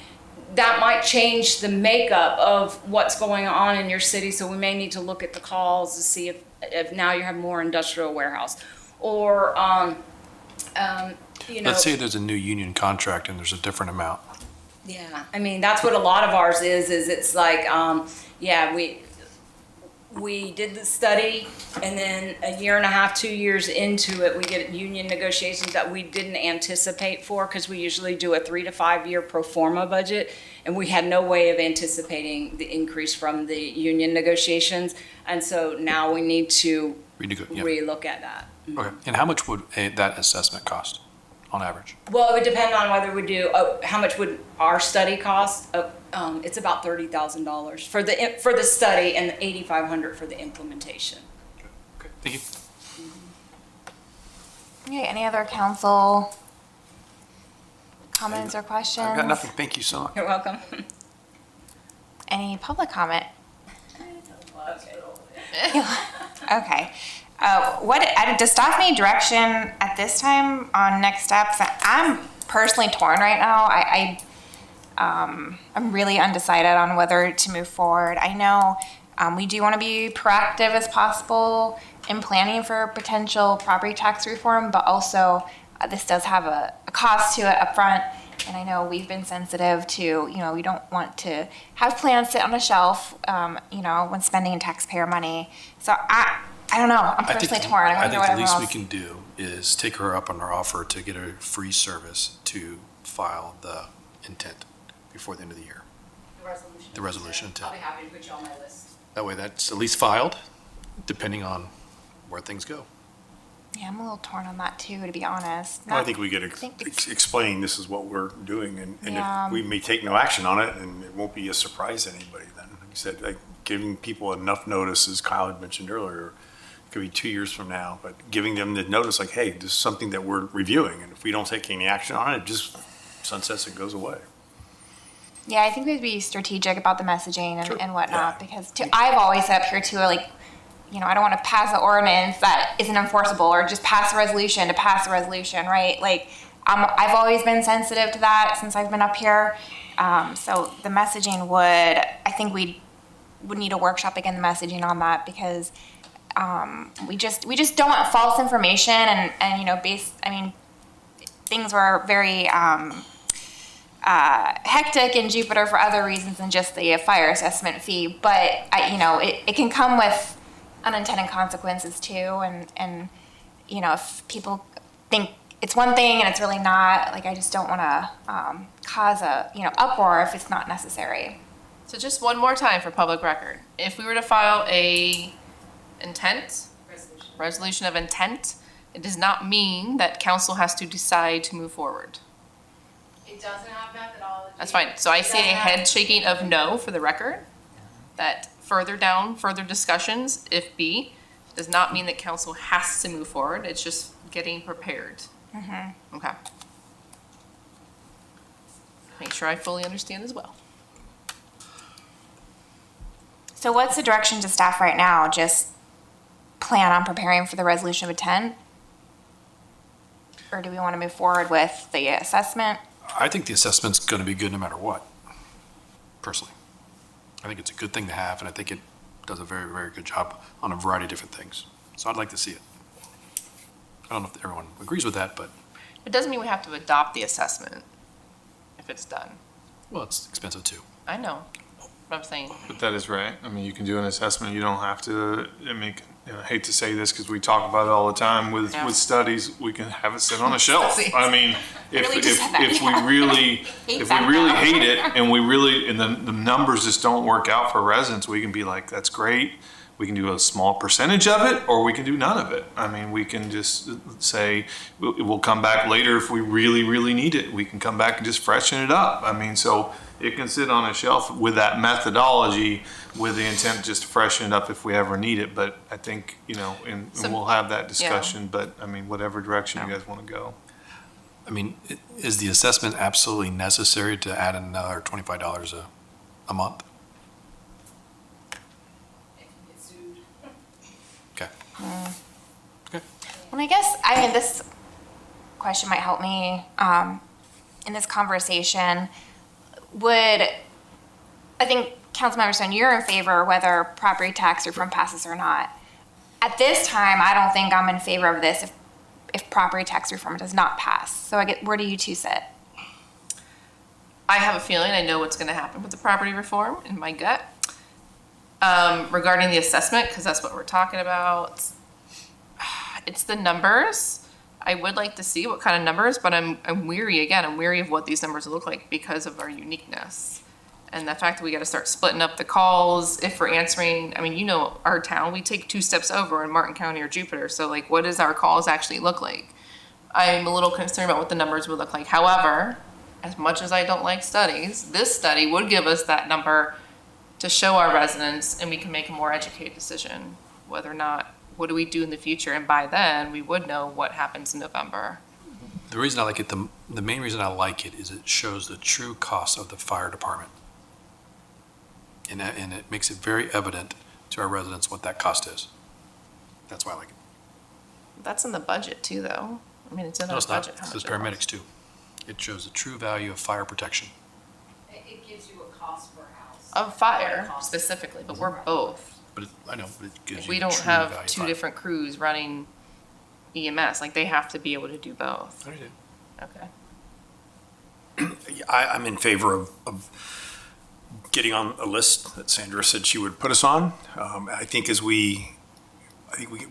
that might change the makeup of what's going on in your city. So we may need to look at the calls to see if now you have more industrial warehouse, or
Let's say there's a new union contract and there's a different amount.
Yeah, I mean, that's what a lot of ours is it's like, we did the study, and then a year and a half, 2 years into it, we get union negotiations that we didn't anticipate for, because we usually do a 3 to 5 year pro forma budget, and we had no way of anticipating the increase from the union negotiations, and so now we need to relook at that.
Okay. And how much would that assessment cost on average?
Well, it would depend on whether we do, how much would our study cost? It's about $30,000 for the study, and $8,500 for the implementation.
Okay. Thank you.
Okay, any other council comments or questions?
I've got nothing. Thank you so much.
You're welcome.
Any public comment? Okay. Does staff need direction at this time on next steps? I'm personally torn right now. I'm really undecided on whether to move forward. I know we do want to be proactive as possible in planning for potential property tax reform, but also this does have a cost to it up front. And I know we've been sensitive to, we don't want to have plans sit on a shelf, when spending taxpayer money. So I don't know. I'm personally torn.
I think the least we can do is take her up on our offer to get a free service to file the intent before the end of the year. The resolution intent.
I'll be happy to put you on my list.
That way that's at least filed, depending on where things go.
Yeah, I'm a little torn on that too, to be honest.
I think we could explain this is what we're doing, and if we may take no action on it, and it won't be a surprise to anybody then. Like you said, like giving people enough notice, as Kyle had mentioned earlier, it could be 2 years from now, but giving them the notice like, hey, this is something that we're reviewing, and if we don't take any action on it, it just sunsets and goes away.
Yeah, I think we'd be strategic about the messaging and whatnot, because I've always said up here too, like, I don't want to pass an ordinance that isn't enforceable, or just pass a resolution to pass a resolution, right? Like, I've always been sensitive to that since I've been up here. So the messaging I think we would need a workshop again, the messaging on that, because we just don't want false information and things were very hectic in Jupiter for other reasons than just the fire assessment fee. But it can come with unintended consequences too, and if people think it's one thing and it's really not, like, I just don't want to cause a uproar if it's not necessary.
So just one more time for public record. If we were to file a resolution of intent, it does not mean that council has to decide to move forward.
It doesn't have methodology.
That's fine. So I see a head shaking of no for the record. That further discussions, if B, does not mean that council has to move forward. It's just getting prepared. Okay. Make sure I fully understand as well.
So what's the direction to staff right now? Just plan on preparing for the resolution of intent? Or do we want to move forward with the assessment?
I think the assessment's going to be good no matter what, personally. I think it's a good thing to have, and I think it does a very, very good job on a variety of different things. So I'd like to see it. I don't know if everyone agrees with that, but,
It doesn't mean we have to adopt the assessment if it's done.
well, it's expensive too.
I know what I'm saying.
But that is right. I mean, you can do an assessment. You don't have to, I hate to say this because we talk about it all the time with studies. We can have it sit on a shelf. I mean, if we really hate it and the numbers just don't work out for residents, we can be like, that's great. We can do a small percentage of it, or we can do none of it. I mean, we can just say, we'll come back later if we really, really need it. We can come back and just freshen it up. I mean, so it can sit on a shelf with that methodology, with the intent just to freshen it up if we ever need it. But I think, and we'll have that discussion, but I mean, whatever direction you guys want to go.
I mean, is the assessment absolutely necessary to add another $25 a month? Okay.
Well, I guess, this question might help me in this conversation. I think, Councilmember Stone, you're in favor whether property tax reform passes or not. At this time, I don't think I'm in favor of this if property tax reform does not pass. So where do you two sit?
I have a feeling I know what's going to happen with the property reform in my gut. Regarding the assessment, because that's what we're talking about, it's the numbers. I would like to see what kind of numbers, but I'm weary of what these numbers look like because of our uniqueness. And the fact that we got to start splitting up the calls if we're answering, our town, we take 2 steps over in Martin County or Jupiter. So like, what does our calls actually look like? I'm a little concerned about what the numbers would look like. However, as much as I don't like studies, this study would give us that number to show our residents, and we can make a more educated decision whether or not, what do we do in the future? And by then, we would know what happens in November.
The reason I like it, the main reason I like it is it shows the true cost of the fire department. And it makes it very evident to our residents what that cost is. That's why I like it.
That's in the budget too, though. It's in
No,
our
it's not.
budget.
It's paramedics too. It shows the true value of fire protection.
It gives you a cost per house.
Of fire specifically, but we're both.
But I know, but it gives you
We don't
true value
have
of
2
fire.
different crews running EMS. Like, they have to be able to do both.
I do.
Okay.
I'm in favor of getting on a list that Sandra said she would put us on. I think we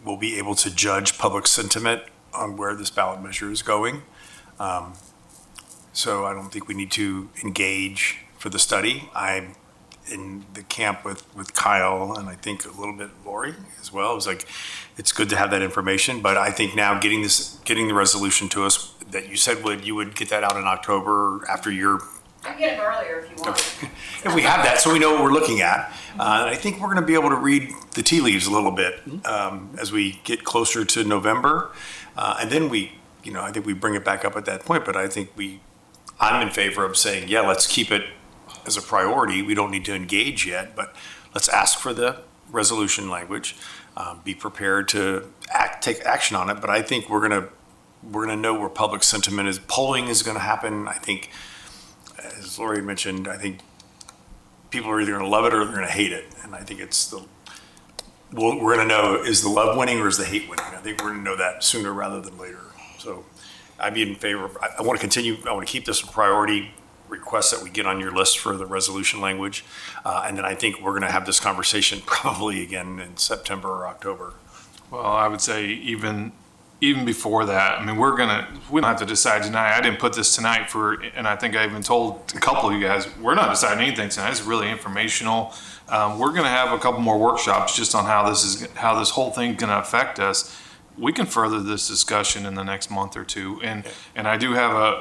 will be able to judge public sentiment on where this ballot measure is going. So I don't think we need to engage for the study. I'm in the camp with Kyle, and I think a little bit Lori as well. It was like, it's good to have that information, but I think now getting the resolution to us that you said you would get that out in October after your.
I can get it earlier if you want.
If we have that, so we know what we're looking at. And I think we're going to be able to read the tea leaves a little bit as we get closer to November. And then I think we bring it back up at that point, but I think I'm in favor of saying, yeah, let's keep it as a priority. We don't need to engage yet, but let's ask for the resolution language.
be prepared to take action on it. But I think we're gonna know where public sentiment is. Polling is gonna happen. I think, as Lori mentioned, I think people are either gonna love it or they're gonna hate it. And I think we're gonna know, is the love winning or is the hate winning? I think we're gonna know that sooner rather than later. So I'd be in favor of, I want to continue, I want to keep this a priority request that we get on your list for the resolution language. And then I think we're going to have this conversation probably again in September or October.
Well, I would say even before that, I mean, we don't have to decide tonight. I didn't put this tonight and I think I even told a couple of you guys, we're not deciding anything tonight. It's really informational. We're going to have a couple more workshops just on how this whole thing is going to affect us. We can further this discussion in the next month or two. And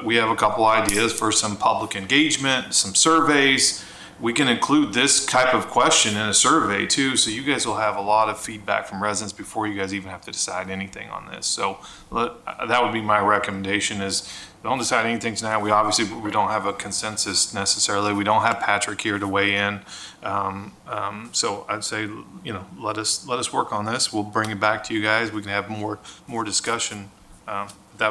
we have a couple ideas for some public engagement, some surveys. We can include this type of question in a survey too, so you guys will have a lot of feedback from residents before you guys even have to decide anything on this. So that would be my recommendation is don't decide anything tonight. We don't have a consensus necessarily. We don't have Patrick here to weigh in. So I'd say, let us work on this. We'll bring it back to you guys. We can have more discussion. That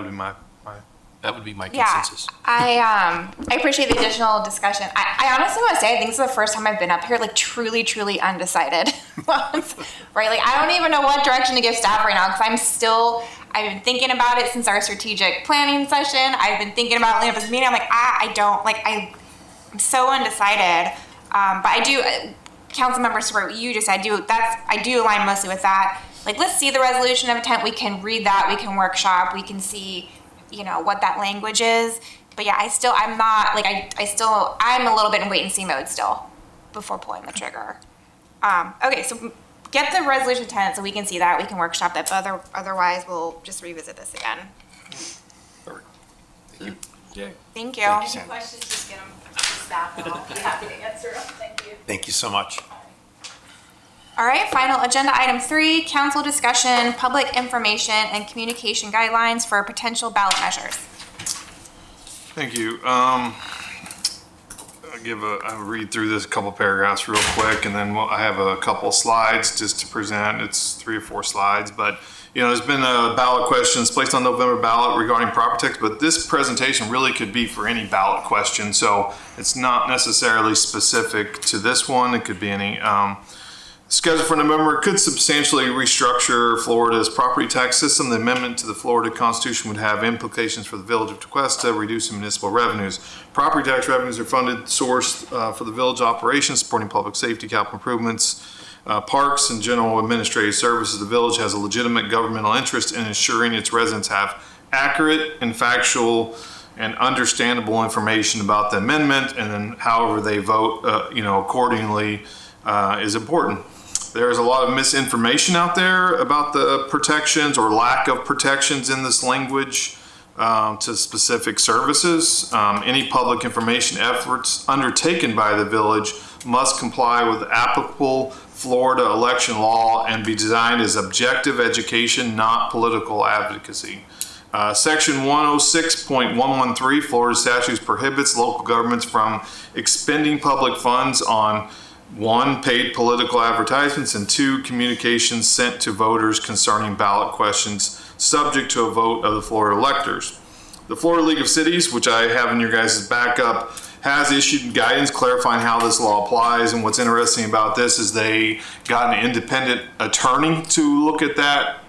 would be my consensus.
I appreciate the additional discussion. I honestly want to say I think this is the first time I've been up here like truly undecided. Right? Like I don't even know what direction to give staff right now because I've been thinking about it since our strategic planning session. I've been thinking about leading up this meeting. I'm like, I'm so undecided. But I do, Councilmember Stewart, what you just said, I do align mostly with that. Like, let's see the resolution of intent. We can read that. We can workshop. We can see, what that language is. But yeah, I'm a little bit in wait and see mode still before pulling the trigger. Okay, so get the resolution intent so we can see that. We can workshop it. But otherwise, we'll just revisit this again.
Thank you.
Thank you.
Thank you,
Any questions, just get them to staff and I'll be happy to answer them. Thank you.
Thank you so much.
All right, final agenda item 3, council discussion, public information and communication guidelines for potential ballot measures.
Thank you. I'll read through this couple paragraphs real quick, and then I have a couple slides just to present. It's 3 or 4 slides, but there's been ballot questions placed on November ballot regarding property tax, but this presentation really could be for any ballot question, so it's not necessarily specific to this one. It could be any. Scheduled for November could substantially restructure Florida's property tax system. The amendment to the Florida Constitution would have implications for the village of Tequesta, reducing municipal revenues. Property tax revenues are funded, sourced for the village operations, supporting public safety, capital improvements, parks, and general administrative services. The village has a legitimate governmental interest in ensuring its residents have accurate and factual and understandable information about the amendment, and then however they vote, accordingly is important. There's a lot of misinformation out there about the protections or lack of protections in this language to specific services. Any public information efforts undertaken by the village must comply with applicable Florida election law and be designed as objective education, not political advocacy. Section 106.113 Florida statutes prohibits local governments from expending public funds on 1, paid political advertisements, and 2, communications sent to voters concerning ballot questions subject to a vote of the Florida electors. The Florida League of Cities, which I have in your guys' backup, has issued guidance clarifying how this law applies. And what's interesting about this is they got an independent attorney to look at that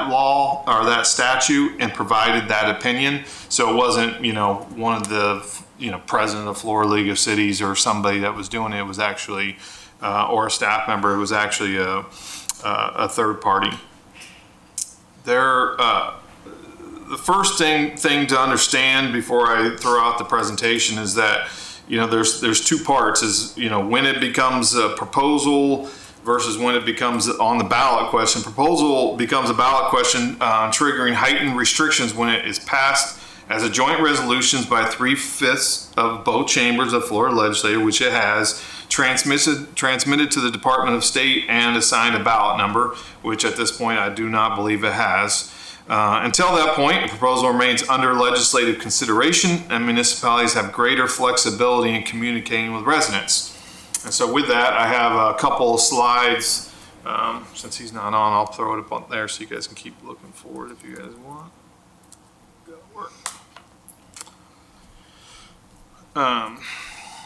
law or that statute and provided that opinion. So it wasn't, one of the president of Florida League of Cities or somebody that was doing it. It was actually, or a staff member. It was actually a third party. The first thing to understand before I throw out the presentation is that, there's 2 parts. Is when it becomes a proposal versus when it becomes on the ballot question. Proposal becomes a ballot question, triggering heightened restrictions when it is passed as a joint resolutions by 3/5 of both chambers of Florida legislature, which it has, transmitted to the Department of State and assigned a ballot number, which at this point I do not believe it has. Until that point, the proposal remains under legislative consideration, and municipalities have greater flexibility in communicating with residents. And so with that, I have a couple of slides Since he's not on, I'll throw it up on there so you guys can keep looking forward if you guys want. Go work.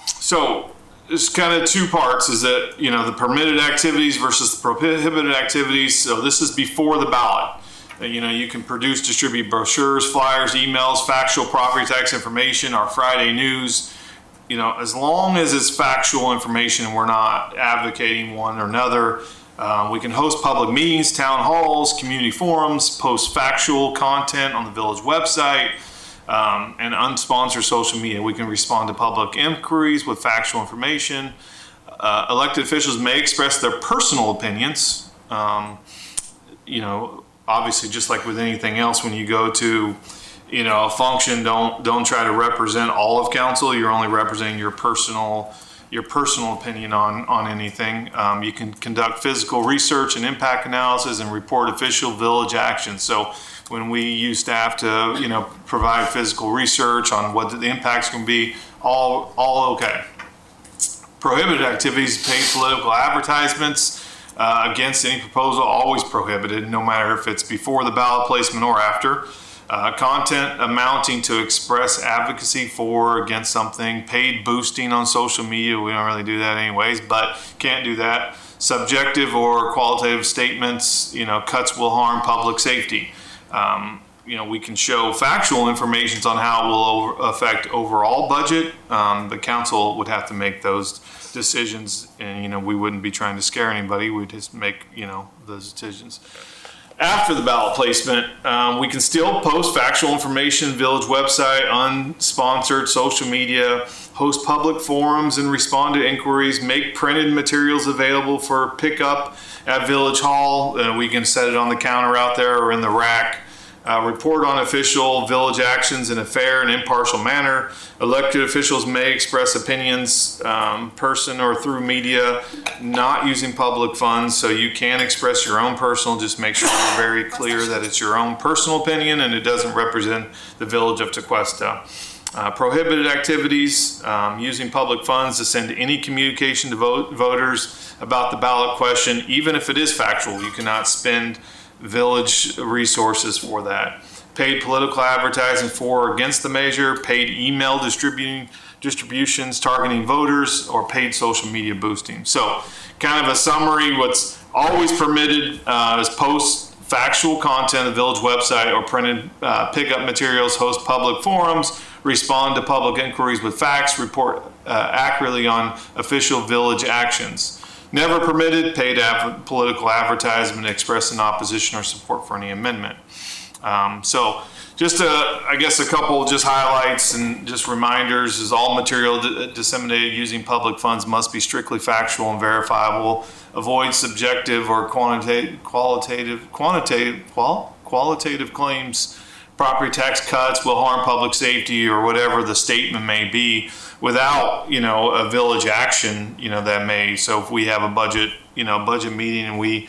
So it's kind of two parts, is that, the permitted activities versus the prohibited activities. So this is before the ballot. You can produce, distribute brochures, flyers, emails, factual property tax information, our Friday news. As long as it's factual information and we're not advocating one or another. We can host public meetings, town halls, community forums, post factual content on the village website, and unsponsored social media. We can respond to public inquiries with factual information. Elected officials may express their personal opinions. Obviously, just like with anything else, when you go to, a function, don't try to represent all of council. You're only representing your personal opinion on anything. You can conduct physical research and impact analysis and report official village actions. So when we use staff to, provide physical research on what the impacts can be, all okay. Prohibited activities, paid political advertisements against any proposal, always prohibited, no matter if it's before the ballot placement or after. Content amounting to express advocacy for or against something. Paid boosting on social media, we don't really do that anyways, but can't do that. Subjective or qualitative statements, cuts will harm public safety. We can show factual information on how it will affect overall budget. The council would have to make those decisions, and we wouldn't be trying to scare anybody. We'd just make those decisions. After the ballot placement, we can still post factual information, village website, unsponsored social media, host public forums and respond to inquiries, make printed materials available for pickup at Village Hall. We can set it on the counter out there or in the rack. Report on official village actions in a fair and impartial manner. Elected officials may express opinions, person or through media, not using public funds. So you can express your own personal, just make sure you're very clear that it's your own personal opinion and it doesn't represent the village of Tequesta. Prohibited activities, using public funds to send any communication to voters about the ballot question, even if it is factual. You cannot spend village resources for that. Paid political advertising for or against the measure, paid email distributions targeting voters, or paid social media boosting. So kind of a summary, what's always permitted is post factual content on the village website or printed pickup materials, host public forums, respond to public inquiries with facts, report accurately on official village actions. Never permitted, paid political advertisement expressing opposition or support for any amendment. So just I guess a couple just highlights and just reminders is all material disseminated using public funds must be strictly factual and verifiable. Avoid subjective or qualitative claims. Property tax cuts will harm public safety or whatever the statement may be, without a village action that may. So if we have a budget meeting and we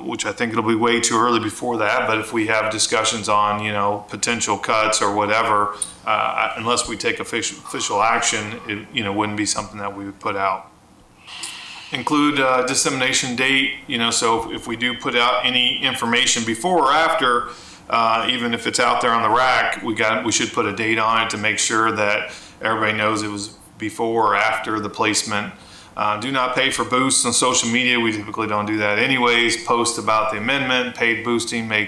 which I think it'll be way too early before that, but if we have discussions on potential cuts or whatever, unless we take official action, it wouldn't be something that we would put out. Include dissemination date, so if we do put out any information before or after, even if it's out there on the rack, we should put a date on it to make sure that everybody knows it was before or after the placement. Do not pay for boosts on social media. We typically don't do that anyways. Post about the amendment. Paid boosting may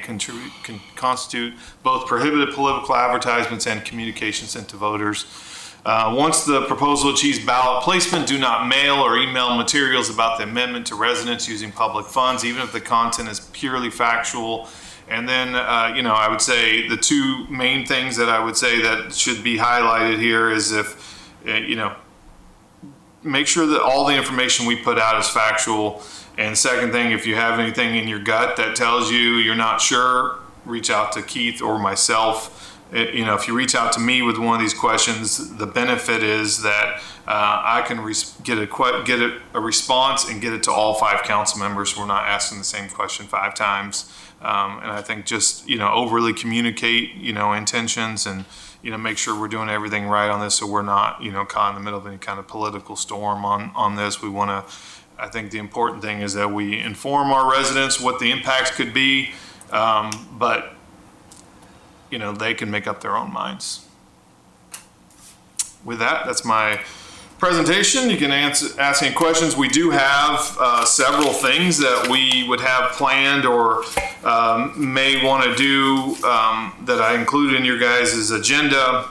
constitute both prohibited political advertisements and communication sent to voters. Once the proposal achieves ballot placement, do not mail or email materials about the amendment to residents using public funds, even if the content is purely factual. And then, I would say the two main things that I would say that should be highlighted here is if, make sure that all the information we put out is factual. And second thing, if you have anything in your gut that tells you you're not sure, reach out to Keith or myself. If you reach out to me with one of these questions, the benefit is that I can get a response and get it to all 5 council members. So we're not asking the same question 5 times. And I think just, overly communicate, intentions and, make sure we're doing everything right on this so we're not, caught in the middle of any kind of political storm on this. We want to I think the important thing is that we inform our residents what the impacts could be, but, you know, they can make up their own minds. With that, that's my presentation. You can ask any questions. We do have several things that we would have planned or may want to do that I include in your guys' agenda.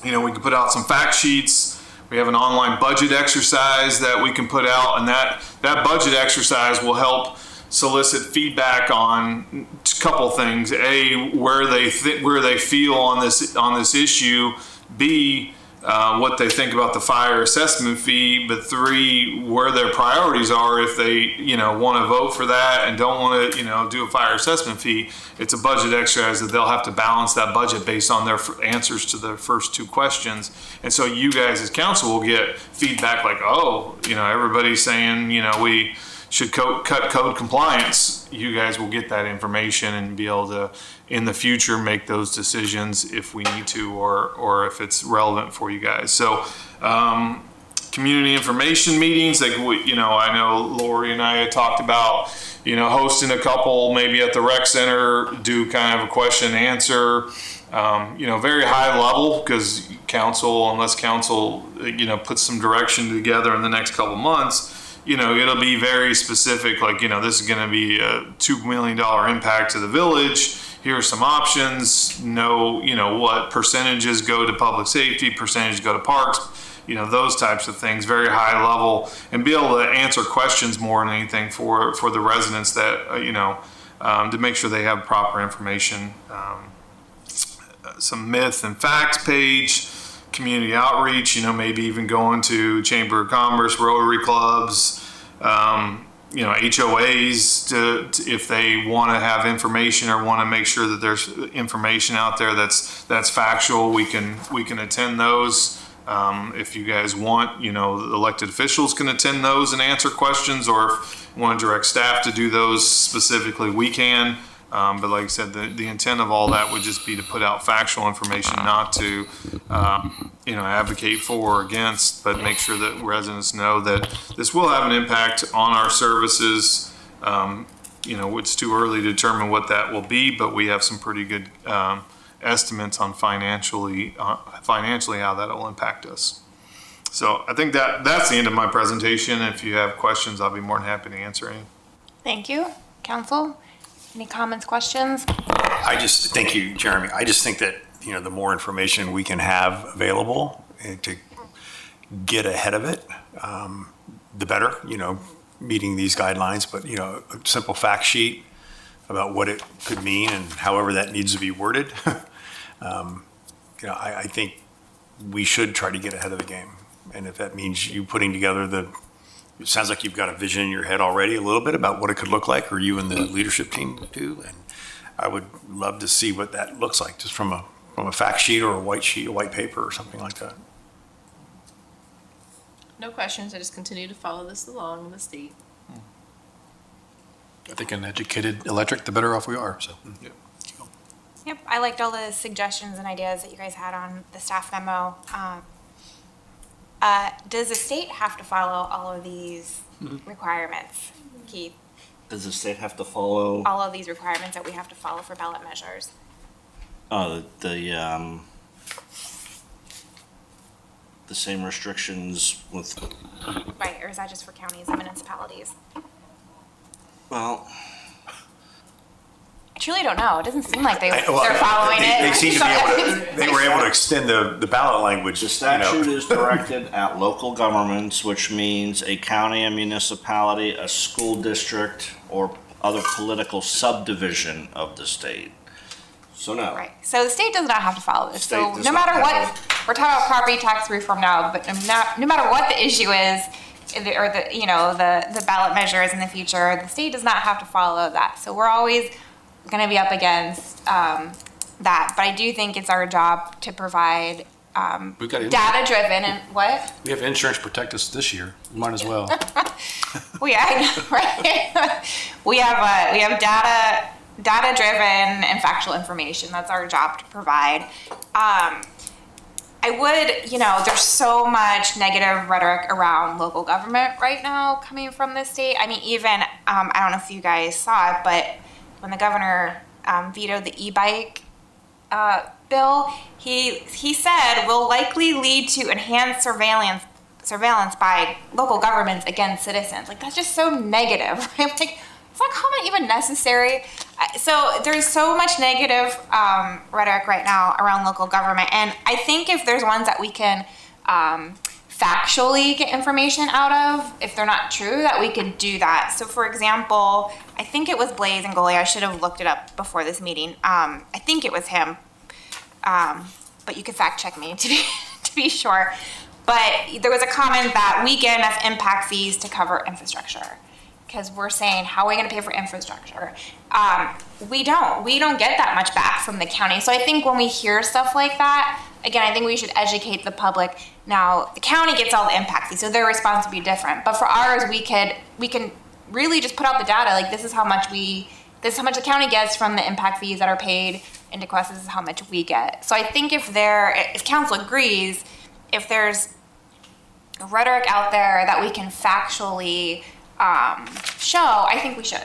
You know, we can put out some fact sheets. We have an online budget exercise that we can put out, and that budget exercise will help solicit feedback on a couple things. A, where they feel on this issue. B, what they think about the fire assessment fee, but 3, where their priorities are if they, you know, want to vote for that and don't want to, you know, do a fire assessment fee. It's a budget exercise that they'll have to balance that budget based on their answers to the first 2 questions. And so you guys as council will get feedback like, oh, you know, everybody's saying, you know, we should cut code compliance. You guys will get that information and be able to, in the future, make those decisions if we need to, or if it's relevant for you guys. So, community information meetings, like, you know, I know Lori and I had talked about, you know, hosting a couple, maybe at the rec center, do kind of a question and answer, you know, very high level, because unless council, you know, puts some direction together in the next couple months, you know, it'll be very specific, like, you know, this is going to be a $2 million impact to the village. Here are some options. Know, you know, what percentages go to public safety, percentages go to parks, you know, those types of things, very high level, and be able to answer questions more than anything for the residents that, you know, to make sure they have proper information. Some myth and facts page. Community outreach, you know, maybe even going to Chamber of Commerce, Rotary clubs, you know, HOAs to if they want to have information or want to make sure that there's information out there that's factual. We can attend those. If you guys want, you know, the elected officials can attend those and answer questions, or if you want to direct staff to do those specifically, we can. But like I said, the intent of all that would just be to put out factual information, not to, you know, advocate for or against, but make sure that residents know that this will have an impact on our services. You know, it's too early to determine what that will be, but we have some pretty good estimates on financially how that will impact us. So I think that's the end of my presentation. If you have questions, I'll be more than happy to answer any.
Thank you, council. Any comments, questions?
Thank you, Jeremy. I just think that, you know, the more information we can have available to get ahead of it, the better, you know, meeting these guidelines. But, you know, a simple fact sheet about what it could mean and however that needs to be worded. You know, I think we should try to get ahead of the game. And if that means you putting together it sounds like you've got a vision in your head already a little bit about what it could look like, or you and the leadership team do. And I would love to see what that looks like, just from a fact sheet or a white paper or something like that.
No questions. I just continue to follow this along in the state.
I think an educated electric, the better off we are, so. Yeah.
Yep, I liked all the suggestions and ideas that you guys had on the staff memo. Does the state have to follow all of these requirements, Keith?
Does the state have to follow?
All of these requirements that we have to follow for ballot measures?
The same restrictions with.
Right, or is that just for counties and municipalities?
Well,
I truly don't know. It doesn't seem like they're following it.
They seem to be able to, they were able to extend the ballot language.
The statute is directed at local governments, which means a county, a municipality, a school district, or other political subdivision of the state. So no.
Right. So the state does not have to follow this. So
State
no
does
matter
not
what,
have
we're talking about property tax reform now, but no matter what the issue is, or the ballot measures in the future, the state does not have to follow that. So we're always going to be up against that. But I do think it's our job to provide
We've got
data-driven and what?
We have insurance protect us this year. We might as well.
I know, right? we have data-driven and factual information. That's our job to provide. I would, there's so much negative rhetoric around local government right now coming from the state. I mean, even, I don't know if you guys saw it, but when the governor vetoed the e-bike bill, he said will likely lead to enhanced surveillance by local governments against citizens. Like, that's just so negative, right? Like, is that comment even necessary? So there's so much negative rhetoric right now around local government, and I think if there's ones that we can factually get information out of, if they're not true, that we could do that. So for example, I think it was Blaze and Goalie. I should have looked it up before this meeting. I think it was him, but you could fact check me to be sure. But there was a comment that we get enough impact fees to cover infrastructure. Because we're saying, how are we going to pay for infrastructure? We don't get that much back from the county. So I think when we hear stuff like that, again, I think we should educate the public. Now, the county gets all the impact fees, so their response would be different. But for ours, we can really just put out the data. Like, this is how much the county gets from the impact fees that are paid in Tequesta. This is how much we get. So I think if council agrees, if there's rhetoric out there that we can factually show, I think we should.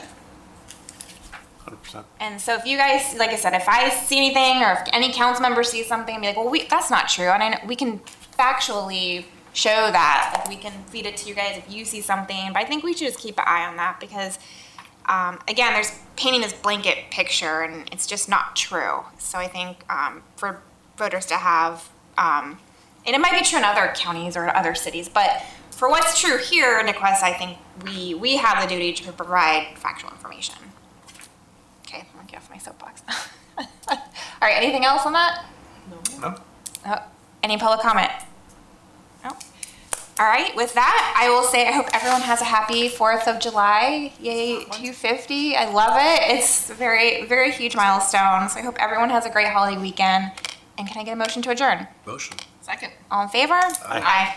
100%.
And so if you guys, like I said, if I see anything or if any council member sees something, be like, well, that's not true. And I know we can factually show that. Like, we can feed it to you guys if you see something. But I think we should just keep an eye on that because, again, there's painting this blanket picture and it's just not true. So I think for voters to have, and it might be true in other counties or other cities, but for what's true here in Tequesta, I think we have the duty to provide factual information. Okay, I'm gonna get off my soapbox. All right, anything else on that? No. Any public comment? No. All right, with that, I will say I hope everyone has a happy 4th of July. Yay, 250. I love it. It's a very, very huge milestone. So I hope everyone has a great holiday weekend. And can I get a motion to adjourn?
Motion.
Second.
All in favor? Aye.